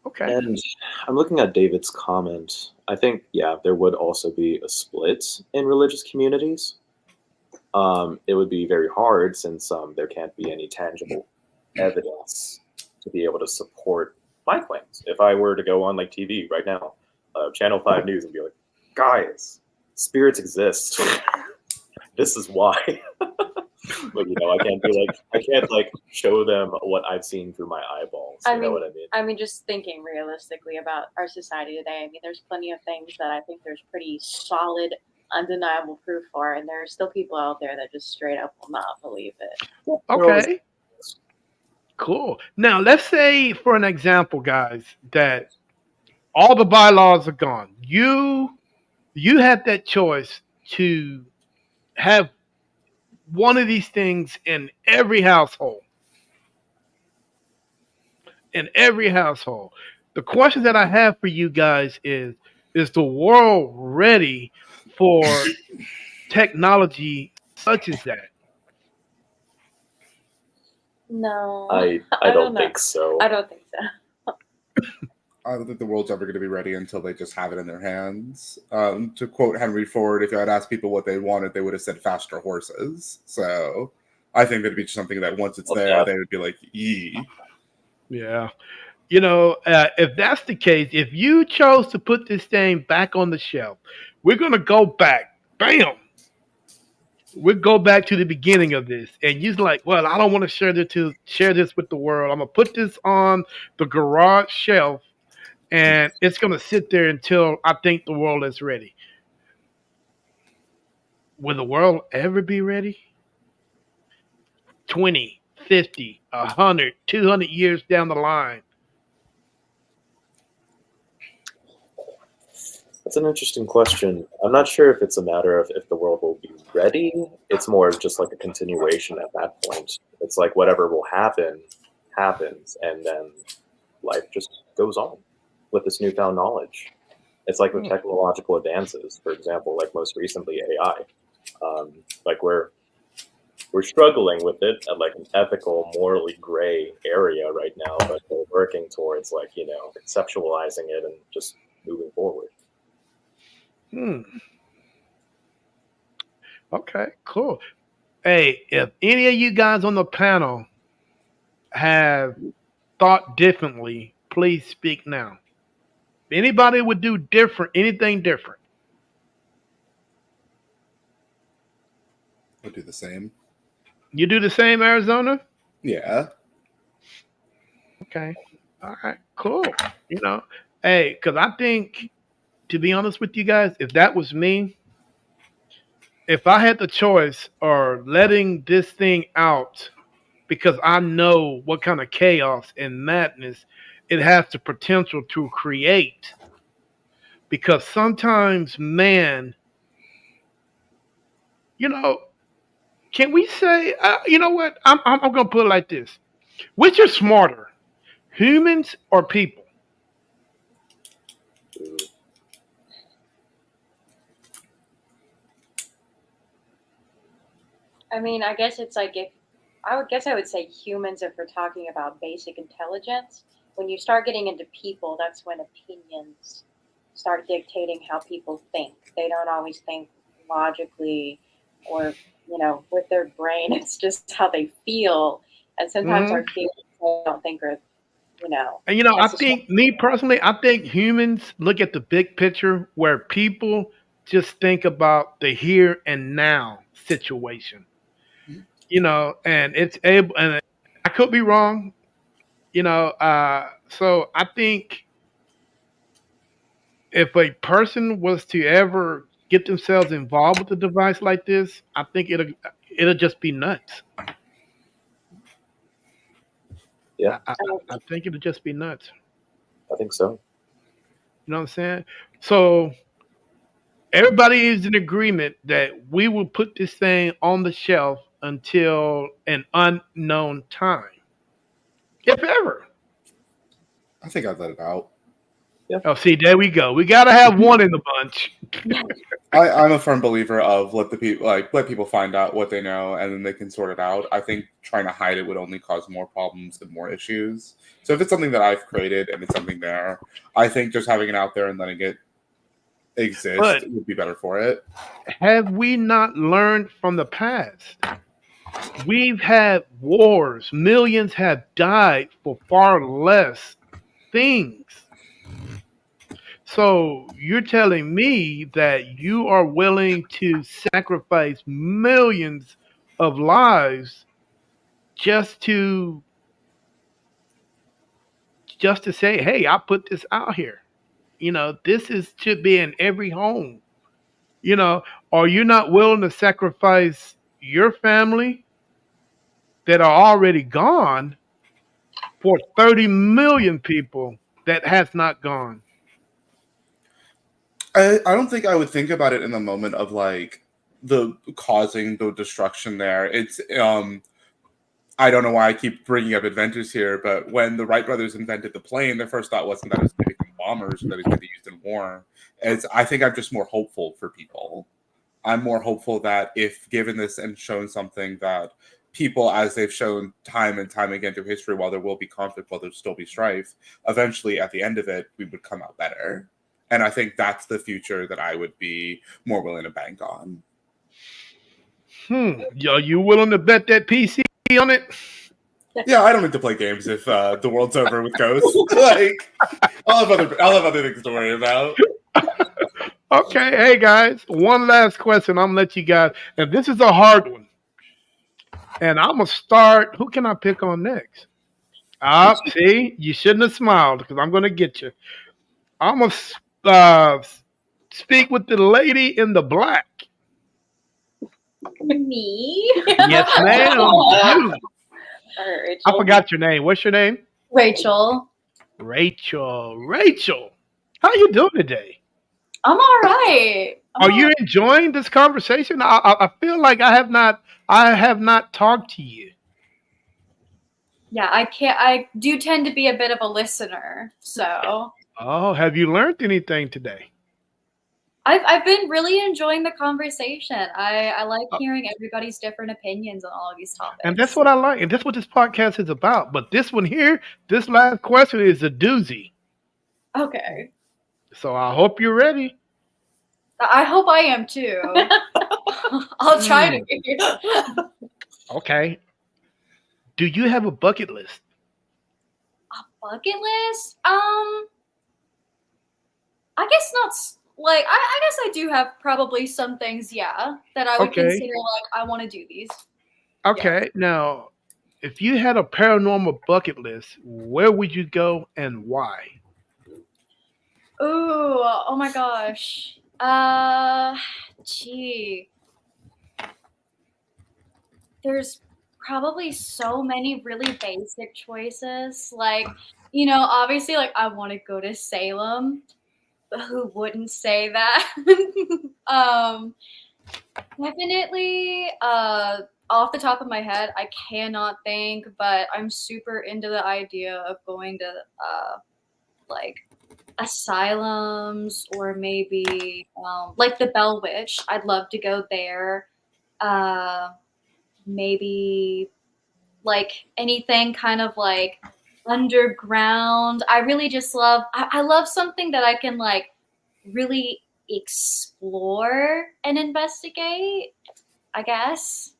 okay. And I'm looking at David's comment. I think, yeah, there would also be a split in religious communities. It would be very hard since there can't be any tangible evidence to be able to support my claims. If I were to go on like TV right now, Channel 5 News, and be like, guys, spirits exist. This is why. But I can't like show them what I've seen through my eyeballs. You know what I mean? I mean, just thinking realistically about our society today. I mean, there's plenty of things that I think there's pretty solid, undeniable proof for, and there are still people out there that just straight up will not believe it. Okay. Cool. Now, let's say, for an example, guys, that all the bylaws are gone. You had that choice to have one of these things in every household. In every household. The question that I have for you guys is the world ready for technology such as that? No, I don't think so. I don't think so. I don't think the world's ever going to be ready until they just have it in their hands. To quote Henry Ford, if you had asked people what they wanted, they would have said faster horses. So I think that'd be something that once it's there, they would be like, yee. Yeah. If that's the case, if you chose to put this thing back on the shelf, we're going to go back. Bam. We'll go back to the beginning of this. And you're like, well, I don't want to share this with the world. I'm going to put this on the garage shelf and it's going to sit there until I think the world is ready. Will the world ever be ready? 20, 50, 100, 200 years down the line. That's an interesting question. I'm not sure if it's a matter of if the world will be ready. It's more of just like a continuation at that point. It's like whatever will happen, happens, and then life just goes on with this newfound knowledge. It's like with technological advances, for example, like most recently AI. Like we're struggling with it at like an ethical, morally gray area right now, but we're working towards like, conceptualizing it and just moving forward. Okay, cool. Hey, if any of you guys on the panel have thought differently, please speak now. Anybody would do anything different? I'll do the same. You do the same, Arizona? Yeah. Okay. All right. Cool. You know, hey, because I think, to be honest with you guys, if that was me, if I had the choice or letting this thing out because I know what kind of chaos and madness it has the potential to create. Because sometimes, man, you know, can we say, you know what? I'm going to put it like this. Which are smarter, humans or people? Ooh. I mean, I guess it's like if I would guess I would say humans if we're talking about basic intelligence. When you start getting into people, that's when opinions start dictating how people think. They don't always think logically or, with their brain. It's just how they feel. And sometimes Hmm. our feelings I don't think are, And, I necessarily. think, me personally, I think humans look at the big picture where people just think about the here and now situation. And it's able, and I could be wrong, so I think if a person was to ever get themselves involved with a device like this, I think it'll just be nuts. Yeah, I think it'll just be nuts. I think so. You know what I'm saying? So everybody is in agreement that we will put this thing on the shelf until an unknown time, if ever. I think I'd let it out. Oh, see, there we go. We gotta have one in the bunch. I'm a firm believer of let people find out what they know and then they can sort it out. I think trying to hide it would only cause more problems and more issues. So if it's something that I've created and it's something there, I think just having it out there and letting it exist But would be better for it. have we not learned from the past? We've had wars. Millions have died for far less things. So you're telling me that you are willing to sacrifice millions of lives just to just to say, "Hey, I put this out here." This is should be in every home. You know, are you not willing to sacrifice your family that are already gone for 30 million people that has not gone? I don't think I would think about it in the moment of the causing the destruction there. It's I don't know why I keep bringing up inventors here, but when the Wright brothers invented the plane, their first thought wasn't that it was going to become bombers or that it was going to be used in war. I think I'm just more hopeful for people. I'm more hopeful that if given this and shown something that people, as they've shown time and time again through history, while there will be conflict, while there'll still be strife, eventually at the end of it, we would come out better. And I think that's the future that I would be more willing to bank on. Are you willing to bet that PC on it? Yeah, I don't need to play games if the world's over with Ghost. I'll have other things to worry about. Okay, hey guys, one last question. I'm gonna let you guys, and this is a hard one. And I'm gonna start. Who can I pick on next? See, you shouldn't have smiled because I'm gonna get you. I'm gonna uh, speak with the lady in the black. Me? Yes, ma'am. You. I Rachel. forgot your name. What's your name? Rachel. Rachel. Rachel. How you doing today? I'm all right. Are you enjoying this conversation? I feel like I have not talked to you. Yeah, I do tend to be a bit of a listener, so Oh, have you learned anything today? I've been really enjoying the conversation. I like Uh, hearing everybody's different opinions on all of these And that's topics. what I like, and that's what this podcast is about. But this one here, this last question is a doozy. Okay. So I hope you're ready. I hope I am too. I'll try to Hmm. be. Okay. Do you have a bucket list? A bucket list? I guess not. Like, I guess I do have probably some things, yeah, that I would Okay. consider like I want to do these. Okay. Now, if you had a paranormal bucket list, where would you go and why? Ooh, oh my gosh. Gee. There's probably so many really basic choices. Like, obviously, like, I want to go to Salem. But who wouldn't say that? um, Definitely, off the top of my head, I cannot think, but I'm super into the idea of going to, like, asylums or maybe like the Bell Witch. I'd love to go there. Uh, Maybe like anything kind of like underground. I really just love. I love something that I can like really explore and investigate. I guess.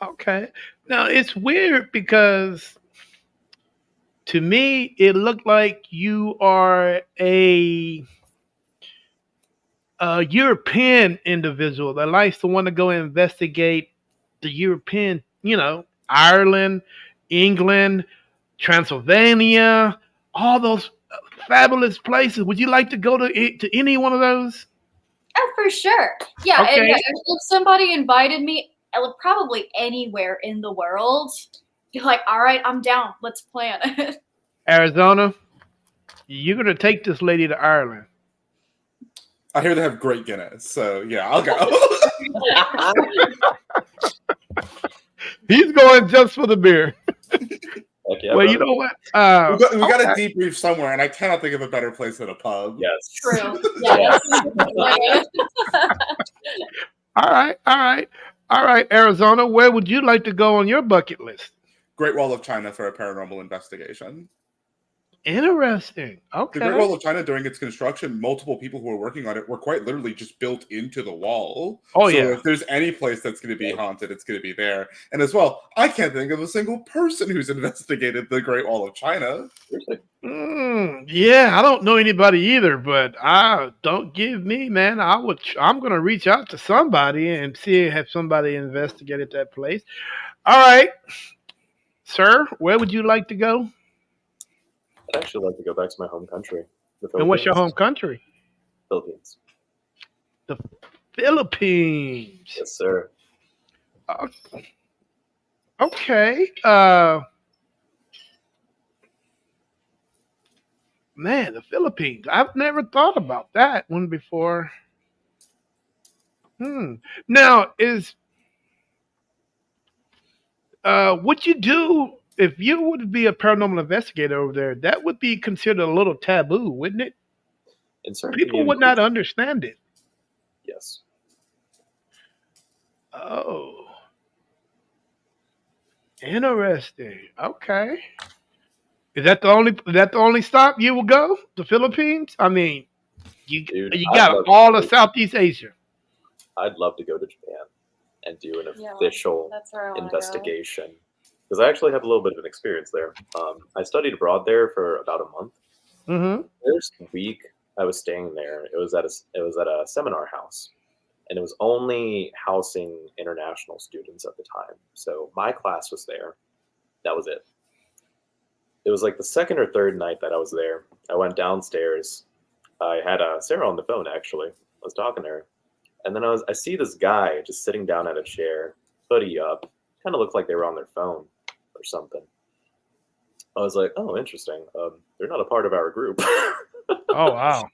Okay. Now it's weird because to me it looked like you are a European individual that likes to want to go investigate the European, Ireland, England, Transylvania, all those fabulous places. Would you like to go to any one of those? Oh, for sure. Yeah, and Okay. yeah, if somebody invited me, probably anywhere in the world, be like, all right, I'm down. Let's plan it. Arizona, you're gonna take this lady to Ireland. I hear they have great Guinness, so yeah, I'll go. He's going just for the beer. Heck yeah, Well, you brother. know what? we got to Okay. debrief somewhere, and I cannot think of a better place than a pub. Yes. True. Yeah. All right, all right, all right, Arizona. Where would you like to go on your bucket list? Great Wall of China for a paranormal investigation. Interesting. The Great Okay. Wall of China, during its construction, multiple people who were working on it were quite literally just built into the wall. Oh, so yeah. if there's any place that's going to be haunted, it's going to be there. And as well, I can't think of a single person who's investigated the Great Wall of China. Yeah, I don't know anybody either, but don't give me, man. I'm gonna reach out to somebody and see if somebody investigated that place. All right, sir. Where would you like to go? I'd actually like to go back to my home country, the And what's your Philippines. home country? Philippines. The Philippines. Yes, sir. Okay. Man, the Philippines. I've never thought about that one before. Now, what you do if you would be a paranormal investigator over there? That would be considered a little taboo, wouldn't it? In certain People would not communities, understand it. yes. Oh, interesting. Okay. Is that the only stop you will go? The Philippines? I mean, you Dude, you got all of Southeast Asia. I'd love to go to Japan and do an Yeah, official that's where I want to go. investigation because I actually have a little bit of an experience there. I studied abroad there for about a month. Mm-hmm. First week I was staying there, it was at a seminar house, and it was only housing international students at the time. So my class was there. That was it. It was like the second or third night that I was there. I went downstairs. I had Sarah on the phone actually. I was talking to her, and then I see this guy just sitting down at a chair, hoodie up. Kind of looked like they were on their phone or something. I was like, oh, interesting. They're not a part of our group. Oh wow.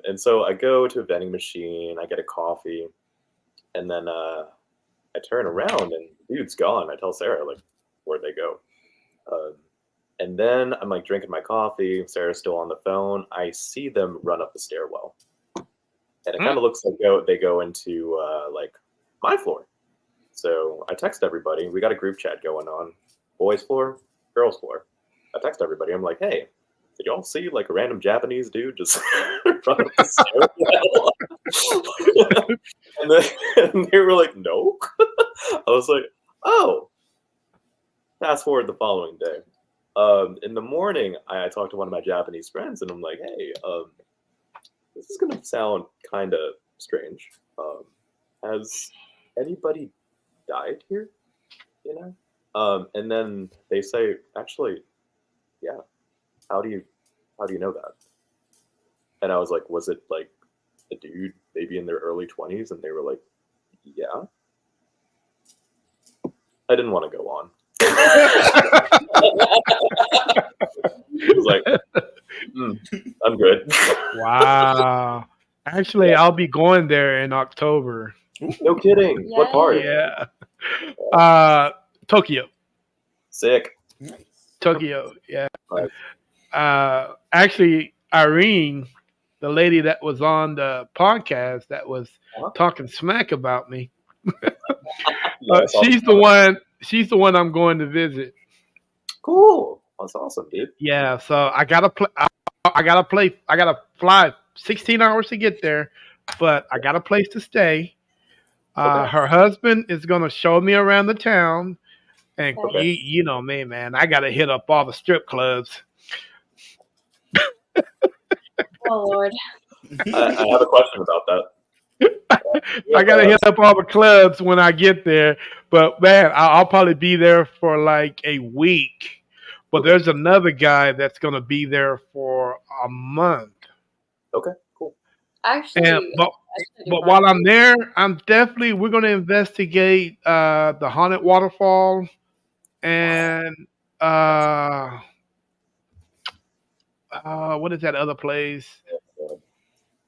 And so I go to a vending machine, I get a coffee, and then I turn around and the dude's gone. I tell Sarah, like, where'd they go? And then I'm like drinking my coffee. Sarah's still on the phone. I see them run up the stairwell. And it kind of looks like they go into like my floor. So I text everybody. We got a group chat going on. Boys floor, girls floor. I text everybody. I'm like, hey, did y'all see like a random Japanese dude just run up the stairwell? and they were like, no. I was like, oh. Fast forward the following day. In the morning, I talked to one of my Japanese friends, and I'm like, "Hey, this is gonna sound kind of strange. Has anybody died here? You know?" And then they say, "Actually, yeah. How do you know that?" And I was like, "Was it like a dude maybe in their early 20s?" And they were like, "Yeah." I didn't want to go on. I was like, I'm good. Wow. Actually, I'll be going there in October. No kidding. Yeah. What part? Yeah. Tokyo. Sick. Tokyo. Yeah. Nice. Actually, Irene, the lady that was on the podcast that was Uh-huh. talking smack about me, Yeah, I saw she's the one. She's the one I'm going to visit. Cool. That's awesome, dude. Yeah. So I gotta play. I gotta play. I gotta fly 16 hours to get there, but I got a place to stay. Okay. Her husband is gonna show me around the town, and Okay. you know me, man. I gotta hit up all the strip clubs. Oh Lord. I have a question about that. I gotta hit up all the clubs when I get there. But man, I'll probably be there for like a week. But Okay. there's another guy that's gonna be there for a month. Okay, cool. Actually, And but I should but invite while I'm you. there, we're gonna investigate the haunted waterfall and uh what is that other place?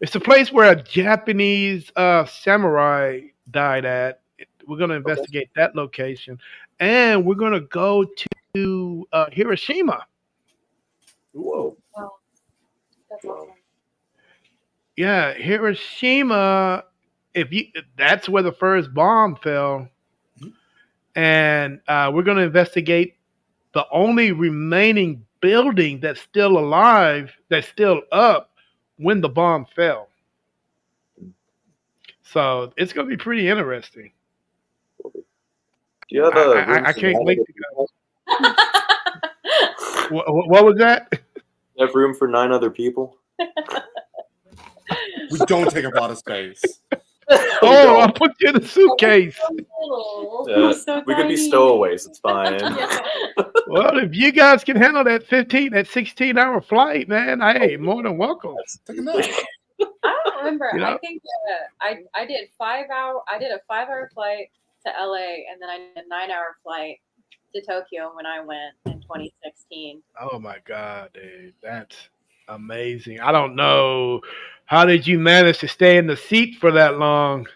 It's a place where a Japanese samurai died at. We're going to Okay. investigate that location. And we're going to go to Hiroshima. Whoa. Oh, that's Wow. awesome. Yeah, Hiroshima. That's where the first bomb fell. And we're going to investigate the only remaining building that's still alive, that's still up when the bomb fell. So it's going to be pretty interesting. Do you have a room I for can't 9 wait other to go. people? What was that? You have room for 9 other people? We don't take up a lot of space. Oh, I'll put you in a suitcase. So little. Yeah, So we could be tiny. stowaways. It's fine. Yeah. Well, if you guys can handle that 16-hour flight, man, hey, more than welcome. Take a nap. I don't remember. You I know? think I did 5 hour. I did a 5 hour flight to LA, and then I did a 9 hour flight to Tokyo when I went in 2016. Oh my God, dude, that's amazing. I don't know. How did you manage to stay in the seat for that long?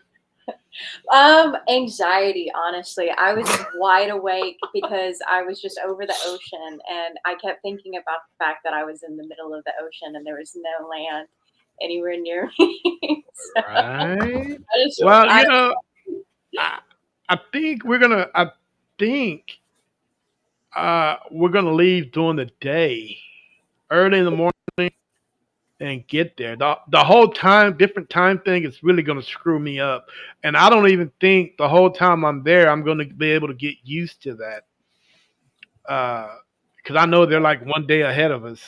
Anxiety, honestly. I was wide awake because I was just over the ocean, and I kept thinking about the fact that I was in the middle of the ocean and there was no land anywhere near me. So Right. I just, Well, I, I think we're gonna leave during the day, early in the morning, and get there. The whole time, different time thing is really gonna screw me up, and I don't even think the whole time I'm there, I'm gonna be able to get used to that. Because I know they're like one day ahead of us.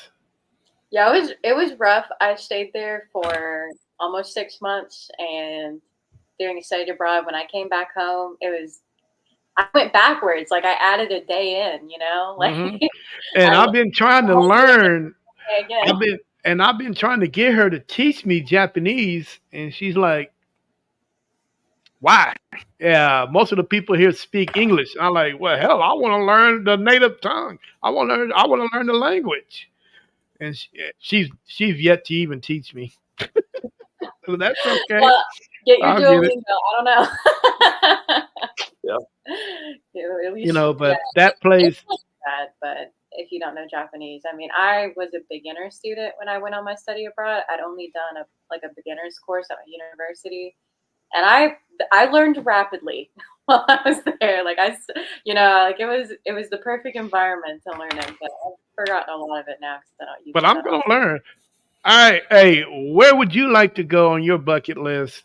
yeah, it was rough. I stayed there for almost 6 months, and during a study abroad, when I came back home, I went backwards. Like I added a day in, like Hmm. And I I've been trying to learn. again. I've been trying to get her to teach me Japanese, and she's like, "Why?" Yeah, most of the people here speak English. I'm like, "Well, hell, I want to learn the native tongue. I want to learn the language." And she's yet to even teach me. So that's okay. Well, get your I'll get it. Duolingo. I don't know. Yeah. Yeah, at least, yeah, But that place. it's not bad. But if you don't know Japanese, I mean, I was a beginner student when I went on my study abroad. I'd only done a beginner's course at my university, and I learned rapidly while I was there. Like like it was the perfect environment to learn in. But I've forgotten a lot of it now because I don't use But it I'm at gonna all. learn. All right, hey, where would you like to go on your bucket list?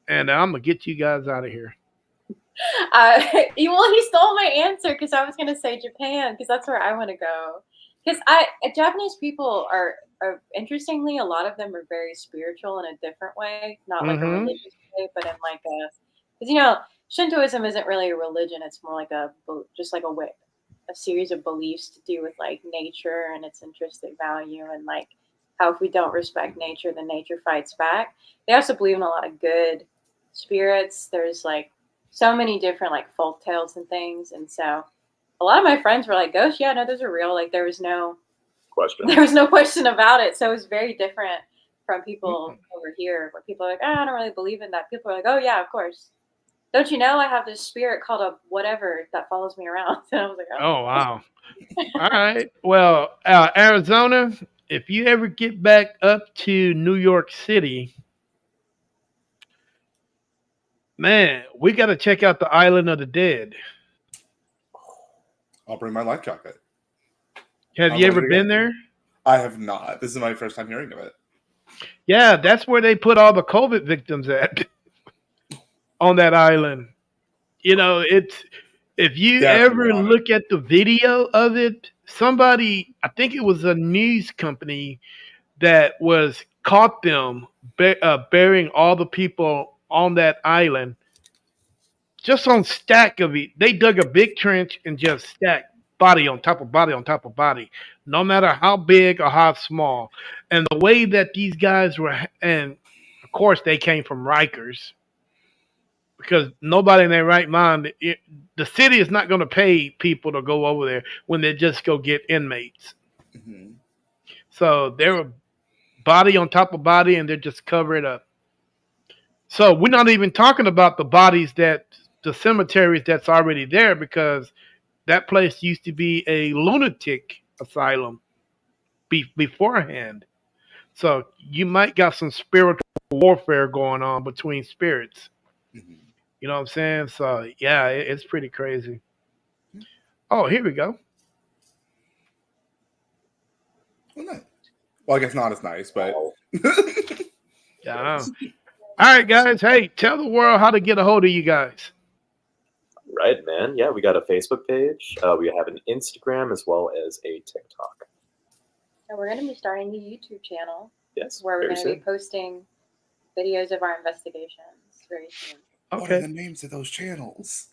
And I'm gonna get you guys out of here. Well, he stole my answer because I was gonna say Japan because that's where I want to go. Because Japanese people are interestingly, a lot of them are very spiritual in a different way, not like a Mm-hmm. religious way, but in like a, because you know, Shintoism isn't really a religion; it's more like just like a series of beliefs to do with like nature and its intrinsic value, and like how if we don't respect nature, then nature fights back. They also believe in a lot of good spirits. There's like so many different like folk tales and things, and so a lot of my friends were like, "Ghosts, yeah, no, those are real." Like Question. there was no question about it. So it was very different from people over here, where people are like, "Oh, I don't really believe in that." People are like, "Oh yeah, of course. Don't you know I have this spirit called a whatever that follows me around?" And I was like, "Oh." Oh wow. All right. Well, Arizona, if you ever get back up to New York City, man, we got to check out the Island of the Dead. I'll bring my life jacket. Have I'm you ready ever to been go. there? I have not. This is my first time hearing of it. Yeah, that's where they put all the COVID victims at on that island. You know, it's if you Definitely ever on it. look at the video of it, somebody, I think it was a news company that was caught them burying all the people on that island just on stack of it. They dug a big trench and just stacked body on top of body on top of body, no matter how big or how small. And the way that these guys were, and of course they came from Rikers, because nobody in their right mind, the city is not going to pay people to go over there when they just go get inmates. Hmm. So they were body on top of body, and they're just covered up. So we're not even talking about the bodies that the cemeteries that's already there, because that place used to be a lunatic asylum beforehand. So you might got some spiritual warfare going on between spirits. Hmm. You know what I'm saying? So yeah, it's pretty crazy. Oh, here we go. Well, nice. Well, I guess not as nice, but Wow. Yeah. All right, guys. Hey, tell the world how to get a hold of you guys. Right, man. Yeah, we got a Facebook page. We have an Instagram as well as a TikTok. And we're going to be starting a YouTube channel Yes, where we're very going to be soon. posting videos of our investigations very soon. what are the Okay. names of those channels?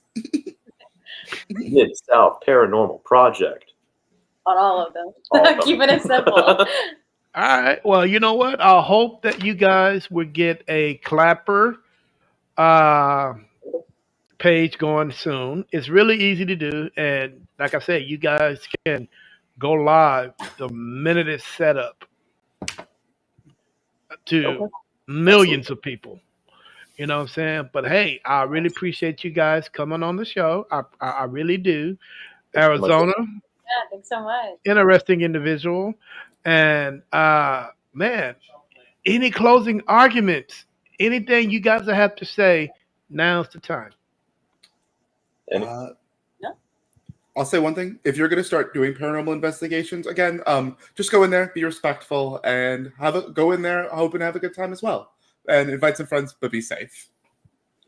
Midsouth Paranormal Project. On all of them. All of them. Keeping it simple. All right. Well, you know what? I hope that you guys would get a clapper uh, page going soon. It's really easy to do, and like I said, you guys can go live the minute it's set up Okay, to absolutely. millions of people. You know what I'm saying? But hey, I really appreciate you guys coming on the show. I really do. Thank you so much. Arizona, Yeah, thanks so much. interesting individual. And man, any closing arguments? Anything you guys have to say? Now's the time. And Uh, Yeah. I'll say one thing. If you're going to start doing paranormal investigations again, just go in there, be respectful, and go in there, hope and have a good time as well. And invite some friends, but be safe.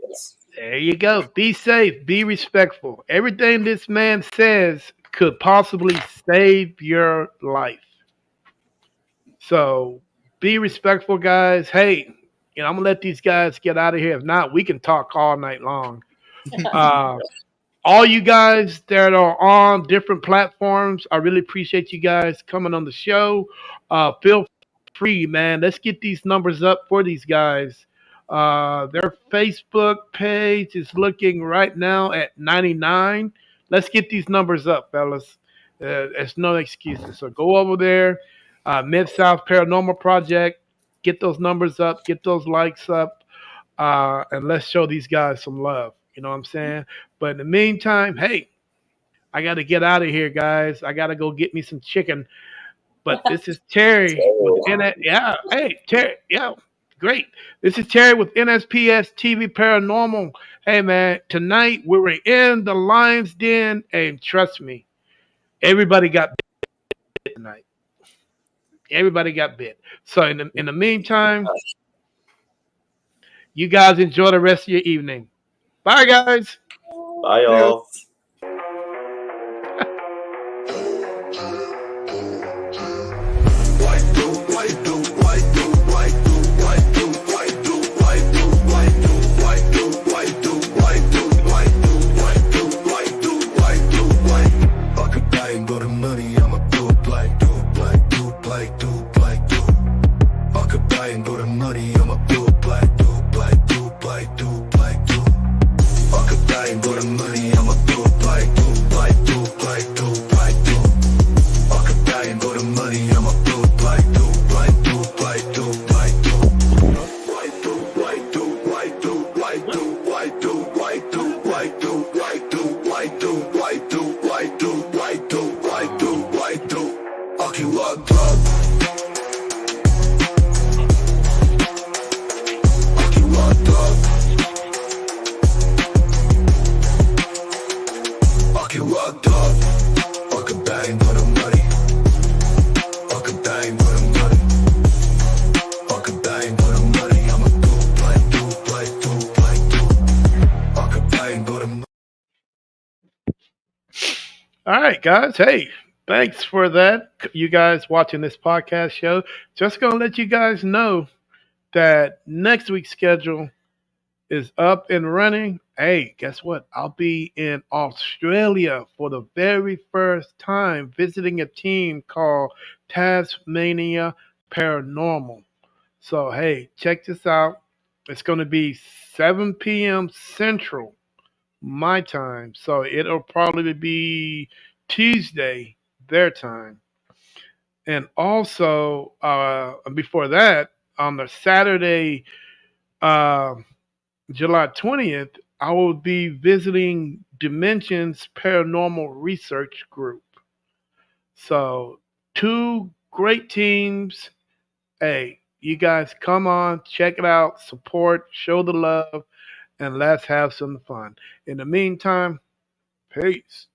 yes, There you go. Be safe. Be respectful. Everything this man says could possibly save your life. So be respectful, guys. Hey, I'm gonna let these guys get out of here. If not, we can talk all night long. Uh, all you guys that are on different platforms, I really appreciate you guys coming on the show. Feel free, man. Let's get these numbers up for these guys. Their Facebook page is looking right now at 99. Let's get these numbers up, fellas. There's no excuses. So go over there, Mid South Paranormal Project. Get those numbers up. Get those likes up, and let's show these guys some love. You know what I'm saying? But in the meantime, hey, I got to get out of here, guys. I got to go get me some chicken. But this is Terry with so Yeah, hey, Terry. Yeah, great. This is Terry with NSPS TV Paranormal. Hey, man, tonight we were in the Lion's Den, and trust me, everybody got bit tonight. Everybody got bit. So in the meantime, you guys enjoy the rest of your evening. Bye, guys. Bye, y'all. All right, guys. Hey, thanks for that. You guys watching this podcast show. Just going to let you guys know that next week's schedule is up and running. Hey, guess what? I'll be in Australia for the very first time visiting a team called Tasmania Paranormal. So, hey, check this out. It's going to be 7 p.m. Central, my time. So, it'll probably be Tuesday, their time. And also, before that, on the Saturday, uh, July 20th, I will be visiting Dimensions Paranormal Research Group. So, two great teams. Hey, you guys come on, check it out, support, show the love, and let's have some fun. In the meantime, peace.